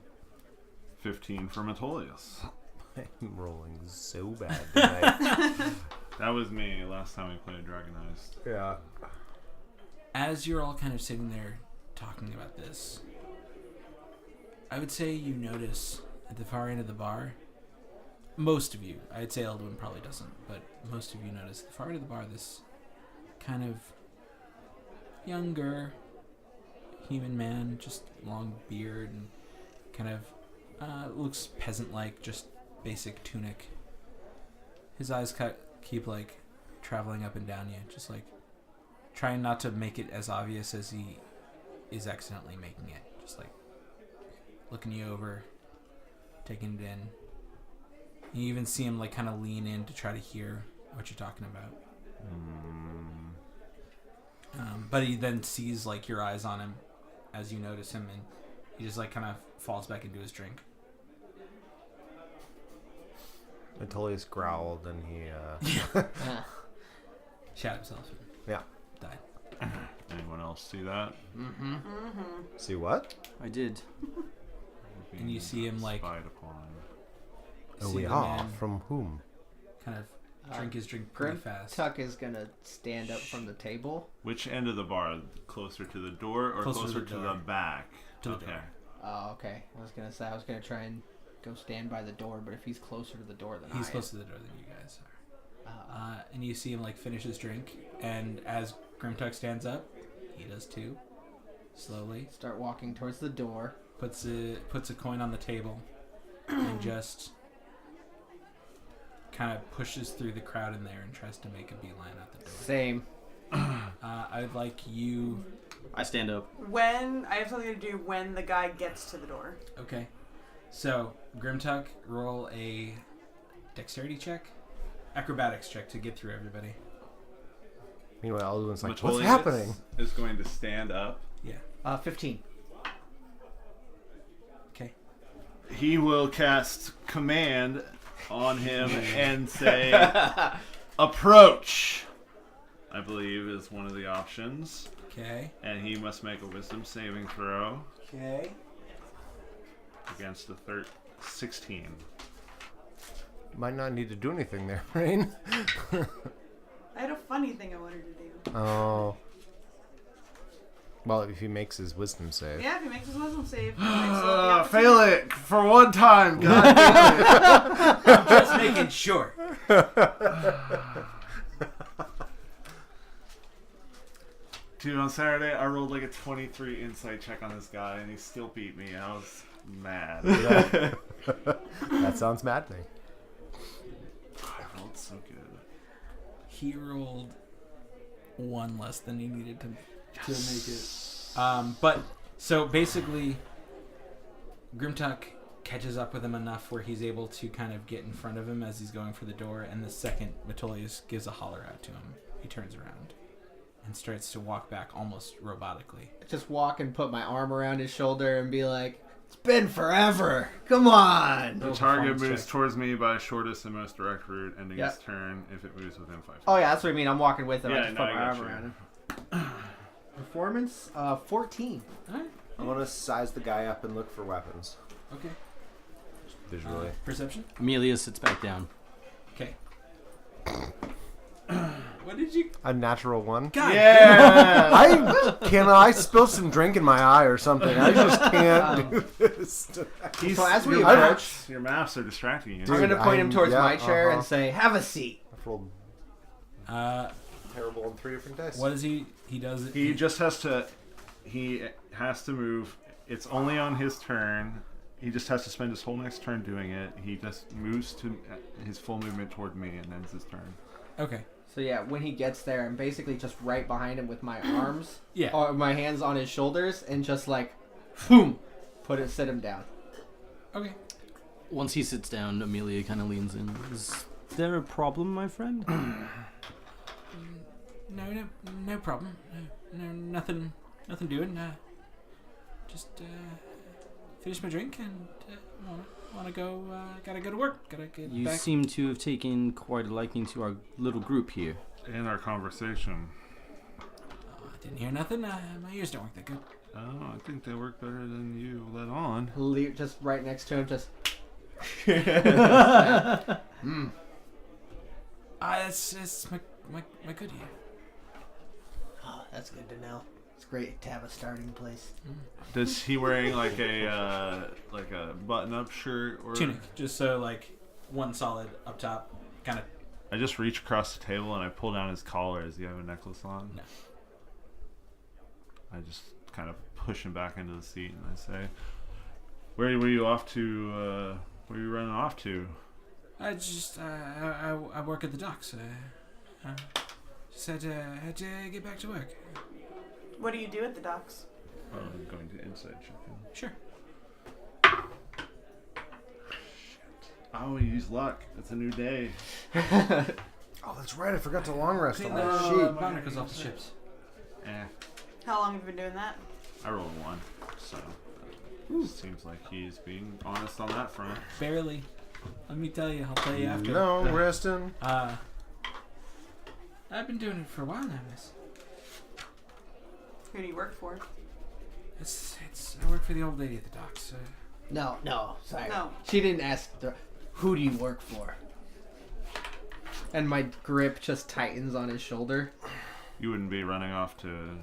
15 for Metolius. I'm rolling so bad tonight. That was me last time we played Dragonized. Yeah. As you're all kind of sitting there talking about this, I would say you notice at the far end of the bar, most of you, I'd say Eldwin probably doesn't, but most of you notice at the far end of the bar this kind of younger human man, just long beard and kind of looks peasant-like, just basic tunic. His eyes keep like traveling up and down you, just like trying not to make it as obvious as he is accidentally making it. Just like looking you over, taking it in. You even see him like kind of lean in to try to hear what you're talking about. But he then sees like your eyes on him as you notice him, and he just like kind of falls back into his drink. Metolius growled and he Shot himself and yeah. died. Anyone else see that? See what? I did. And you see him like Spied upon. Oh, see we the are. man From whom? kind of drink his drink pretty fast. Grimtuck is gonna stand up from the table. Which end of the bar? Closer to the door or Closer closer, to the to door. the back? To the okay. door. Oh, okay. I was gonna say I was gonna try and go stand by the door, but if he's closer to the door than He's I closer to the door than you guys are. am. And you see him like finish his drink, and as Grimtuck stands up, he does too. Slowly Start walking towards the door. puts a coin on the table, and just kind of pushes through the crowd in there and tries to make a beeline out the door. Same. I'd like you. I stand up. When I have something to do when the guy gets to the door. Okay, so Grimtuck, roll a dexterity check, acrobatics check to get through everybody. Meanwhile, Elduin's like, Metolius what's happening? Is going to stand up. Yeah. 15. Okay. He will cast command on him and say, approach, I believe is one of the options. Okay. And he must make a wisdom saving throw Okay. against a 16. Might not need to do anything there, Rain. I had a funny thing I wanted to do. Oh. Well, if he makes his wisdom save. Yeah, if he makes his wisdom save. he makes the Fail it for one time, God damn it. I'm just making sure. Dude, on Saturday, I rolled like a 23 insight check on this guy, and he still beat me. I was mad. That sounds maddening. I rolled so good. He rolled one less than he needed to make it. But so basically, Grimtuck catches up with him enough where he's able to kind of get in front of him as he's going for the door, and the second Metolius gives a holler out to him, he turns around and starts to walk back almost robotically. Just walk and put my arm around his shoulder and be like, "It's been forever. Come on." The target moves towards me by shortest and most direct route, ending its turn if it moves within 5 feet. Oh yeah, that's what I mean. I'm walking with him. Yeah, I just no, put my I arm got you. around him. Performance, 14. All right. I'm going to size the guy up and look for weapons. Okay. Visually. Perception? Amelia sits back down. Okay. What did you... A natural 1. God I spilled some drink in my eye or something. I just can't do this. So as we your approach, your maps are distracting you. I'm going to point him towards my chair and say, say, "Have a seat." I've rolled damn. terrible on 3 different dice. What is he... He does... He just has to... He has to move. It's only on his turn. He just has to spend his whole next turn doing it. He just moves to his full movement toward me and ends his turn. Okay. So yeah, when he gets there, I'm basically just right behind him with my arms, Yeah. or my hands on his shoulders, and just like, boom, sit him down. Okay. Once he sits down, Amelia kind of leans in. Is there a problem, my friend? No problem. No, nothing doing. Just finish my drink and want to go. Gotta go to work. Gotta get You back. seem to have taken quite a liking to our little group here. In our conversation. I didn't hear nothing. My ears don't work that good. Oh, I think they work better than you let on. Just right next to him, just. It's my good ear. Oh, that's good to know. It's great to have a starting place. Does he wearing like a button-up shirt or Tunic, just so like one solid up top, kind of. I just reach across the table and I pull down his collar. Does he have a necklace on? No. I just kind of push him back into the seat and I say, "Where were you off to? Where are you running off to?" I just I work at the docks. Just had to get back to work. What do you do at the docks? I'm going to inside check him. Sure. Oh, use luck. It's a new day. Oh, that's right. I forgot to long rest Clean on the my sheet. barnacles off the ships. How long have you been doing that? I rolled a 1, so seems like he's being honest on that front. Barely. Let me tell you. I'll tell you after. No, resting. I've been doing it for a while now, miss. Who do you work for? I work for the old lady at the docks. No, sorry. No. She didn't ask. Who do you work for? And my grip just tightens on his shoulder. You wouldn't be running off to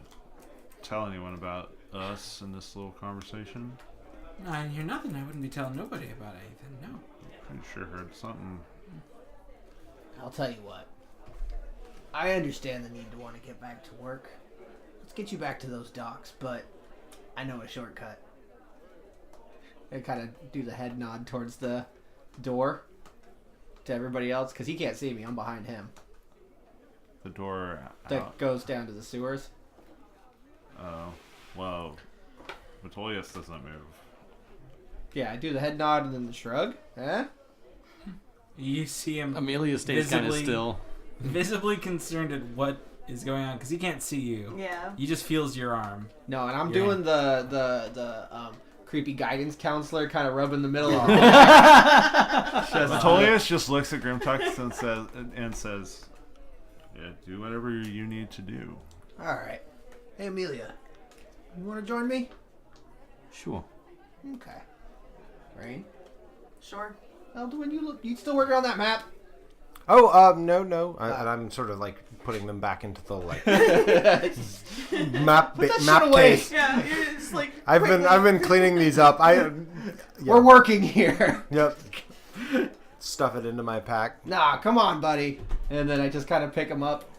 tell anyone about us in this little conversation? No, I didn't hear nothing. I wouldn't be telling nobody about anything. No. Pretty sure heard something. I'll tell you what. I understand the need to want to get back to work. Let's get you back to those docks, but I know a shortcut. I kind of do the head nod towards the door to everybody else, because he can't see me. I'm behind him. The door That out. goes down to the sewers. Oh, well, Metolius doesn't move. Yeah, I do the head nod and then the shrug. Eh? You see him Amelia stays kind of Visibly- still. visibly concerned at what is going on because he can't see you. Yeah. He just feels your arm. No, and I'm Yeah. doing the creepy guidance counselor kind of rubbing the middle of Metolius just looks at Grimtux and says, "Yeah, do whatever you need to do." All right. Hey, Amelia. You want to join me? Sure. Okay. Rain? Sure. When you still working on that map? Oh, no. And I'm sort of like putting them back into the like map away. case. Yeah, you're just like. I've been cleaning these up. We're working here. Yep. Stuff it into my pack. Nah, come on, buddy. And then I just kind of pick them up,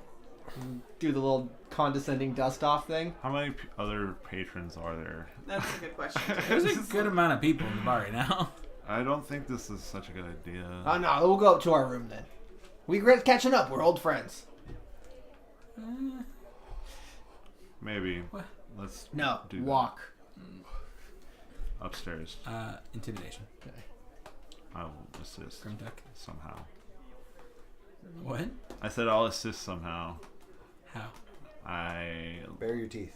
and do the little condescending dust off thing. How many other patrons are there? That's a good question. There's a good amount of people in the bar right now. I don't think this is such a good idea. Oh no, we'll go up to our room then. We're catching up. We're old friends. Maybe. What? Let's No, do that. walk. Upstairs. Intimidation. I will assist Grimduck. somehow. What? I said I'll assist somehow. How? Bare your teeth.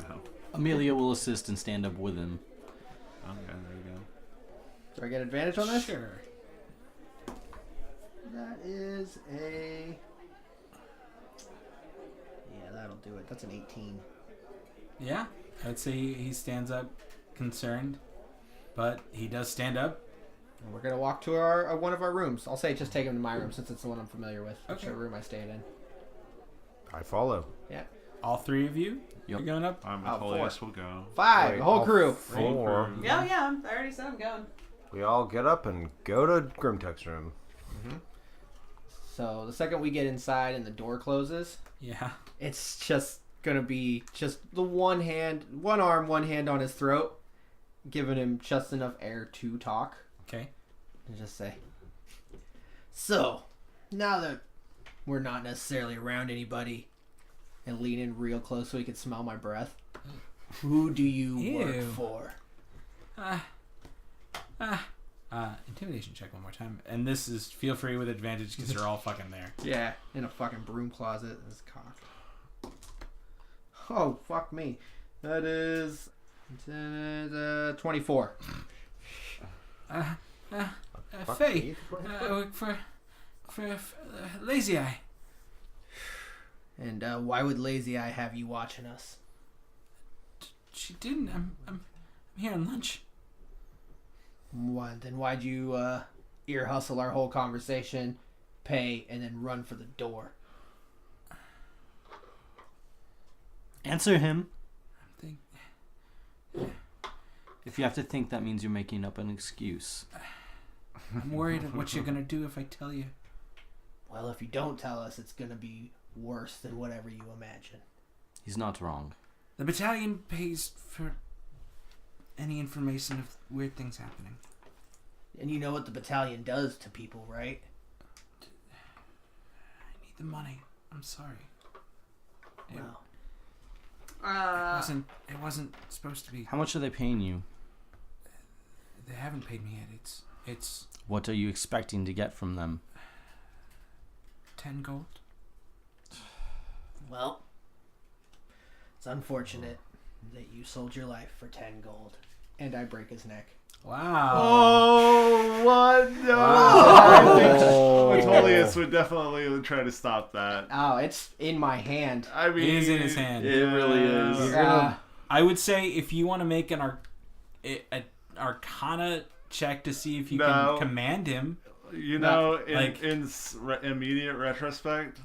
No. Amelia will assist and stand up with him. Okay, there you go. Do I get advantage on this? Sure. That is a... Yeah, that'll do it. That's an 18. Yeah, I'd say he stands up, concerned, but he does stand up. And we're going to walk to our one of our rooms. I'll say just take him to my room since it's the one I'm familiar with. Okay. Which room I stayed in. I follow. Yeah. All three of you? Yep. You're going up? Metolius will go. 5, Wait, the whole all crew. 4. Yeah, I already said I'm going. We all get up and go to Grimtuck's room. So the second we get inside and the door closes, Yeah. it's just going to be just the one arm, one hand on his throat, giving him just enough air to talk. Okay. And just say, so, now that we're not necessarily around anybody, and lean in real close so he can smell my breath, who do you work Ew. for? Intimidation check one more time. And this is, feel free with advantage because you're all fucking there. Yeah, in a fucking broom closet. This cock. Oh, fuck me. That is 24. Faye, I work for Lazy Eye. And why would Lazy Eye have you watching us? She didn't. I'm here on lunch. What? Then why'd you ear hustle our whole conversation, pay, and then run for the door? Answer him. Think. If you have to think, that means you're making up an excuse. I'm worried of what you're gonna do if I tell you. Well, if you don't tell us, it's gonna be worse than whatever you imagine. He's not wrong. The battalion pays for any information of weird things happening. And you know what the battalion does to people, right? I need the money. I'm sorry. It, Well, it wasn't supposed to be. How much are they paying you? They haven't paid me yet. It's What are you expecting to get from them? 10 gold. well, it's unfortunate that you sold your life for 10 gold. And I break his neck. Wow. Oh, what? No! I think Metolius would definitely try to stop that. Oh, it's in my hand. I mean, It is in his hand. It really is. I would say if you want to make an Arcana check to see if you can command him. You know, Like- in immediate retrospect,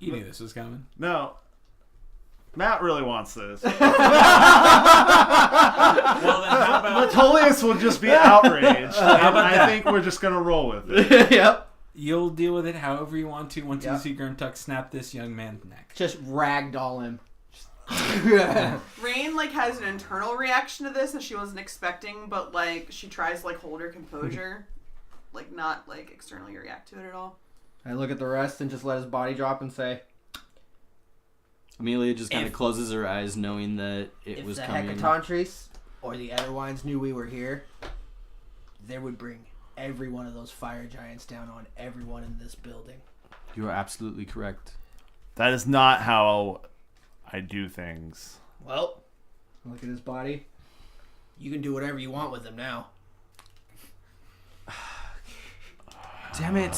You knew this was coming. no. Matt really wants this. Well, then how about Metolius will just be outraged. And about I that? think we're just going to roll with it. Yep. you'll deal with it however you want to once Yep. you see Grimtuck snap this young man's neck. Just ragdoll him. Rain has an internal reaction to this that she wasn't expecting, but she tries to hold her composure, not externally react to it at all. I look at the rest and just let his body drop and say, Amelia just kind of If- closes her eyes, knowing that it if was the coming. Hecatontries or the Etterwines knew we were here, they would bring every one of those fire giants down on everyone in this building. You are absolutely correct. That is not how I do things. Well, Look at his body. You can do whatever you want with him now. Damn it.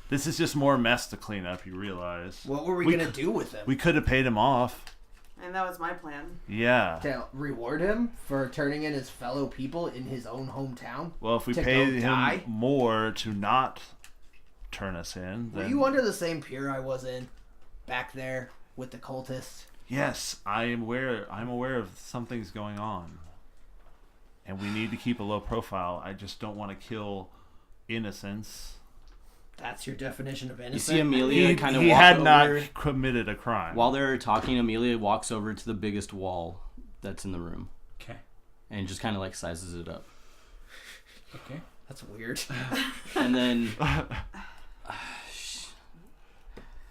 This is just more mess to clean up, you realize. What were we going to do with him? We could have paid him off. And that was my plan. Yeah. To reward him for turning in his fellow people in his own hometown? Well, if we To paid go him die? more to not turn us in, Were then... you under the same pier I was in? Back there with the cultists? Yes, I'm aware of something's going on. And we need to keep a low profile. I just don't want to kill innocents. That's your definition of innocent? You see Amelia kind of He walk had over. not committed a crime. While they're talking, Amelia walks over to the biggest wall that's in the room. Okay. And just kind of like sizes it up. Okay. That's weird. And then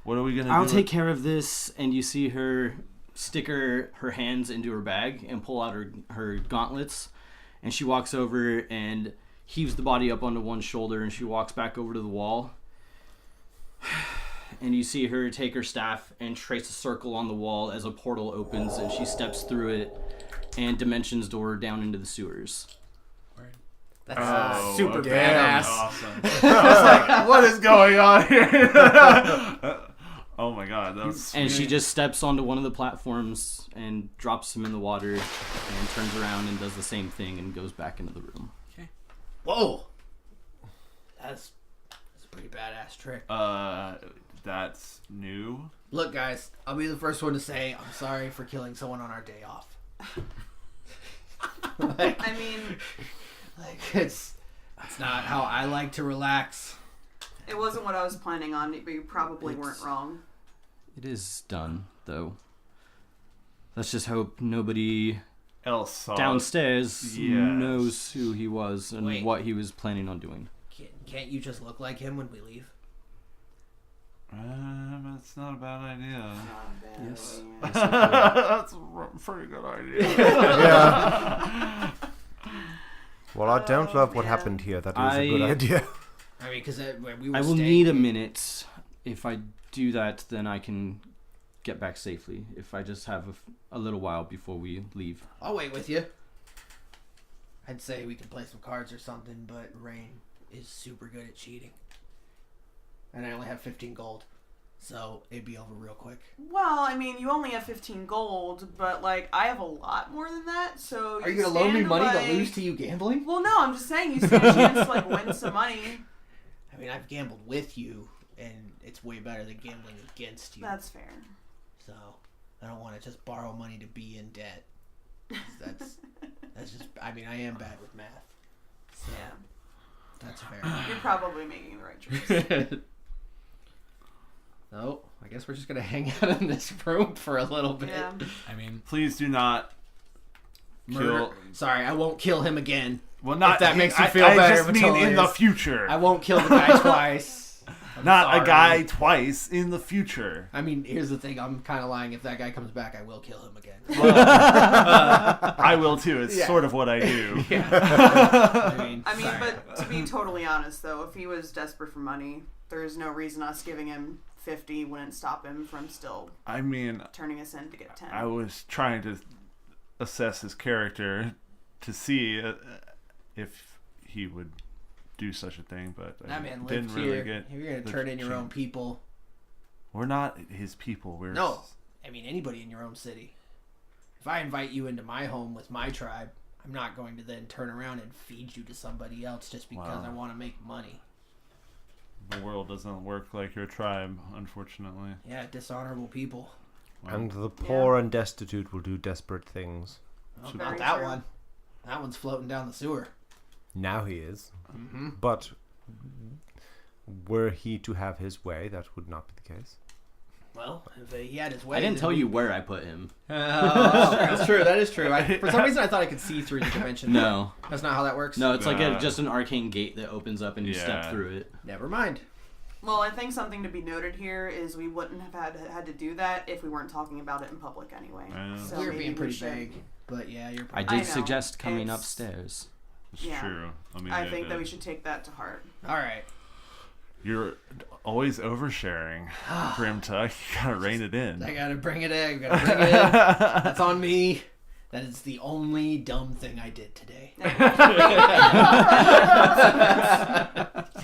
What are we gonna I'll do? take care of this. And you see her stick her hands into her bag and pull out her gauntlets. And she walks over and heaves the body up onto one shoulder, and she walks back over to the wall. And you see her take her staff and trace a circle on the wall as a portal opens, and she steps through it and dimensions door down into the sewers. That's super damn. badass. Awesome. I was like, what is going on here? Oh my god, that was And she sweet. just steps onto one of the platforms and drops him in the water and turns around and does the same thing and goes back into the room. Whoa! That's a pretty badass trick. That's new. Look, guys, I'll be the first one to say I'm sorry for killing someone on our day off. I mean, It's not how I like to relax. it wasn't what I was planning on, but you probably weren't wrong. It is done, though. Let's just hope nobody Else saw downstairs Yes. knows who he was and Wait. what he was planning on doing. Can't you just look like him when we leave? That's not a bad idea. Not bad. Yes. That's a pretty good idea. Yeah. Well, I don't love what man. happened here. That is a good idea. I mean, because we were I will staying- need a minute. If I do that, then I can get back safely. If I just have a little while before we leave. I'll wait with you. I'd say we can play some cards or something, but Rain is super good at cheating. And I only have 15 gold, so it'd be over real quick. Well, I mean, you only have 15 gold, but, like, I have a lot more than that, so Are you gonna loan me stand, money like... to lose to you gambling? Well, no, I'm just saying you stand a chance to, like, win some money. I mean, I've gambled with you, and it's way better than gambling against you. That's fair. So I don't want to just borrow money to be in debt. 'Cause that's just. I mean, I am bad with math. So Yeah. that's fair. You're probably making the right choice. No, I guess we're just gonna hang out in this room for a little bit. Yeah. I mean, Please do not Murder. kill. Sorry, I won't kill him again. Well, not If that makes you I- feel I better, just mean in the Vitalius. future. I won't kill the guy twice. I'm Not sorry. a guy twice in the future. I mean, here's the thing. I'm kind of lying. If that guy comes back, I will kill him again. I will too. It's Yeah. sort of what I do. I I mean, but to be totally honest, though, if he was desperate for money, there's no reason us giving him 50 wouldn't stop him from still I mean, turning us in to get 10. I was trying to assess his character to see if he would do such a thing, but I that man didn't lived really here. get. If you're gonna the turn in your own chance. people, We're not his people. We're no. I mean, anybody in your own city. If I invite you into my home with my tribe, I'm not going to then turn around and feed you to somebody else just because Wow. I want to make money. The world doesn't work like your tribe, unfortunately. Yeah, dishonorable people. And the poor and destitute will do desperate things. Well, Very not that true. one. That one's floating down the sewer. Now he is. Mm-hmm. But were he to have his way, that would not be the case. Well, if he had his way. I didn't then tell we- you where I put him. That's true. That is true. For some reason, I thought I could see through the dimension. No. That's not how that works? No, it's like Nah. just an arcane gate that opens up and you step Yeah. through it. Never mind. Well, I think something to be noted here is we wouldn't have had to do that if we weren't talking about it in public anyway. Yeah. So You're maybe being we pretty should- vague. But yeah, you're I pretty did know. suggest coming It's- upstairs. It's Yeah. true. I mean, I think that we should take that to heart. All right. You're always oversharing, Grimtuck. You gotta rein it in. I gotta bring it in. That's on me. That is the only dumb thing I did today.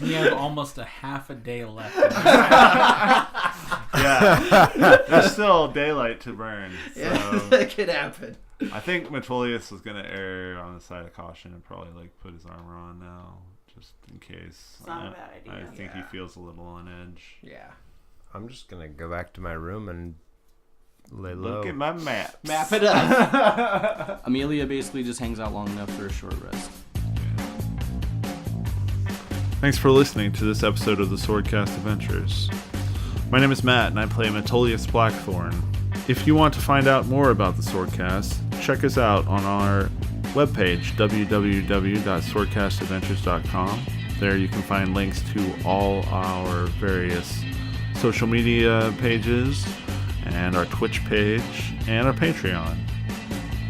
You have almost a half a day left. Yeah, there's still daylight to burn. So Yeah, that could happen. I think Metolius was gonna err on the side of caution and probably like put his armor on now, just in case. It's not a bad idea. I think he feels a little on edge. Yeah. I'm just gonna go back to my room and lay low. Look at my map. Map it up. Amelia basically just hangs out long enough for a short rest. Thanks for listening to this episode of the Swordcast Adventures. My name is Matt, and I play Metolius Blackthorn. If you want to find out more about the Swordcast, check us out on our webpage, www.swordcastadventures.com. There you can find links to all our various social media pages, and our Twitch page, and our Patreon,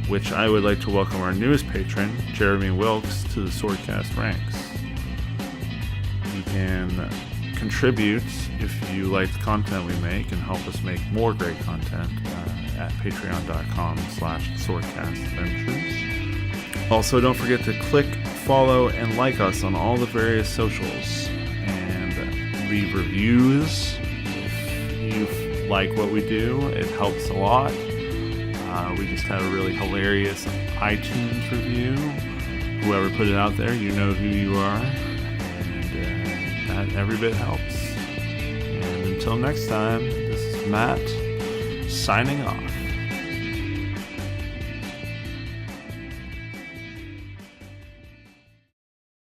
which I would like to welcome our newest patron, Jeremy Wilkes, to the Swordcast ranks. You can contribute if you like the content we make and help us make more great content at patreon.com/swordcastadventures. Also, don't forget to click, follow, and like us on all the various socials, and leave reviews if you like what we do. It helps a lot. We just had a really hilarious iTunes review. Whoever put it out there, you know who you are, and that every bit helps. And until next time, this is Matt signing off.